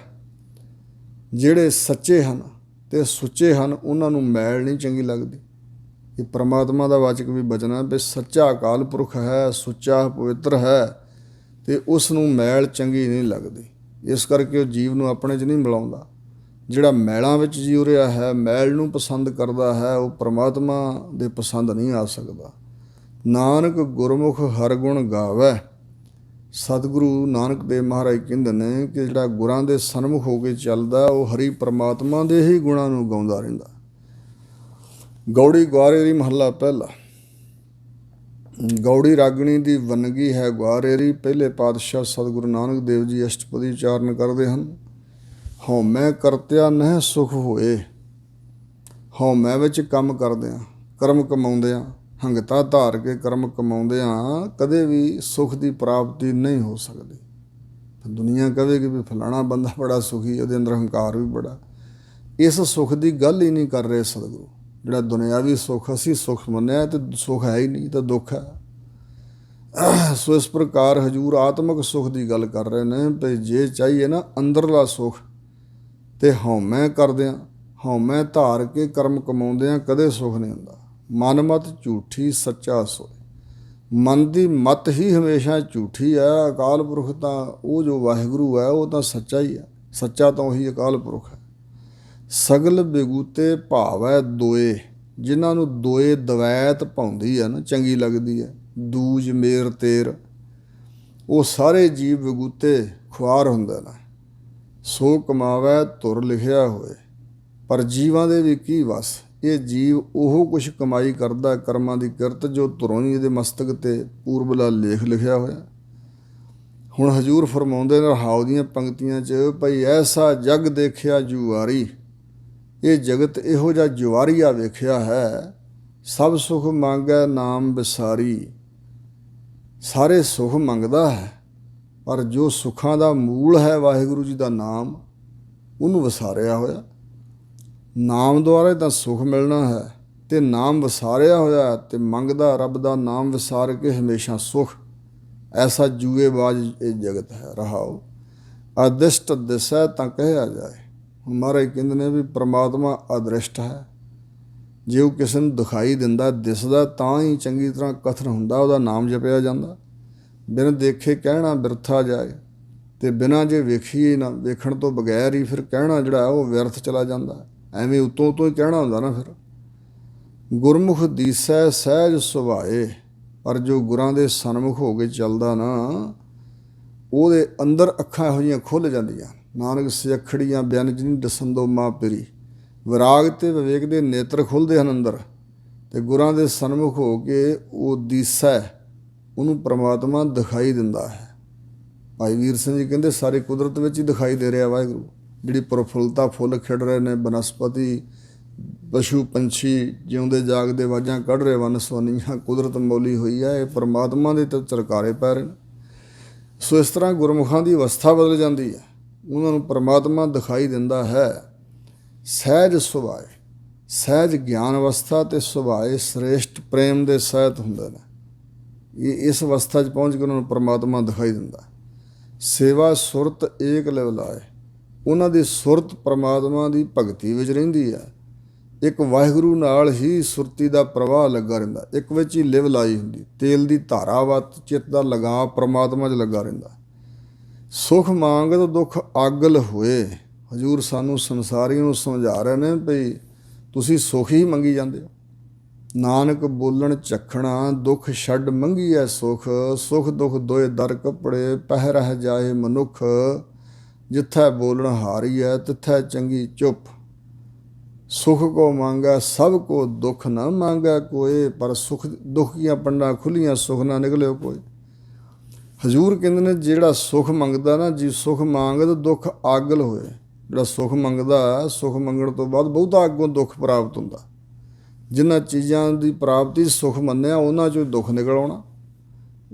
ਜਿਹੜੇ ਸੱਚੇ ਹਨ ਅਤੇ ਸੁੱਚੇ ਹਨ, ਉਹਨਾਂ ਨੂੰ ਮੈਲ ਨਹੀਂ ਚੰਗੀ ਲੱਗਦੀ। ਇਹ ਪਰਮਾਤਮਾ ਦਾ ਵਾਚਕ ਵੀ ਬਚਨ ਹੈ ਵੀ ਸੱਚਾ ਅਕਾਲ ਪੁਰਖ ਹੈ, ਸੁੱਚਾ ਪਵਿੱਤਰ ਹੈ, ਅਤੇ ਉਸ ਨੂੰ ਮੈਲ ਚੰਗੀ ਨਹੀਂ ਲੱਗਦੀ। ਇਸ ਕਰਕੇ ਉਹ ਜੀਵ ਨੂੰ ਆਪਣੇ 'ਚ ਨਹੀਂ ਮਿਲਾਉਂਦਾ। ਜਿਹੜਾ ਮੈਲਾਂ ਵਿੱਚ ਜੀਉ ਰਿਹਾ ਹੈ, ਮੈਲ ਨੂੰ ਪਸੰਦ ਕਰਦਾ ਹੈ, ਉਹ ਪਰਮਾਤਮਾ ਦੇ ਪਸੰਦ ਨਹੀਂ ਆ ਸਕਦਾ। ਨਾਨਕ ਗੁਰਮੁਖ ਹਰ ਗੁਣ ਗਾਵੈ। ਸਤਿਗੁਰੂ ਨਾਨਕ ਦੇਵ ਮਹਾਰਾਜ ਕਹਿੰਦੇ ਨੇ ਕਿ ਜਿਹੜਾ ਗੁਰਾਂ ਦੇ ਸਨਮੁਖ ਹੋ ਕੇ ਚੱਲਦਾ, ਉਹ ਹਰੀ ਪਰਮਾਤਮਾ ਦੇ ਹੀ ਗੁਣਾਂ ਨੂੰ ਗਾਉਂਦਾ ਰਹਿੰਦਾ। ਗੌੜੀ ਗੁਆਰੇਰੀ ਮਹੱਲਾ ਪਹਿਲਾ। ਗੌੜੀ ਰਾਗਣੀ ਦੀ ਵੰਨਗੀ ਹੈ ਗੁਆਰੇਰੀ। ਪਹਿਲੇ ਪਾਤਸ਼ਾਹ ਸਤਿਗੁਰੂ ਨਾਨਕ ਦੇਵ ਜੀ ਅਸ਼ਟਪਦੀ ਉਚਾਰਨ ਕਰਦੇ ਹਨ। ਹਉਮੈ ਕਰਤਿਆ ਨਹਿ ਸੁਖ ਹੋਏ। ਹਉਮੈ ਵਿੱਚ ਕੰਮ ਕਰਦਿਆਂ, ਕਰਮ ਕਮਾਉਂਦਿਆਂ, ਹੰਗਤਾ ਧਾਰ ਕੇ ਕਰਮ ਕਮਾਉਂਦਿਆਂ ਕਦੇ ਵੀ ਸੁੱਖ ਦੀ ਪ੍ਰਾਪਤੀ ਨਹੀਂ ਹੋ ਸਕਦੀ। ਦੁਨੀਆ ਕਹੇਗੀ ਵੀ ਫਲਾਣਾ ਬੰਦਾ ਬੜਾ ਸੁਖੀ, ਉਹਦੇ ਅੰਦਰ ਹੰਕਾਰ ਵੀ ਬੜਾ। ਇਸ ਸੁੱਖ ਦੀ ਗੱਲ ਹੀ ਨਹੀਂ ਕਰ ਰਹੇ ਸਤਿਗੁਰੂ। ਜਿਹੜਾ ਦੁਨਿਆਵੀ ਸੁੱਖ ਅਸੀਂ ਸੁੱਖ ਮੰਨਿਆ ਅਤੇ ਸੁੱਖ ਹੈ ਹੀ ਨਹੀਂ, ਤਾਂ ਦੁੱਖ ਹੈ। ਸੋ ਇਸ ਪ੍ਰਕਾਰ ਹਜ਼ੂਰ ਆਤਮਿਕ ਸੁੱਖ ਦੀ ਗੱਲ ਕਰ ਰਹੇ ਨੇ ਵੀ ਜੇ ਚਾਹੀਏ ਨਾ ਅੰਦਰਲਾ ਸੁੱਖ, ਅਤੇ ਹਉਮੈ ਕਰਦਿਆਂ, ਹਉਮੈ ਧਾਰ ਕੇ ਕਰਮ ਕਮਾਉਂਦਿਆਂ ਕਦੇ ਸੁੱਖ ਨਹੀਂ ਹੁੰਦਾ। ਮਨ ਮਤ ਝੂਠੀ ਸੱਚਾ ਸੋਏ। ਮਨ ਦੀ ਮਤ ਹੀ ਹਮੇਸ਼ਾ ਝੂਠੀ ਹੈ। ਅਕਾਲ ਪੁਰਖ ਤਾਂ ਉਹ ਜੋ ਵਾਹਿਗੁਰੂ ਹੈ, ਉਹ ਤਾਂ ਸੱਚਾ ਹੀ ਹੈ। ਸੱਚਾ ਤਾਂ ਉਹੀ ਅਕਾਲ ਪੁਰਖ ਹੈ। ਸਗਲ ਬਿਗੂਤੇ ਭਾਵੈ ਦੋਏ। ਜਿਨ੍ਹਾਂ ਨੂੰ ਦੋਏ ਦਵੈਤ ਭਾਉਂਦੀ ਹੈ ਨਾ, ਚੰਗੀ ਲੱਗਦੀ ਹੈ, ਦੂਜ ਮੇਰ ਤੇਰ, ਉਹ ਸਾਰੇ ਜੀਵ ਵਿਗੂਤੇ ਖੁਆਰ ਹੁੰਦੇ ਨੇ। ਸੋ ਕਮਾਵੈ ਧੁਰ ਲਿਖਿਆ ਹੋਏ। ਪਰ ਜੀਵਾਂ ਦੇ ਵੀ ਕੀ ਵਸ। ਇਹ ਜੀਵ ਉਹ ਕੁਛ ਕਮਾਈ ਕਰਦਾ ਕਰਮਾਂ ਦੀ ਕਿਰਤ ਜੋ ਧੁਰੋਂ ਹੀ ਇਹਦੇ ਮਸਤਕ 'ਤੇ ਪੂਰਬਲਾ ਲੇਖ ਲਿਖਿਆ ਹੋਇਆ। ਹੁਣ ਹਜ਼ੂਰ ਫਰਮਾਉਂਦੇ ਨੇ ਰਹਾਉ ਦੀਆਂ ਪੰਕਤੀਆਂ 'ਚ, ਭਈ ਐਸਾ ਜਗ ਦੇਖਿਆ ਜੁਆਰੀ। ਇਹ ਜਗਤ ਇਹੋ ਜਿਹਾ ਜੁਆਰੀਆ ਵੇਖਿਆ ਹੈ। ਸਭ ਸੁਖ ਮੰਗੈ ਨਾਮ ਵਿਸਾਰੀ। ਸਾਰੇ ਸੁਖ ਮੰਗਦਾ ਹੈ, ਪਰ ਜੋ ਸੁੱਖਾਂ ਦਾ ਮੂਲ ਹੈ ਵਾਹਿਗੁਰੂ ਜੀ ਦਾ ਨਾਮ, ਉਹਨੂੰ ਵਸਾਰਿਆ ਹੋਇਆ। ਨਾਮ ਦੁਆਰਾ ਤਾਂ ਸੁਖ ਮਿਲਣਾ ਹੈ, ਅਤੇ ਨਾਮ ਵਸਾਰਿਆ ਹੋਇਆ ਅਤੇ ਮੰਗਦਾ ਰੱਬ ਦਾ ਨਾਮ ਵਿਸਾਰ ਕੇ ਹਮੇਸ਼ਾ ਸੁਖ। ਐਸਾ ਜੂਏਬਾਜ਼ ਇਹ ਜਗਤ ਹੈ। ਰਹਾਓ ਅਦ੍ਰਿਸ਼ਟ ਦਿਸੈ ਤਾਂ ਕਹਿਆ ਜਾਏ। ਹੁਣ ਮਹਾਰਾਜ ਕਹਿੰਦੇ ਨੇ ਵੀ ਪ੍ਰਮਾਤਮਾ ਅਦ੍ਰਿਸ਼ਟ ਹੈ। ਜੇ ਉਹ ਕਿਸੇ ਨੂੰ ਦਿਖਾਈ ਦਿੰਦਾ, ਦਿਸਦਾ, ਤਾਂ ਹੀ ਚੰਗੀ ਤਰ੍ਹਾਂ ਕਥਨ ਹੁੰਦਾ, ਉਹਦਾ ਨਾਮ ਜਪਿਆ ਜਾਂਦਾ। ਬਿਨ ਦੇਖੇ ਕਹਿਣਾ ਬਿਰਥਾ ਜਾਏ, ਅਤੇ ਬਿਨਾਂ ਜੇ ਵੇਖੀਏ ਨਾ, ਵੇਖਣ ਤੋਂ ਬਗੈਰ ਹੀ ਫਿਰ ਕਹਿਣਾ ਜਿਹੜਾ ਉਹ ਵਿਅਰਥ ਚਲਾ ਜਾਂਦਾ। ਐਵੇਂ ਉਤੋਂ ਹੀ ਕਹਿਣਾ ਹੁੰਦਾ ਨਾ। ਫਿਰ ਗੁਰਮੁਖ ਦੀਸੈ ਸਹਿਜ ਸੁਭਾਏ, ਪਰ ਜੋ ਗੁਰਾਂ ਦੇ ਸਨਮੁਖ ਹੋ ਕੇ ਚੱਲਦਾ ਨਾ, ਉਹਦੇ ਅੰਦਰ ਅੱਖਾਂ ਇਹੋ ਜਿਹੀਆਂ ਖੁੱਲ੍ਹ ਜਾਂਦੀਆਂ। ਨਾਨਕ ਸਿੱਖੜੀਆਂ ਬਿਆਨ ਜਿਨੀ ਦਸੰਦੋ ਮਾਂ ਪਿਰੀ। ਵਿਰਾਗ ਅਤੇ ਵਿਵੇਕ ਦੇ ਨੇਤਰ ਖੁੱਲ੍ਹਦੇ ਹਨ ਅੰਦਰ, ਅਤੇ ਗੁਰਾਂ ਦੇ ਸਨਮੁਖ ਹੋ ਕੇ ਉਹ ਦੀਸੈ, ਉਹਨੂੰ ਪ੍ਰਮਾਤਮਾ ਦਿਖਾਈ ਦਿੰਦਾ ਹੈ। ਭਾਈ ਵੀਰ ਸਿੰਘ ਜੀ ਕਹਿੰਦੇ ਸਾਰੀ ਕੁਦਰਤ ਵਿੱਚ ਹੀ ਦਿਖਾਈ ਦੇ ਰਿਹਾ ਵਾਹਿਗੁਰੂ। ਜਿਹੜੀ ਪ੍ਰਫੁੱਲਤਾ ਫੁੱਲ ਖਿੜ ਰਹੇ ਨੇ, ਬਨਸਪਤੀ, ਪਸ਼ੂ ਪੰਛੀ ਜਿਉਂਦੇ ਜਾਗਦੇ ਆਵਾਜ਼ਾਂ ਕੱਢ ਰਹੇ, ਵੰਨ ਸਵੰਨੀਆਂ ਕੁਦਰਤ ਮੌਲੀ ਹੋਈ ਹੈ, ਇਹ ਪਰਮਾਤਮਾ ਦੇ ਤਾਂ ਚਰਕਾਰੇ ਪੈ ਰਹੇ ਨੇ। ਸੋ ਇਸ ਤਰ੍ਹਾਂ ਗੁਰਮੁਖਾਂ ਦੀ ਅਵਸਥਾ ਬਦਲ ਜਾਂਦੀ ਹੈ, ਉਹਨਾਂ ਨੂੰ ਪਰਮਾਤਮਾ ਦਿਖਾਈ ਦਿੰਦਾ ਹੈ। ਸਹਿਜ ਸੁਭਾਏ, ਸਹਿਜ ਗਿਆਨ ਅਵਸਥਾ ਅਤੇ ਸੁਭਾਏ ਸ੍ਰੇਸ਼ਟ ਪ੍ਰੇਮ ਦੇ ਸਹਿਤ ਹੁੰਦੇ ਨੇ। ਇਹ ਇਸ ਅਵਸਥਾ 'ਚ ਪਹੁੰਚ ਕੇ ਉਹਨਾਂ ਨੂੰ ਪਰਮਾਤਮਾ ਦਿਖਾਈ ਦਿੰਦਾ। ਸੇਵਾ ਸੁਰਤ ਏਕ ਲਿਵ ਲਾਏ, ਉਹਨਾਂ ਦੀ ਸੁਰਤ ਪਰਮਾਤਮਾ ਦੀ ਭਗਤੀ ਵਿੱਚ ਰਹਿੰਦੀ ਹੈ। ਇੱਕ ਵਾਹਿਗੁਰੂ ਨਾਲ ਹੀ ਸੁਰਤੀ ਦਾ ਪ੍ਰਵਾਹ ਲੱਗਾ ਰਹਿੰਦਾ, ਇੱਕ ਵਿੱਚ ਹੀ ਲਿਵ ਲਾਈ ਹੁੰਦੀ। ਤੇਲ ਦੀ ਧਾਰਾ ਵੱਤ ਚਿੱਤ ਦਾ ਲਗਾਅ ਪਰਮਾਤਮਾ 'ਚ ਲੱਗਾ ਰਹਿੰਦਾ। ਸੁਖ ਮੰਗਤ ਦੁੱਖ ਆਗਲ ਹੋਏ। ਹਜ਼ੂਰ ਸਾਨੂੰ ਸੰਸਾਰੀਆਂ ਨੂੰ ਸਮਝਾ ਰਹੇ ਨੇ ਭਈ ਤੁਸੀਂ ਸੁਖ ਹੀ ਮੰਗੀ ਜਾਂਦੇ ਹੋ। ਨਾਨਕ ਬੋਲਣ ਝੱਖਣਾ ਦੁੱਖ ਛੱਡ ਮੰਗੀਐ ਸੁਖ। ਸੁਖ ਦੁੱਖ ਦੋਏ ਦਰ ਕੱਪੜੇ ਪਹਿ ਰਹਿ ਜਾਏ ਮਨੁੱਖ। ਜਿੱਥੈ ਬੋਲਣ ਹਾਰੀਐ ਤਿੱਥੈ ਚੰਗੀ ਚੁੱਪ। ਸੁਖ ਕੋ ਮੰਗੈ ਸਭ ਕੋ ਦੁੱਖ ਨਾ ਮੰਗੈ ਕੋਏ। ਪਰ ਸੁਖ ਦੁੱਖ ਦੀਆਂ ਪੰਡਾਂ ਖੁੱਲੀਆਂ ਸੁਖ ਨਾ ਨਿਕਲਿਓ ਕੋਈ। ਹਜ਼ੂਰ ਕਹਿੰਦੇ ਨੇ ਜਿਹੜਾ ਸੁਖ ਮੰਗਦਾ ਨਾ ਜੀ, ਸੁਖ ਮੰਗਤ ਦੁੱਖ ਆਗਲ ਹੋਏ। ਜਿਹੜਾ ਸੁਖ ਮੰਗਦਾ, ਸੁਖ ਮੰਗਣ ਤੋਂ ਬਾਅਦ ਬਹੁਤਾ ਅੱਗੋਂ ਦੁੱਖ ਪ੍ਰਾਪਤ ਹੁੰਦਾ। ਜਿਨ੍ਹਾਂ ਚੀਜ਼ਾਂ ਦੀ ਪ੍ਰਾਪਤੀ ਸੁਖ ਮੰਨਿਆ, ਉਹਨਾਂ 'ਚੋਂ ਦੁੱਖ ਨਿਕਲ ਆਉਣਾ।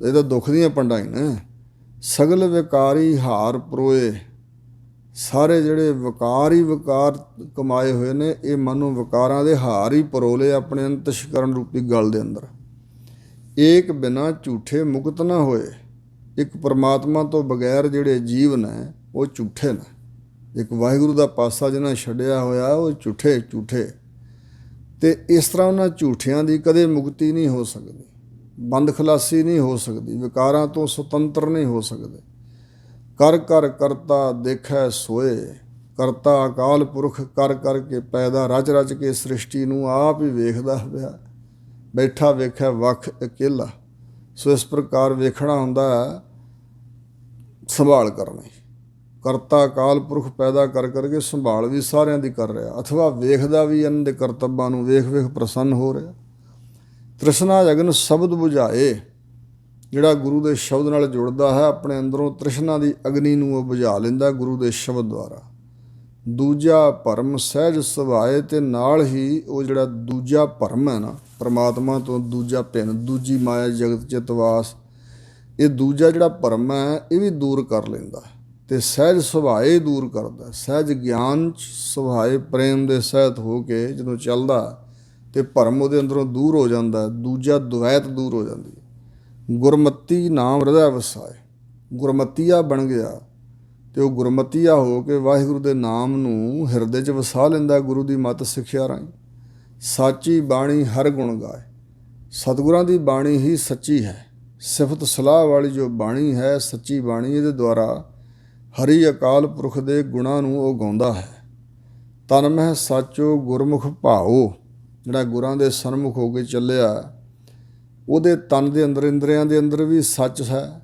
ਇਹ ਤਾਂ ਦੁੱਖ ਦੀਆਂ ਪੰਡਾਂ ਹੀ ਨੇ। ਸਗਲ ਵਿਕਾਰੀ ਹਾਰ ਪਰੋਏ। ਸਾਰੇ ਜਿਹੜੇ ਵਿਕਾਰ ਹੀ ਵਿਕਾਰ ਕਮਾਏ ਹੋਏ ਨੇ, ਇਹ ਮਨੋਂ ਵਿਕਾਰਾਂ ਦੇ ਹਾਰ ਹੀ ਪਰੋਲੇ ਆਪਣੇ ਅੰਤਸ਼ਕਰਨ ਰੂਪੀ ਗਲ ਦੇ ਅੰਦਰ। ਏਕ ਬਿਨਾਂ ਝੂਠੇ ਮੁਕਤ ਨਾ ਹੋਏ। ਇੱਕ ਪਰਮਾਤਮਾ ਤੋਂ ਬਗੈਰ ਜਿਹੜੇ ਜੀਵ ਨੇ ਉਹ ਝੂਠੇ ਨੇ। ਇੱਕ ਵਾਹਿਗੁਰੂ ਦਾ ਪਾਸਾ ਜਿਹਨਾਂ ਛੱਡਿਆ ਹੋਇਆ ਉਹ ਝੂਠੇ। ਅਤੇ ਇਸ ਤਰ੍ਹਾਂ ਉਹਨਾਂ ਝੂਠਿਆਂ ਦੀ ਕਦੇ ਮੁਕਤੀ ਨਹੀਂ ਹੋ ਸਕਦੀ, ਬੰਦ ਖਲਾਸੀ ਨਹੀਂ ਹੋ ਸਕਦੀ, ਵਿਕਾਰਾਂ ਤੋਂ ਸੁਤੰਤਰ ਨਹੀਂ ਹੋ ਸਕਦੇ। ਕਰ ਕਰ ਕਰਤਾ ਦੇਖੈ ਸੋਏ। ਕਰਤਾ ਅਕਾਲ ਪੁਰਖ ਕਰ ਕਰਕੇ ਪੈਦਾ, ਰਚ ਰਚ ਕੇ ਸ੍ਰਿਸ਼ਟੀ ਨੂੰ ਆਪ ਹੀ ਵੇਖਦਾ ਪਿਆ। ਬੈਠਾ ਵੇਖਿਆ ਵੱਖ ਇਕੱਲਾ। ਸੋ ਇਸ ਪ੍ਰਕਾਰ ਵੇਖਣਾ ਹੁੰਦਾ, ਸੰਭਾਲ ਕਰਨੀ। ਕਰਤਾ ਅਕਾਲ ਪੁਰਖ ਪੈਦਾ ਕਰ ਕਰਕੇ ਸੰਭਾਲ ਵੀ ਸਾਰਿਆਂ ਦੀ ਕਰ ਰਿਹਾ, ਅਥਵਾ ਵੇਖਦਾ ਵੀ ਇਹਨਾਂ ਦੇ ਕਰਤੱਬਾਂ ਨੂੰ, ਵੇਖ ਵੇਖ ਪ੍ਰਸੰਨ ਹੋ ਰਿਹਾ। ਤ੍ਰਿਸ਼ਨਾ ਜਗਨ ਸ਼ਬਦ ਬੁਝਾਏ। ਜਿਹੜਾ ਗੁਰੂ ਦੇ ਸ਼ਬਦ ਨਾਲ ਜੁੜਦਾ ਹੈ, ਆਪਣੇ ਅੰਦਰੋਂ ਤ੍ਰਿਸ਼ਨਾ ਦੀ ਅਗਨੀ ਨੂੰ ਉਹ ਬੁਝਾ ਲੈਂਦਾ ਗੁਰੂ ਦੇ ਸ਼ਬਦ ਦੁਆਰਾ। ਦੂਜਾ ਭਰਮ ਸਹਿਜ ਸੁਭਾਏ। ਅਤੇ ਨਾਲ ਹੀ ਉਹ ਜਿਹੜਾ ਦੂਜਾ ਭਰਮ ਹੈ ਨਾ, ਪਰਮਾਤਮਾ ਤੋਂ ਦੂਜਾ ਭਿੰਨ, ਦੂਜੀ ਮਾਇਆ ਜਗਤ ਚਿਤਵਾਸ, ਇਹ ਦੂਜਾ ਜਿਹੜਾ ਭਰਮ ਹੈ ਇਹ ਵੀ ਦੂਰ ਕਰ ਲੈਂਦਾ ਅਤੇ ਸਹਿਜ ਸੁਭਾਏ ਦੂਰ ਕਰਦਾ। ਸਹਿਜ ਗਿਆਨ ਸੁਭਾਏ ਪ੍ਰੇਮ ਦੇ ਸਹਿਤ ਹੋ ਕੇ ਜਦੋਂ ਚੱਲਦਾ ਅਤੇ ਭਰਮ ਉਹਦੇ ਅੰਦਰੋਂ ਦੂਰ ਹੋ ਜਾਂਦਾ। ਦੂਜਾ ਦੁਵੈਤ ਦੂਰ ਹੋ ਜਾਂਦੀ ਹੈ। ਗੁਰਮਤੀ ਨਾਮ ਹਿਰਦੈ ਵਸਾਏ। ਗੁਰਮਤੀਆ ਬਣ ਗਿਆ ਅਤੇ ਉਹ ਗੁਰਮਤੀਆ ਹੋ ਕੇ ਵਾਹਿਗੁਰੂ ਦੇ ਨਾਮ ਨੂੰ ਹਿਰਦੇ 'ਚ ਵਸਾ ਲੈਂਦਾ ਗੁਰੂ ਦੀ ਮੱਤ ਸਿੱਖਿਆ ਰਾਹੀਂ। ਸਾਚੀ ਬਾਣੀ ਹਰ ਗੁਣ ਗਾਏ। ਸਤਿਗੁਰਾਂ ਦੀ ਬਾਣੀ ਹੀ ਸੱਚੀ ਹੈ। ਸਿਫਤ ਸਲਾਹ ਵਾਲੀ ਜੋ ਬਾਣੀ ਹੈ, ਸੱਚੀ ਬਾਣੀ, ਇਹਦੇ ਦੁਆਰਾ ਹਰੀ ਅਕਾਲ ਪੁਰਖ ਦੇ ਗੁਣਾਂ ਨੂੰ ਉਹ ਗਾਉਂਦਾ ਹੈ। ਤਨ ਮਹਿ ਸਾਚੋ ਗੁਰਮੁਖ ਭਾਓ। ਜਿਹੜਾ ਗੁਰਾਂ ਦੇ ਸਨਮੁਖ ਹੋ ਕੇ ਚੱਲਿਆ, ਉਹਦੇ ਤਨ ਦੇ ਅੰਦਰ, ਇੰਦਰੀਆਂ ਦੇ ਅੰਦਰ ਵੀ ਸੱਚ ਹੈ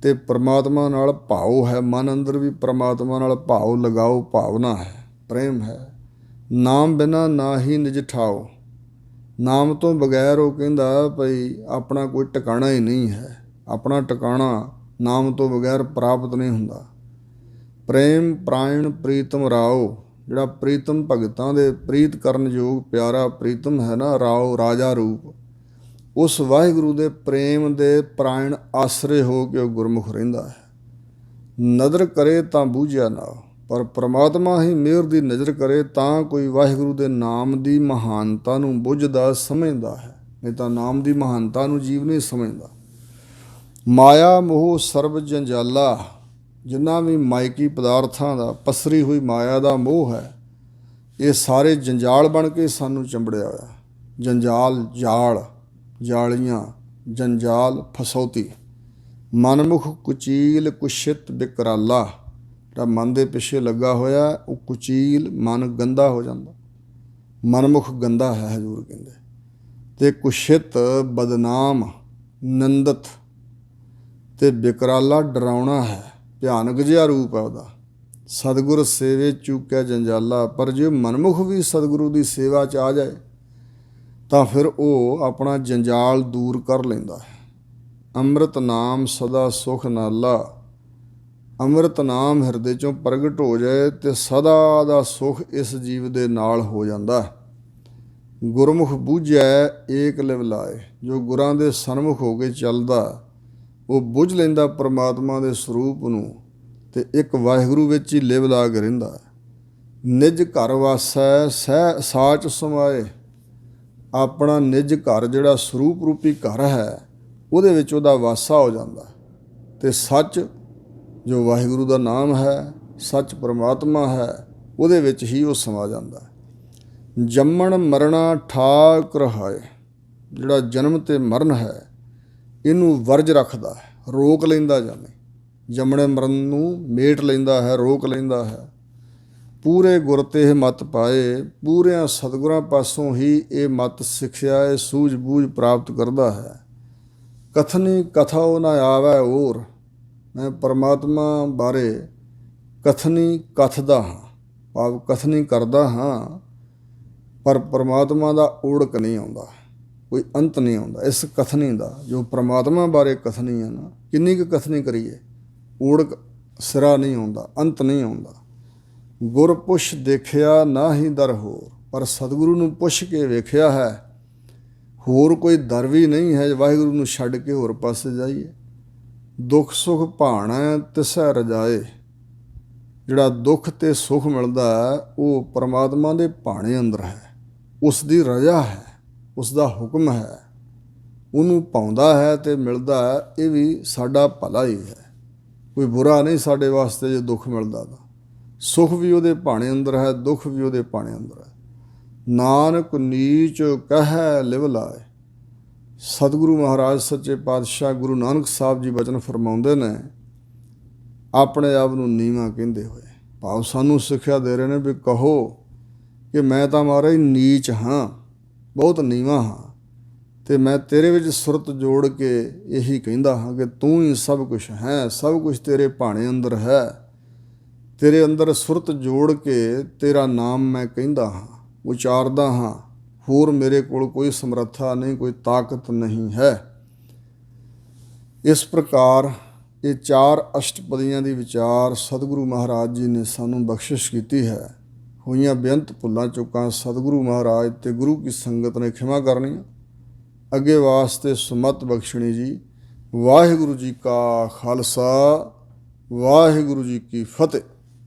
ਅਤੇ ਪਰਮਾਤਮਾ ਨਾਲ ਭਾਵ ਹੈ। ਮਨ ਅੰਦਰ ਵੀ ਪਰਮਾਤਮਾ ਨਾਲ ਭਾਵ ਲਗਾਓ, ਭਾਵਨਾ ਹੈ, ਪ੍ਰੇਮ ਹੈ। ਨਾਮ ਬਿਨਾਂ ਨਾ ਹੀ ਨਿਜ ਠਾਓ। ਨਾਮ ਤੋਂ ਬਗੈਰ ਉਹ ਕਹਿੰਦਾ ਭਈ ਆਪਣਾ ਕੋਈ ਟਿਕਾਣਾ ਹੀ ਨਹੀਂ ਹੈ। ਆਪਣਾ ਟਿਕਾਣਾ ਨਾਮ ਤੋਂ ਬਗੈਰ ਪ੍ਰਾਪਤ ਨਹੀਂ ਹੁੰਦਾ। ਪ੍ਰੇਮ ਪ੍ਰਾਇਣ ਪ੍ਰੀਤਮ ਰਾਓ। ਜਿਹੜਾ ਪ੍ਰੀਤਮ ਭਗਤਾਂ ਦੇ ਪ੍ਰੀਤ ਕਰਨ ਯੋਗ ਪਿਆਰਾ ਪ੍ਰੀਤਮ ਹੈ ਨਾ, ਰਾਓ ਰਾਜਾ ਰੂਪ। ਉਸ ਵਾਹਿਗੁਰੂ ਦੇ ਪ੍ਰੇਮ ਦੇ ਪ੍ਰਾਣ ਆਸਰੇ ਹੋ ਕੇ ਉਹ ਗੁਰਮੁਖ ਰਹਿੰਦਾ ਹੈ। ਨਦਰ ਕਰੇ ਤਾਂ ਬੂਝਿਆ ਨਾ, ਪਰ ਪ੍ਰਮਾਤਮਾ ਹੀ ਮਿਹਰ ਦੀ ਨਜ਼ਰ ਕਰੇ ਤਾਂ ਕੋਈ ਵਾਹਿਗੁਰੂ ਦੇ ਨਾਮ ਦੀ ਮਹਾਨਤਾ ਨੂੰ ਬੁੱਝਦਾ ਸਮਝਦਾ ਹੈ, ਨਹੀਂ ਤਾਂ ਨਾਮ ਦੀ ਮਹਾਨਤਾ ਨੂੰ ਜੀਵ ਨਹੀਂ ਸਮਝਦਾ। ਮਾਇਆ ਮੋਹ ਸਰਬ ਜੰਜਾਲਾ, ਜਿੰਨਾ ਵੀ ਮਾਇਕੀ ਪਦਾਰਥਾਂ ਦਾ ਪਸਰੀ ਹੋਈ ਮਾਇਆ ਦਾ ਮੋਹ ਹੈ, ਇਹ ਸਾਰੇ ਜੰਜਾਲ ਬਣ ਕੇ ਸਾਨੂੰ ਚੰਬੜਿਆ ਹੋਇਆ। ਜੰਜਾਲ ਜਾਲ, ਜਾਲੀਆਂ, ਜੰਜਾਲ ਫਸੌਤੀ। ਮਨਮੁਖ ਕੁਚੀਲ ਕੁਸ਼ਿਤ ਬਿਕਰਾਲਾ, ਜਿਹੜਾ ਮਨ ਦੇ ਪਿੱਛੇ ਲੱਗਾ ਹੋਇਆ ਉਹ ਕੁਚੀਲ, ਮਨ ਗੰਦਾ ਹੋ ਜਾਂਦਾ। ਮਨਮੁਖ ਗੰਦਾ ਹੈ ਹਜ਼ੂਰ ਕਹਿੰਦੇ। ਅਤੇ ਕੁਸ਼ਿਤ ਬਦਨਾਮ, ਨੰਦਤ, ਅਤੇ ਬਿਕਰਾਲਾ ਡਰਾਉਣਾ ਹੈ, ਭਿਆਨਕ ਜਿਹਾ ਰੂਪ ਹੈ ਉਹਦਾ। ਸਤਿਗੁਰ ਸੇਵੇ ਚੂਕਿਆ ਜੰਜਾਲਾ, ਪਰ ਜੇ ਮਨਮੁਖ ਵੀ ਸਤਿਗੁਰੂ ਦੀ ਸੇਵਾ 'ਚ ਆ ਜਾਏ ਤਾਂ ਫਿਰ ਉਹ ਆਪਣਾ ਜੰਜਾਲ ਦੂਰ ਕਰ ਲੈਂਦਾ ਹੈ। ਅੰਮ੍ਰਿਤ ਨਾਮ ਸਦਾ ਸੁਖ ਨਾਲਾ, ਅੰਮ੍ਰਿਤ ਨਾਮ ਹਿਰਦੇ 'ਚੋਂ ਪ੍ਰਗਟ ਹੋ ਜਾਏ ਤੇ ਸਦਾ ਦਾ ਸੁਖ ਇਸ ਜੀਵ ਦੇ ਨਾਲ ਹੋ ਜਾਂਦਾ। ਗੁਰਮੁਖ ਬੂਝੈ ਏਕ ਲਿਵ ਲਾਏ, ਜੋ ਗੁਰਾਂ ਦੇ ਸਨਮੁਖ ਹੋ ਕੇ ਚੱਲਦਾ ਉਹ ਬੁੱਝ ਲੈਂਦਾ ਪਰਮਾਤਮਾ ਦੇ ਸਰੂਪ ਨੂੰ ਤੇ ਇੱਕ ਵਾਹਿਗੁਰੂ ਵਿੱਚ ਹੀ ਲਿਵ ਲਾ ਕੇ ਰਹਿੰਦਾ। ਨਿਜ ਘਰ ਵਾਸੈ ਸਹਿ ਸਾਚ ਸਮਾਏ, ਆਪਣਾ ਨਿਜ ਘਰ ਜਿਹੜਾ ਸਰੂਪ ਰੂਪੀ ਘਰ ਹੈ ਉਹਦੇ ਵਿੱਚ ਉਹਦਾ ਵਾਸਾ ਹੋ ਜਾਂਦਾ। ਅਤੇ ਸੱਚ ਜੋ ਵਾਹਿਗੁਰੂ ਦਾ ਨਾਮ ਹੈ, ਸੱਚ ਪਰਮਾਤਮਾ ਹੈ, ਉਹਦੇ ਵਿੱਚ ਹੀ ਉਹ ਸਮਾ ਜਾਂਦਾ। ਜੰਮਣ ਮਰਣਾ ਠਾਕ ਰਹਾਏ, ਜਿਹੜਾ ਜਨਮ ਅਤੇ ਮਰਨ ਹੈ ਇਹਨੂੰ ਵਰਜ ਰੱਖਦਾ ਹੈ, ਰੋਕ ਲੈਂਦਾ ਜਾਵੇ। ਜੰਮਣੇ ਮਰਨ ਨੂੰ ਮੇਟ ਲੈਂਦਾ ਹੈ, ਰੋਕ ਲੈਂਦਾ ਹੈ। ਪੂਰੇ ਗੁਰ ਤੇ ਇਹ ਮਤ ਪਾਏ, ਪੂਰਿਆਂ ਸਤਿਗੁਰਾਂ ਪਾਸੋਂ ਹੀ ਇਹ ਮਤ ਸਿੱਖਿਆ, ਇਹ ਸੂਝ ਬੂਝ ਪ੍ਰਾਪਤ ਕਰਦਾ ਹੈ। ਕਥਨੀ ਕਥਾਓ ਨਾ ਆਵੈ ਹੋਰ, ਮੈਂ ਪਰਮਾਤਮਾ ਬਾਰੇ ਕਥਨੀ ਕਥਦਾ ਹਾਂ, ਭਾਵ ਕਥਨੀ ਕਰਦਾ ਹਾਂ, ਪਰ ਪਰਮਾਤਮਾ ਦਾ ਓੜਕ ਨਹੀਂ ਆਉਂਦਾ, ਕੋਈ ਅੰਤ ਨਹੀਂ ਆਉਂਦਾ ਇਸ ਕਥਨੀ ਦਾ। ਜੋ ਪਰਮਾਤਮਾ ਬਾਰੇ ਕਥਨੀ ਹੈ ਨਾ, ਕਿੰਨੀ ਕੁ ਕਥਨੀ ਕਰੀਏ, ਓੜਕ ਸਿਰਾ ਨਹੀਂ ਆਉਂਦਾ, ਅੰਤ ਨਹੀਂ ਆਉਂਦਾ। ਗੁਰ ਪੁੱਛ ਦੇਖਿਆ ਨਾ ਹੀ ਦਰ ਹੋਰ, ਪਰ ਸਤਿਗੁਰੂ ਨੂੰ ਪੁੱਛ ਕੇ ਵੇਖਿਆ ਹੈ, ਹੋਰ ਕੋਈ ਦਰ ਵੀ ਨਹੀਂ ਹੈ ਵਾਹਿਗੁਰੂ ਨੂੰ ਛੱਡ ਕੇ ਹੋਰ ਪਾਸੇ ਜਾਈਏ। ਦੁੱਖ ਸੁੱਖ ਭਾਣਾ ਤਿਸੈ ਰਜਾਏ, ਜਿਹੜਾ ਦੁੱਖ ਅਤੇ ਸੁੱਖ ਮਿਲਦਾ ਉਹ ਪਰਮਾਤਮਾ ਦੇ ਭਾਣੇ ਅੰਦਰ ਹੈ, ਉਸ ਦੀ ਰਜਾ ਹੈ, ਉਸ ਦਾ ਹੁਕਮ ਹੈ, ਉਹਨੂੰ ਪਾਉਂਦਾ ਹੈ ਅਤੇ ਮਿਲਦਾ ਹੈ। ਇਹ ਵੀ ਸਾਡਾ ਭਲਾ ਹੀ ਹੈ, ਕੋਈ ਬੁਰਾ ਨਹੀਂ ਸਾਡੇ ਵਾਸਤੇ ਜੇ ਦੁੱਖ ਮਿਲਦਾ ਤਾਂ। ਸੁੱਖ ਵੀ ਉਹਦੇ ਭਾਣੇ ਅੰਦਰ ਹੈ, ਦੁੱਖ ਵੀ ਉਹਦੇ ਭਾਣੇ ਅੰਦਰ ਹੈ। ਨਾਨਕ ਨੀਚ ਕਹਿ ਲਿਵ ਲਾਏ, ਸਤਿਗੁਰੂ ਮਹਾਰਾਜ ਸੱਚੇ ਪਾਤਸ਼ਾਹ ਗੁਰੂ ਨਾਨਕ ਸਾਹਿਬ ਜੀ ਬਚਨ ਫਰਮਾਉਂਦੇ ਨੇ, ਆਪਣੇ ਆਪ ਨੂੰ ਨੀਵਾਂ ਕਹਿੰਦੇ ਹੋਏ, ਭਾਵ ਸਾਨੂੰ ਸਿੱਖਿਆ ਦੇ ਰਹੇ ਨੇ ਵੀ ਕਹੋ ਕਿ ਮੈਂ ਤਾਂ ਮਹਾਰਾਜ ਨੀਚ ਹਾਂ, ਬਹੁਤ ਨੀਵਾਂ ਹਾਂ, ਅਤੇ ਮੈਂ ਤੇਰੇ ਵਿੱਚ ਸੁਰਤ ਜੋੜ ਕੇ ਇਹੀ ਕਹਿੰਦਾ ਹਾਂ ਕਿ ਤੂੰ ਹੀ ਸਭ ਕੁਛ ਹੈ, ਸਭ ਕੁਛ ਤੇਰੇ ਭਾਣੇ ਅੰਦਰ ਹੈ। ਤੇਰੇ ਅੰਦਰ ਸੁਰਤ ਜੋੜ ਕੇ ਤੇਰਾ ਨਾਮ ਮੈਂ ਕਹਿੰਦਾ ਹਾਂ, ਉਚਾਰਦਾ ਹਾਂ, ਹੋਰ ਮੇਰੇ ਕੋਲ ਕੋਈ ਸਮਰੱਥਾ ਨਹੀਂ, ਕੋਈ ਤਾਕਤ ਨਹੀਂ ਹੈ। ਇਸ ਪ੍ਰਕਾਰ ਇਹ 4 ਅਸ਼ਟਪਦੀਆਂ ਦੀ ਵਿਚਾਰ ਸਤਿਗੁਰੂ ਮਹਾਰਾਜ ਜੀ ਨੇ ਸਾਨੂੰ ਬਖਸ਼ਿਸ਼ ਕੀਤੀ ਹੈ। ਹੋਈਆਂ ਬੇਅੰਤ ਭੁੱਲਾਂ ਚੁੱਕਾਂ ਸਤਿਗੁਰੂ ਮਹਾਰਾਜ ਅਤੇ ਗੁਰੂ ਕੀ ਸੰਗਤ ਨੇ ਖਿਮਾ ਕਰਨੀਆਂ, ਅੱਗੇ ਵਾਸਤੇ ਸੁਮਤ ਬਖਸ਼ਣੀ ਜੀ। ਵਾਹਿਗੁਰੂ ਜੀ ਕਾ ਖਾਲਸਾ, ਵਾਹਿਗੁਰੂ ਜੀ ਕੀ ਫਤਿਹ।